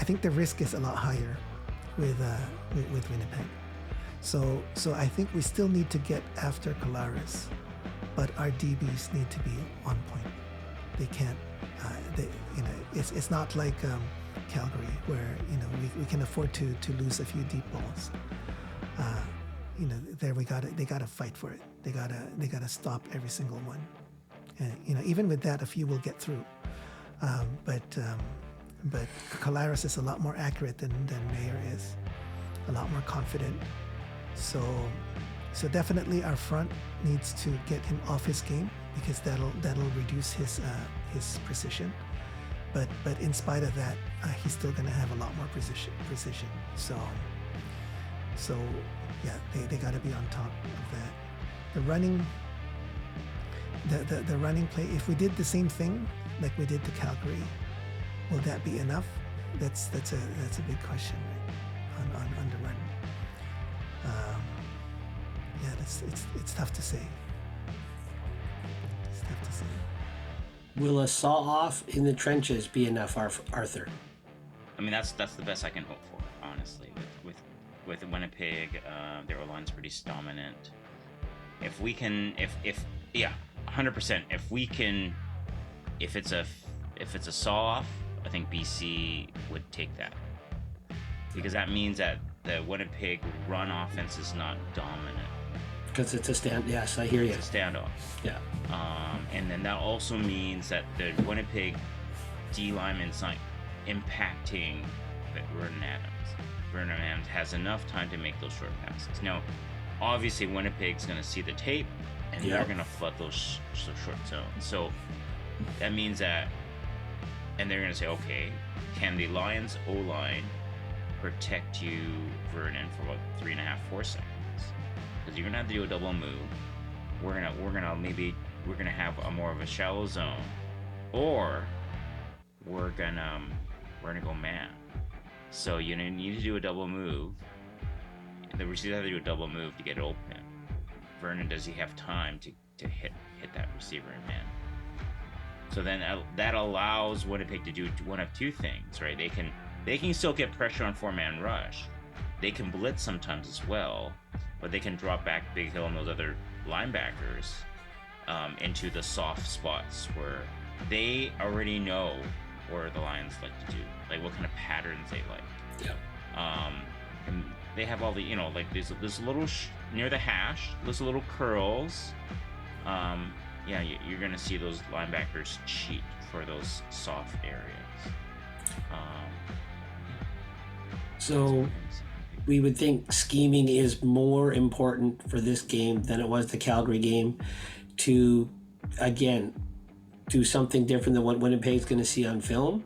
think the risk is a lot higher with Winnipeg. So I think we still need to get after Caleros, but our DBs need to be on point. They can't... it's not like Calgary where we can afford to lose a few deep balls. There they gotta fight for it. They gotta stop every single one. And even with that, a few will get through. But Caleros is a lot more accurate than Mayer is, a lot more confident. So definitely our front needs to get him off his game because that'll reduce his precision. But in spite of that, he's still going to have a lot more precision. So yeah, they got to be on top of that. The running play. If we did the same thing like we did to Calgary, will that be enough? That's a big question, right? On the run. Yeah, it's tough to say. It's tough to say. Will a saw-off in the trenches be enough, Arthur? I mean, that's the best I can hope for, honestly. With Winnipeg, their O-line's pretty dominant. If we can, yeah, 100%. If it's a saw-off, I think BC would take that, because that means that the Winnipeg run offense is not dominant. Because it's a stand. Yes, I hear you. It's a standoff. Yeah. And then that also means that the Winnipeg D lineman's not impacting Vernon Adams. Vernon Adams has enough time to make those short passes. Now, obviously, Winnipeg's going to see the tape, and they're going to flood those short zones. So that means that, and they're going to say, okay, can the Lions O-line protect you, Vernon, for about 3.5, 4 seconds? Because you're gonna have to do a double move. We're gonna have a more of a shallow zone, or we're gonna go man. So you need to do a double move. The receiver has to do a double move to get it open. Vernon, does he have time to hit that receiver in man? So then that allows Winnipeg to do one of two things, right? They can still get pressure on 4-man rush. They can blitz sometimes as well, but they can drop back Big Hill and those other linebackers into the soft spots where they already know where the Lions like to do, like what kind of patterns they like. Yeah. And they have all the, like this little near the hash, those little curls. Yeah, you're gonna see those linebackers cheat for those soft areas. So we would think scheming is more important for this game than it was the Calgary game to, again, do something different than what Winnipeg's going to see on film.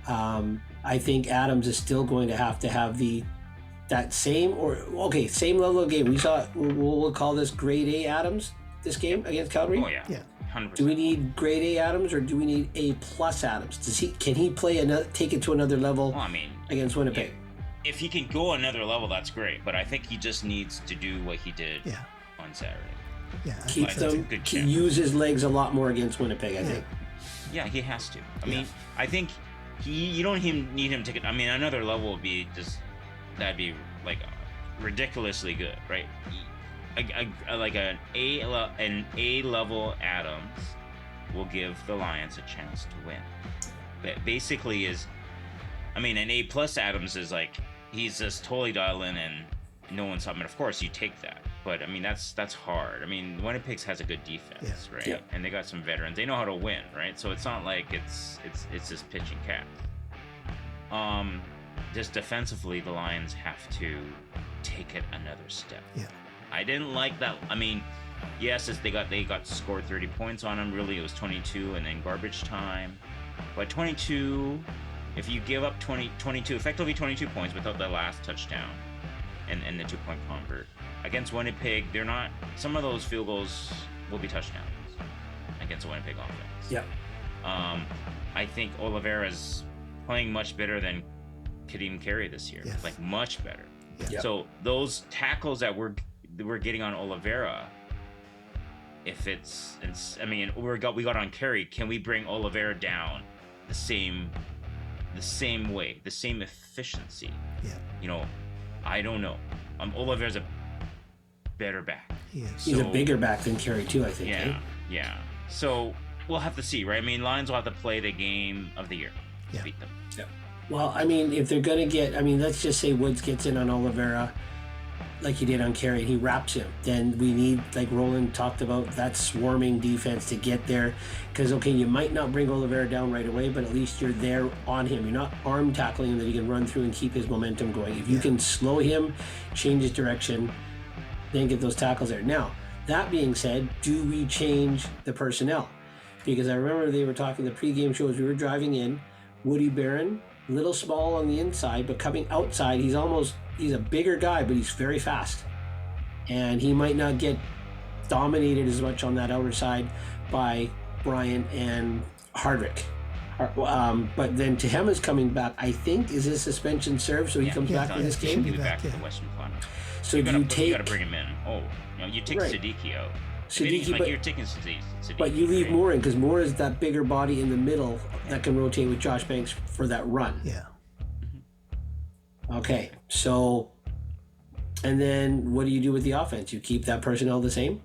I think Adams is still going to have that same level of game. We saw, we'll call this grade A Adams, this game against Calgary. Oh, yeah. 100%. Do we need grade A Adams or do we need A plus Adams? Can he take it to another level against Winnipeg? If he can go another level, that's great. But I think he just needs to do what he did on Saturday. Yeah, use his legs a lot more against Winnipeg, I think. Yeah, he has to. I mean, I think you don't need him to get. I mean, another level would be that'd be like ridiculously good, right? Like an A level Adams will give the Lions a chance to win. But basically an A plus Adams is like he's just totally dialed in and no one's something. Of course, you take that. But I mean, that's hard. I mean, Winnipeg has a good defense, right? Yeah. And they got some veterans. They know how to win, right? So it's not like it's just pitching cap. Just defensively, the Lions have to take it another step. Yeah. I didn't like that. I mean, yes, they got scored 30 points on them. Really, it was 22, and then garbage time. But 22, if you give up 22, effectively 22 points without the last touchdown, and the 2-point convert. Against Winnipeg, they're not. Some of those field goals will be touchdowns against the Winnipeg offense. Yeah. I think Oliveira's playing much better than Keon Hatcher this year. Yes. Like much better. Yeah. So those tackles that we're getting on Oliveira, if I mean, we got on Carey. Can we bring Oliveira down the same way, the same efficiency? Yeah. You know, I don't know. Oliveira's a better back. He's a bigger back than Carey too, I think. Yeah. So we'll have to see, right? I mean, Lions will have to play the game of the year to Yeah. beat them. Yeah. Well, I mean, if they're going to get, I mean, let's just say Woods gets in on Oliveira like he did on Carey, he wraps him. Then we need, like Roland talked about, that swarming defense to get there. Because, okay, you might not bring Oliveira down right away, but at least you're there on him. You're not arm tackling him that he can run through and keep his momentum going. If you can slow him, change his direction, then get those tackles there. Now, that being said, do we change the personnel? Because I remember they were talking the pregame shows. We were driving in, Woody Barron, little small on the inside, but coming outside, he's a bigger guy, but he's very fast. And he might not get dominated as much on that outer side by Bryant and Hardwick. But then Tehema's coming back. I think, is his suspension served, so he comes back for this game? He'll be back to the Western Final. So you do you take... You got to bring him in. Oh, you take Siddiqui out. You're taking Siddiqui. But you leave Moore in, because Moore is that bigger body in the middle that can rotate with Josh Banks for that run. Yeah. Okay, so, and then what do you do with the offense? You keep that personnel the same?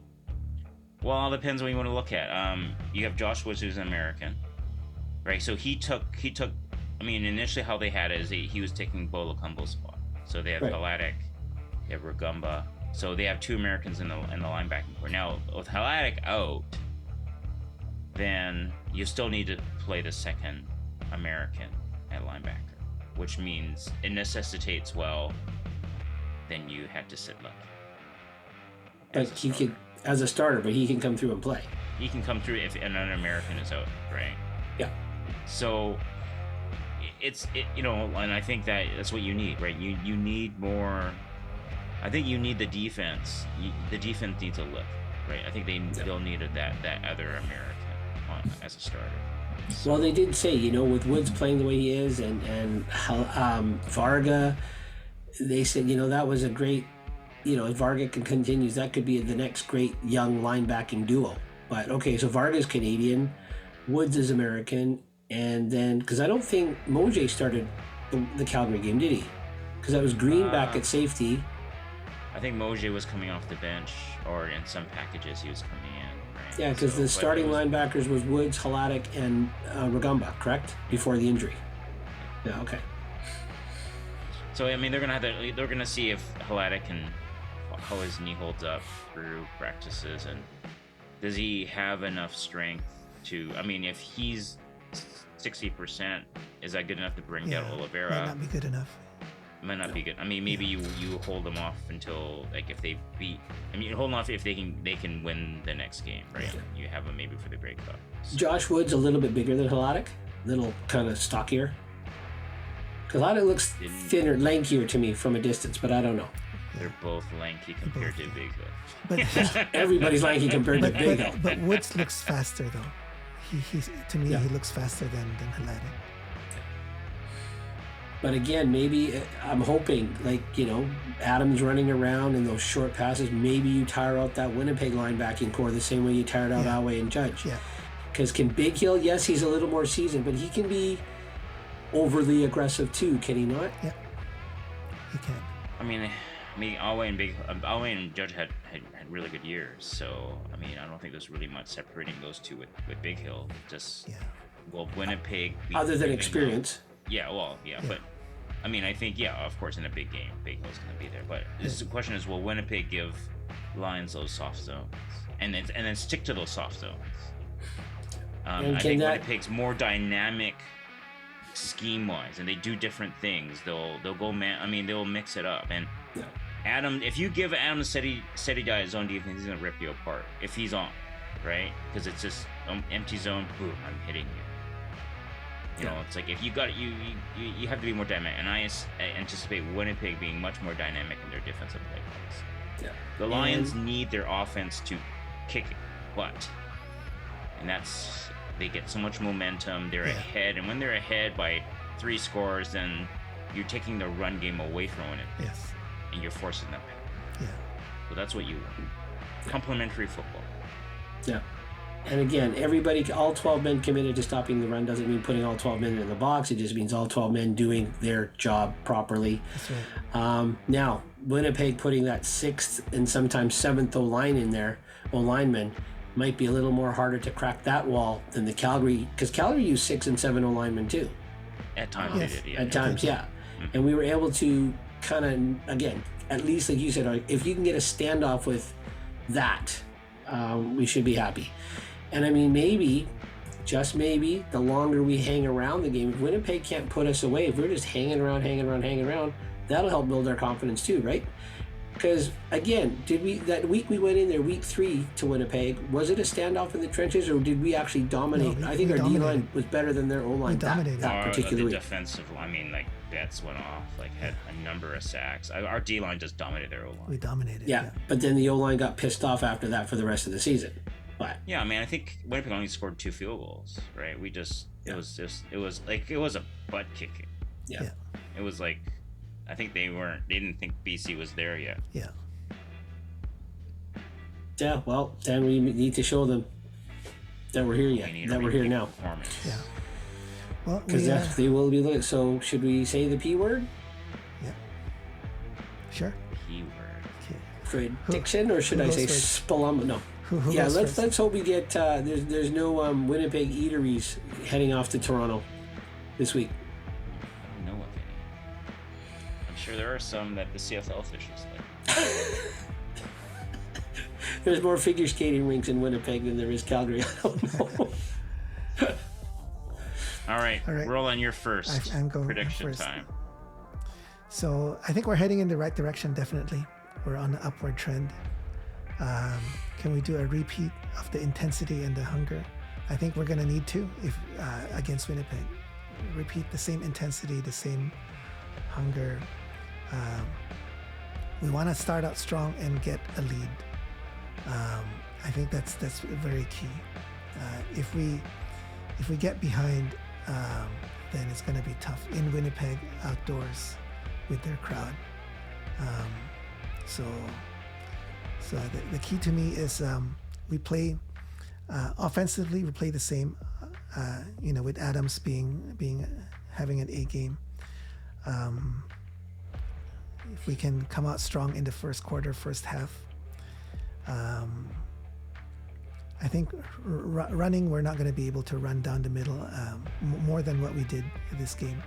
Well, it depends what you want to look at. You have Josh Woods, who's an American, right? So he took. I mean, initially how they had it is he was taking Bo Lacombo's spot. So they have Halatic, they have Rugamba. So they have two Americans in the linebacking core. Now with Halatic out, then you still need to play the second American at linebacker, which means it necessitates, then you have to sit left. But he could, as a starter, but he can come through and play. He can come through if another American is out, right? Yeah. So and I think that's what you need, right? You need more. I think you need the defense. The defense needs a lift, right? I think they'll need that other American as a starter. Well, they did say, with Woods playing the way he is and Varga, they said, that was a great, if Varga continues, that could be the next great young linebacking duo. But okay, so Varga's Canadian, Woods is American, and then, because I don't think Mojay started the Calgary game, did he? Because that was Green back at safety. I think Mojay was coming off the bench, or in some packages he was coming in. Right? Yeah, because the starting linebackers was Woods, Halatic, and Rugamba, correct? Before the injury. Yeah, okay. So I mean, they're gonna see if Halatic how his knee holds up through practices, and does he have enough strength to? I mean, if he's 60%, is that good enough to bring down Oliveira? Might not be good enough. Might not be good. I mean, maybe you hold them off until, like, if they beat. I mean, you hold them off if they can win the next game, right? Yeah. You have them maybe for the breakout. So. Josh Woods a little bit bigger than Halatic, little kind of stockier. Halatic looks thinner, lankier to me from a distance, but I don't know. They're both lanky compared to Big Hill. But everybody's lanky compared to Big Hill. But Woods looks faster though. He's to me he looks faster than Halatic. But again, maybe I'm hoping, Adams running around in those short passes, maybe you tire out that Winnipeg linebacking core the same way you tired out Alway and Judge. Yeah. Because can Big Hill, yes, he's a little more seasoned, but he can be overly aggressive too, can he not? Yeah, he can. I mean, Alway and Judge had really good years, so I mean, I don't think there's really much separating those two with Big Hill. Just Winnipeg. Other than experience. But I mean, I think, yeah, of course, in a big game, Big Hill's going to be there. But the question is, will Winnipeg give Lions those soft zones? And then stick to those soft zones? I think Winnipeg's more dynamic scheme-wise, and they do different things. They'll go they'll mix it up. And Adam, if you give Adam steady diet zone defense, he's going to rip you apart if he's on, right? Because it's just empty zone, boom, I'm hitting you. You know, it's like if you got it, you have to be more dynamic, and I anticipate Winnipeg being much more dynamic in their defensive play calls. Yeah. The Lions need their offense to kick butt, and they get so much momentum. They're ahead, and when they're ahead by 3 scores, then you're taking the run game away from Winnipeg. Yes. And you're forcing them. Yeah. So that's what you want. Complementary football. Yeah. And again, all 12 men committed to stopping the run doesn't mean putting all 12 men in the box. It just means all 12 men doing their job properly. That's right. Now, Winnipeg putting that 6th and sometimes 7th O-line in there, O-lineman, might be a little more harder to crack that wall than the Calgary, because Calgary used 6 and 7 O-linemen too. At times they did, yeah. At times, yeah. And we were able to kind of, again, at least like you said, if you can get a standoff with that, we should be happy. And I mean, maybe, just maybe, the longer we hang around the game, if Winnipeg can't put us away, if we're just hanging around, that'll help build our confidence too, right? Because again, that week we went in there, week 3 to Winnipeg, was it a standoff in the trenches, or did we actually dominate? No, I think our D-line was better than their O-line that particular week. The defensive, Betts went off, had a number of sacks. Our D-line just dominated their O-line. We dominated. Yeah, but then the O-line got pissed off after that for the rest of the season. But yeah, I mean, I think Winnipeg only scored 2 field goals, right? It was a butt kicking. Yeah. It was like, I think they didn't think BC was there yet. Yeah. Yeah, well, then we need to show them that we're here yet, that we're here now. Yeah. Well, because they will be lit. So should we say the P word? Yeah. Sure. P word. Okay. Prediction, or should I say Spalum? No. Yeah, let's hope we get. There's no Winnipeg eateries heading off to Toronto this week. I don't know of any. I'm sure there are some that the CFL officials like. There's more figure skating rinks in Winnipeg than there is Calgary. I don't know. All right. Roland, you're first. I'm going prediction first. Time. So I think we're heading in the right direction. Definitely, we're on the upward trend. Can we do a repeat of the intensity and the hunger? I think we're going to need to if against Winnipeg. Repeat the same intensity, the same hunger. We want to start out strong and get a lead. I think that's very key. If we get behind, then it's going to be tough in Winnipeg outdoors with their crowd. So the key to me is we play offensively. We play the same, with Adams having an A game. If we can come out strong in the first quarter, first half, I think running, we're not going to be able to run down the middle more than what we did this game.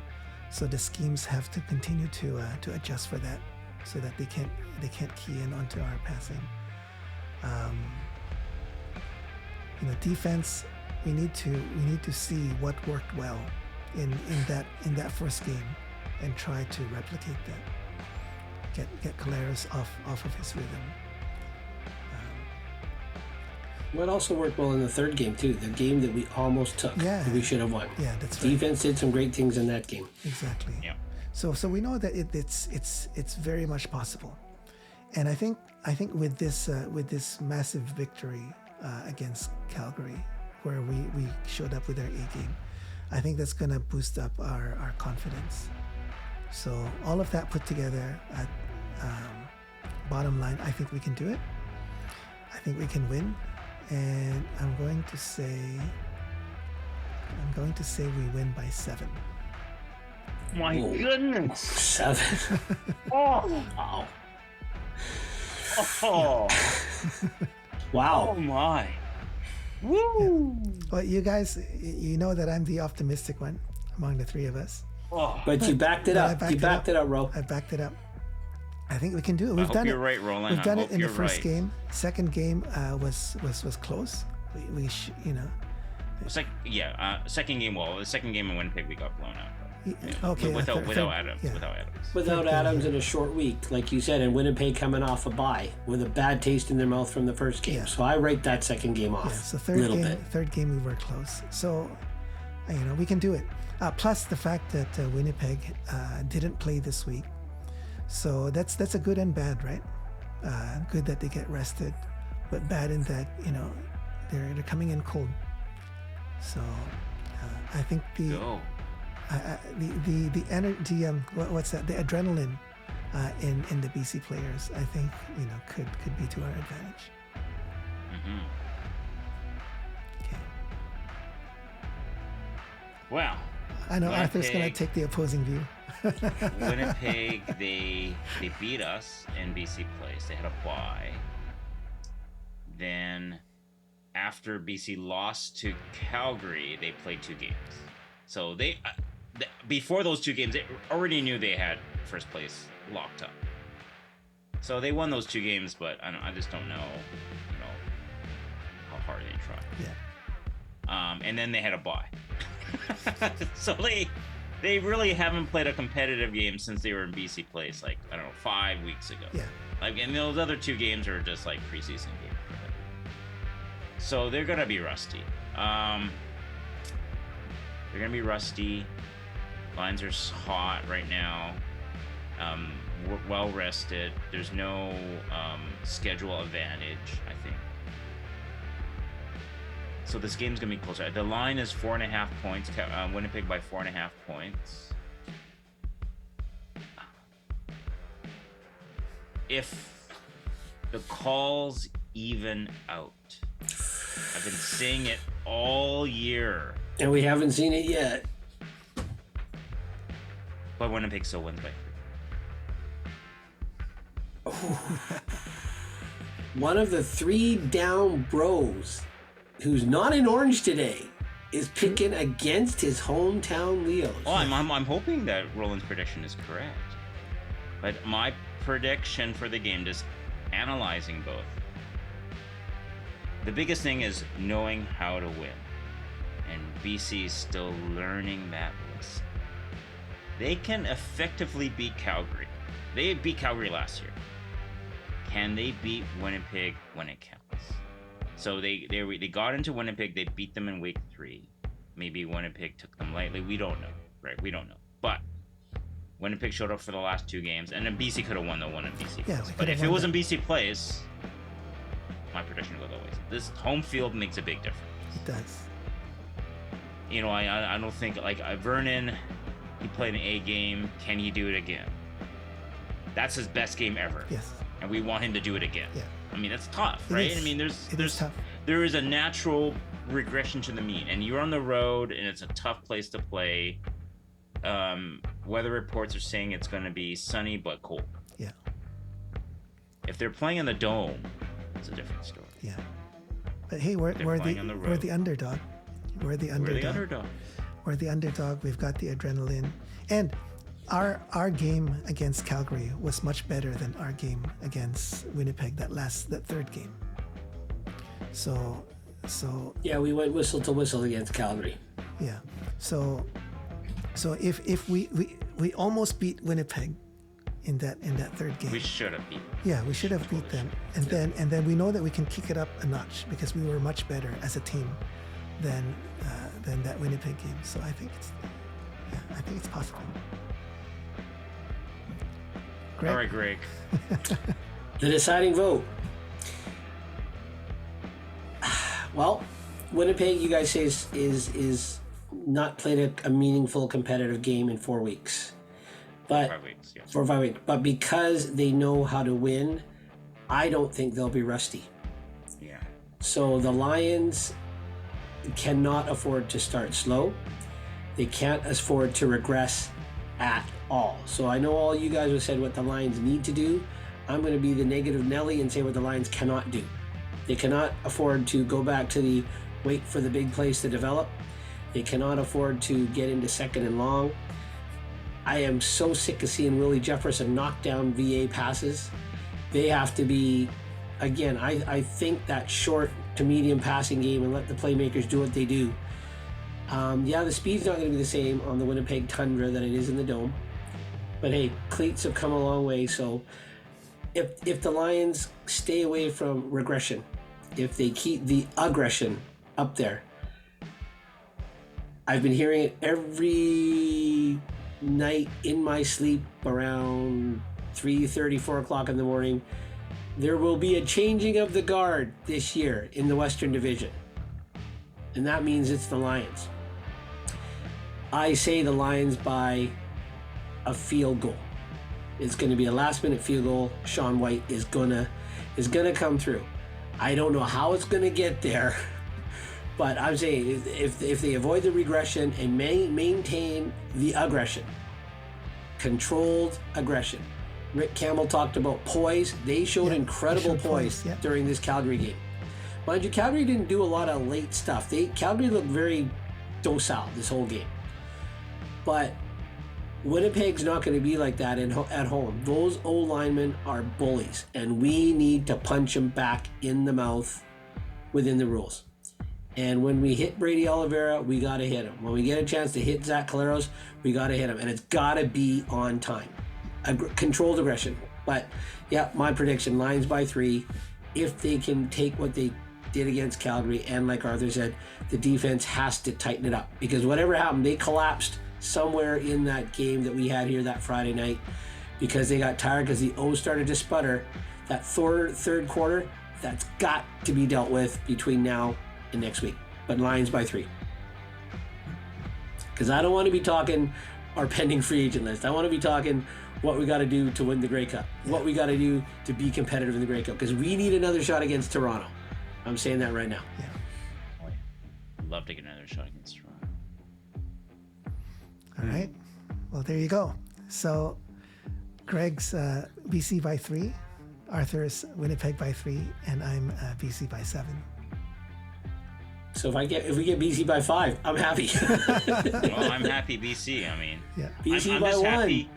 So the schemes have to continue to adjust for that, so that they can't key in onto our passing. Defense, we need to see what worked well in that first game and try to replicate that. Get Collaros off of his rhythm. What also worked well in the third game too, the game that we almost took, that we should have won. Yeah, that's right. Defense did some great things in that game. Exactly. Yeah. So we know that it's very much possible, and I think with this massive victory against Calgary, where we showed up with our A game, I think that's going to boost up our confidence. So all of that put together, at bottom line, I think we can do it. I think we can win. And I'm going to say we win by 7. My goodness. 7. Oh. Wow. Oh. Wow. Oh my. Woo. Yeah. Well, you guys, you know that I'm the optimistic one among the three of us. Oh, But you backed it up. You backed it up, Ro. I backed it up. I think we can do it. We've I hope done you're it. right, Roland. We've done I it hope in the you're first right. game. Second game was close. We second game. Well, the second game in Winnipeg we got blown out. okay. Without third- Adams. yeah. Without Adams. Without Adams in a short week, like you said, and Winnipeg coming off a bye with a bad taste in their mouth from the first game. Yeah. So I rate that second game off Yeah, so a little bit. third game we were close. So, we can do it. Plus the fact that Winnipeg didn't play this week, so that's a good and bad, right? Good that they get rested, but bad in that they're coming in cold. So I think the energy, what's that? The adrenaline in the BC players, I think could be to our advantage. Mm-hmm. Okay. Well, I know Winnipeg, Arthur's gonna take the opposing view. Winnipeg, they beat us in BC Place. They had a bye. Then, after BC lost to Calgary, they played 2 games. So before those 2 games, they already knew they had first place locked up. So they won those 2 games, but I just don't know, how hard they tried. Yeah. And then they had a bye. So they really haven't played a competitive game since they were in BC Place, 5 weeks ago. Yeah. And those other 2 games are just preseason games. So they're gonna be rusty. Lines are hot right now. Well rested. There's no schedule advantage, I think. So this game's gonna be closer. The line is 4.5 points. Winnipeg by 4.5 points. If the calls even out, I've been saying it all year, And we haven't seen it yet. but Winnipeg still wins by 3. One of the 3 down bros who's not in orange today is picking against his hometown Leos. Oh, I'm hoping that Roland's prediction is correct. But my prediction for the game, just analyzing both, the biggest thing is knowing how to win. And BC is still learning that lesson. They can effectively beat Calgary. They beat Calgary last year. Can they beat Winnipeg when it counts? So they got into Winnipeg. They beat them in week 3. Maybe Winnipeg took them lightly. We don't know, right? We don't know. But Winnipeg showed up for the last 2 games, and then BC could have won the one in BC. Yeah, But if it was in BC Place, my prediction goes always. This home field makes a big difference. It does. I don't think Vernon. He played an A game. Can he do it again? That's his best game ever. Yes. And we want him to do it again. Yeah. I mean, that's tough, It right? is. I mean, It is tough. there is a natural regression to the mean, and you're on the road, and it's a tough place to play. Weather reports are saying it's going to be sunny but cold. Yeah. If they're playing in the dome, it's a different story. Yeah. But hey, we're playing on the road. the underdog. We're the underdog. We're the underdog. We're the underdog. We've got the adrenaline, and our game against Calgary was much better than our game against Winnipeg. That third game. So Yeah, we went whistle to whistle against Calgary. yeah. So if we almost beat Winnipeg in that third game. We should have beat them. Yeah, we should have beat them, and then we know that we can kick it up a notch because we were much better as a team than that Winnipeg game. So I think it's possible. Greg? All right, Greg. The deciding vote. Well, Winnipeg, you guys say is not played a meaningful competitive game in 4 weeks. But 5 weeks, yes. 4 or 5 weeks. But because they know how to win, I don't think they'll be rusty. Yeah. So the Lions cannot afford to start slow. They can't afford to regress at all. So I know all you guys have said what the Lions need to do. I'm going to be the negative Nelly and say what the Lions cannot do. They cannot afford to go back to the wait for the big plays to develop. They cannot afford to get into second and long. I am so sick of seeing Willie Jefferson knock down VA passes. They have to be, again, I think that short to medium passing game and let the playmakers do what they do. The speed's not going to be the same on the Winnipeg Tundra that it is in the Dome. But hey, cleats have come a long way. So if the Lions stay away from regression, if they keep the aggression up there, I've been hearing it every night in my sleep around 3:30, 4 o'clock in the morning. There will be a changing of the guard this year in the Western Division. And that means it's the Lions. I say the Lions by a field goal. It's going to be a last-minute field goal. Sean White is gonna come through. I don't know how it's going to get there, but I'm saying if they avoid the regression and maintain the aggression, controlled aggression. Rick Campbell talked about poise. They showed incredible poise during this Calgary game. Mind you, Calgary didn't do a lot of late stuff. Calgary looked very docile this whole game. But Winnipeg's not going to be like that at home. Those old linemen are bullies, and we need to punch them back in the mouth within the rules. And when we hit Brady Oliveira, we got to hit him. When we get a chance to hit Zach Caleros, we got to hit him. And it's got to be on time. Controlled aggression. But, yeah, my prediction, Lions by 3. If they can take what they did against Calgary, and like Arthur said, the defense has to tighten it up. Because whatever happened, they collapsed somewhere in that game that we had here that Friday night because they got tired because the O started to sputter. That third quarter, that's got to be dealt with between now and next week. But Lions by 3. Because I don't want to be talking our pending free agent list. I want to be talking what we got to do to win the Grey Cup, what we got to do to be competitive in the Grey Cup, because we need another shot against Toronto. I'm saying that right now. Yeah. Oh, yeah. I'd love to get another shot against Toronto. All right. Well, there you go. So Greg's BC by 3, Arthur's Winnipeg by 3, and I'm BC by 7. So if we get BC by 5, I'm happy. Well, I'm happy BC. I mean, BC I'm by just 1. happy.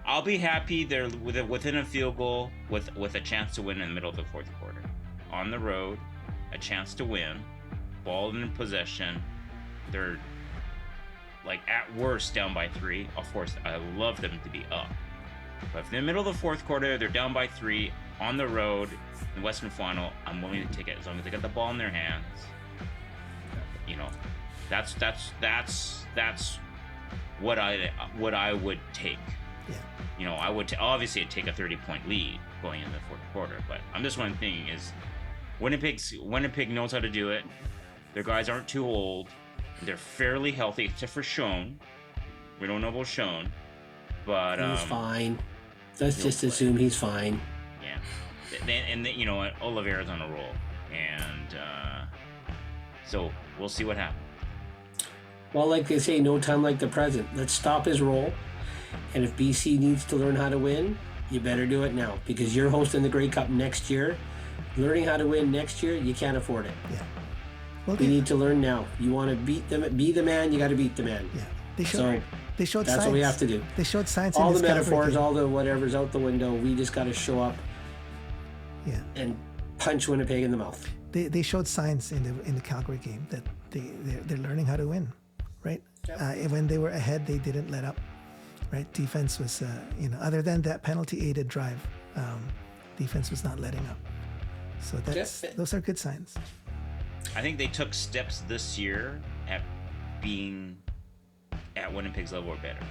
I'll be happy they're within a field goal with a chance to win in the middle of the fourth quarter. On the road, a chance to win, ball in possession. They're like at worst down by 3. Of course, I love them to be up. But if in the middle of the fourth quarter they're down by 3 on the road in the Western Final, I'm willing to take it as long as they got the ball in their hands. You know, that's what I would take. Yeah. You know, I would obviously I'd take a 30-point lead going into the fourth quarter, but I'm just one thing is Winnipeg knows how to do it. Their guys aren't too old. They're fairly healthy, except for Schoen. We don't know about Schoen, but he's fine. Let's just assume he's fine. Yeah, and you know what? Oliveira's on a roll, and so we'll see what happens. Well, like they say, no time like the present. Let's stop his roll, and if BC needs to learn how to win, you better do it now, because you're hosting the Grey Cup next year. Learning how to win next year, you can't afford it. Yeah. Well, you need to learn now. You want to beat them, be the man. You got to beat the man. Yeah. They showed that's signs. what we have to do. They showed signs. All in the this metaphors, all the whatever's out the window. We just got to show up. Yeah. And punch Winnipeg in the mouth. They showed signs in the Calgary game that they're learning how to win, right? Yep. When they were ahead, they didn't let up, right? Defense was, other than that penalty-aided drive, defense was not letting up. So those are good signs. I think they took steps this year at being at Winnipeg's level or better.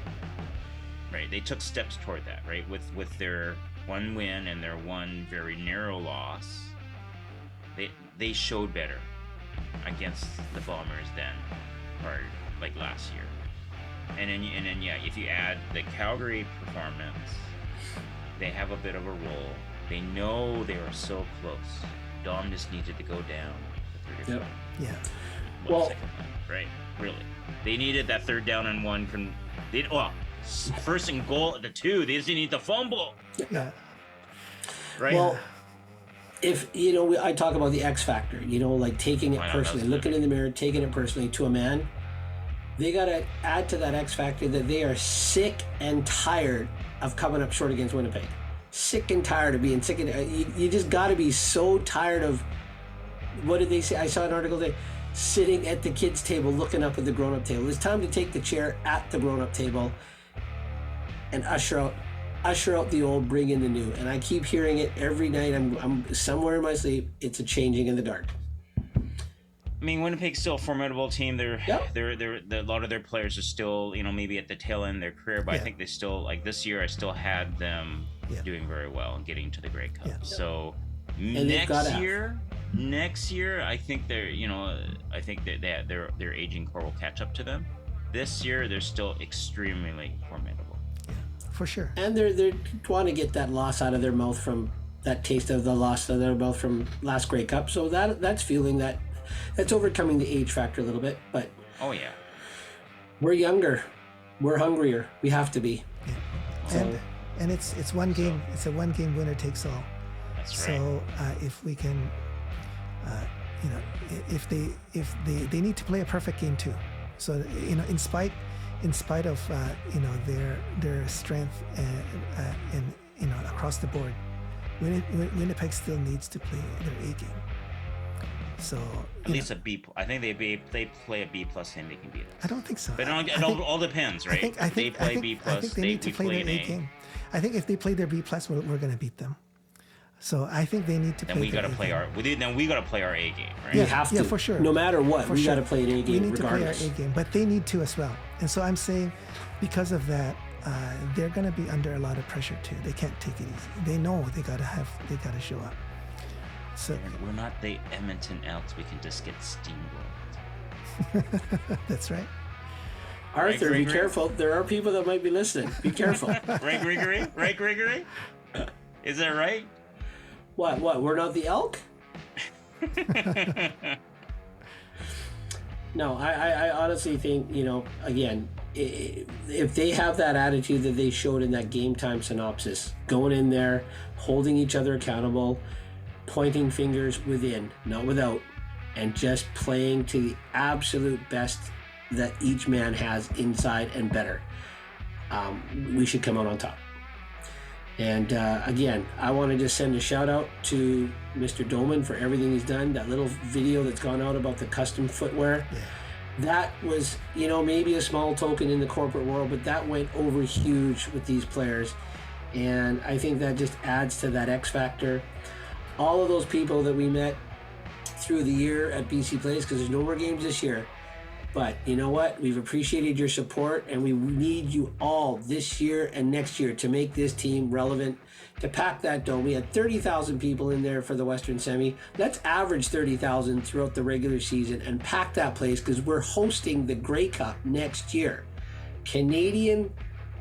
Right? They took steps toward that, right? With their one win and their one very narrow loss, they showed better against the Bombers than like last year. And then if you add the Calgary performance, they have a bit of a roll. They know they were so close. Dom just needed to go down. Yep. Yeah. Well, right. Really, they needed that 3rd down and 1. First and goal at the 2. They just need the fumble. Yeah. Right. Well, if I talk about the X factor. Like taking it personally, looking in the mirror, taking it personally to a man. they got to add to that X factor that they are sick and tired of coming up short against Winnipeg. Sick and tired of being sick. You just got to be so tired of, what did they say? I saw an article today, sitting at the kids' table looking up at the grown-up table. It's time to take the chair at the grown-up table and usher out the old, bring in the new. And I keep hearing it every night. I'm somewhere in my sleep. It's a changing in the dark. I mean, Winnipeg's still a formidable team. They're a lot of their players are still, maybe at the tail end of their career, but I think they still, like this year, I still had them doing very well and getting to the Grey Cup. So next year, I think they're, I think that their aging core will catch up to them. This year, they're still extremely formidable. Yeah, for sure. And they want to get that loss out of their mouth from that taste of the loss out of their mouth from last Grey Cup. So that's feeling that. That's overcoming the age factor a little bit, but we're younger, we're hungrier, we have to be. Yeah. And it's one game. It's a one game winner takes all. That's right. So if we can, if they need to play a perfect game too. So in spite of their strength and across the board, Winnipeg still needs to play their A game. So at least a B. I think they play a B plus game, they can beat it. I don't think so. But it all depends, right? I think they play B plus. I think they need to play their A game. I think if they play their B plus, we're going to beat them. So I think they need to play. Then we got to play our A game, right? We have to. Yeah, for sure. No matter what, we got to play an A game. We need regardless. to play our A game, but they need to as well. And so I'm saying, because of that, they're going to be under a lot of pressure too. They can't take it easy. They know they got to show up. So we're not the Edmonton Elks. We can just get steamrolled. That's right. Arthur, be careful. There are people that might be listening. Be careful. Right, Gregory? Is that right? What? We're not the Elk? No, I honestly think, again, if they have that attitude that they showed in that game time synopsis, going in there, holding each other accountable, pointing fingers within, not without, and just playing to the absolute best that each man has inside and better, we should come out on top. And again, I want to just send a shout out to Mr. Doman for everything he's done. That little video that's gone out about the custom footwear, that was, maybe a small token in the corporate world, but that went over huge with these players. And I think that just adds to that X factor. All of those people that we met through the year at BC Plays, because there's no more games this year. But you know what? We've appreciated your support, and we need you all this year and next year to make this team relevant, to pack that dome. We had 30,000 people in there for the Western Semi. Let's average 30,000 throughout the regular season and pack that place, because we're hosting the Grey Cup next year. Canadian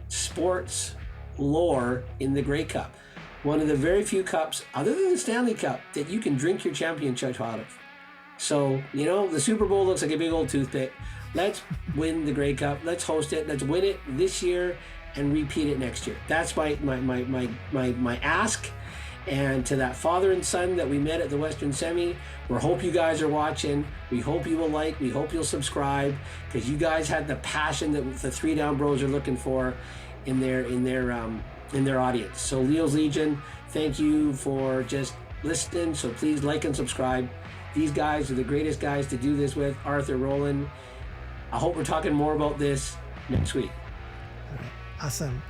sports lore in the Grey Cup. One of the very few cups, other than the Stanley Cup, that you can drink your championship out of. So, the Super Bowl looks like a big old toothpick. Let's win the Grey Cup. Let's host it. Let's win it this year and repeat it next year. That's my ask. And to that father and son that we met at the Western Semi, we hope you guys are watching. We hope you will like. We hope you'll subscribe, because you guys had the passion that the Three Down Bros are looking for in their audience. So Leo's Legion, thank you for just listening. So please like and subscribe. These guys are the greatest guys to do this with. Arthur, Roland. I hope we're talking more about this next week. All right. Awesome.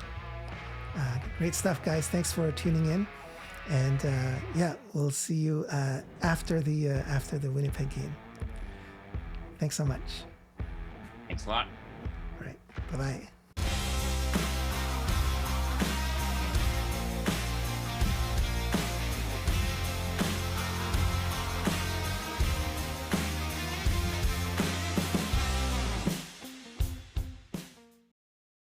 Great stuff, guys. Thanks for tuning in. And we'll see you after the Winnipeg game. Thanks so much. Thanks a lot. All right. Bye-bye.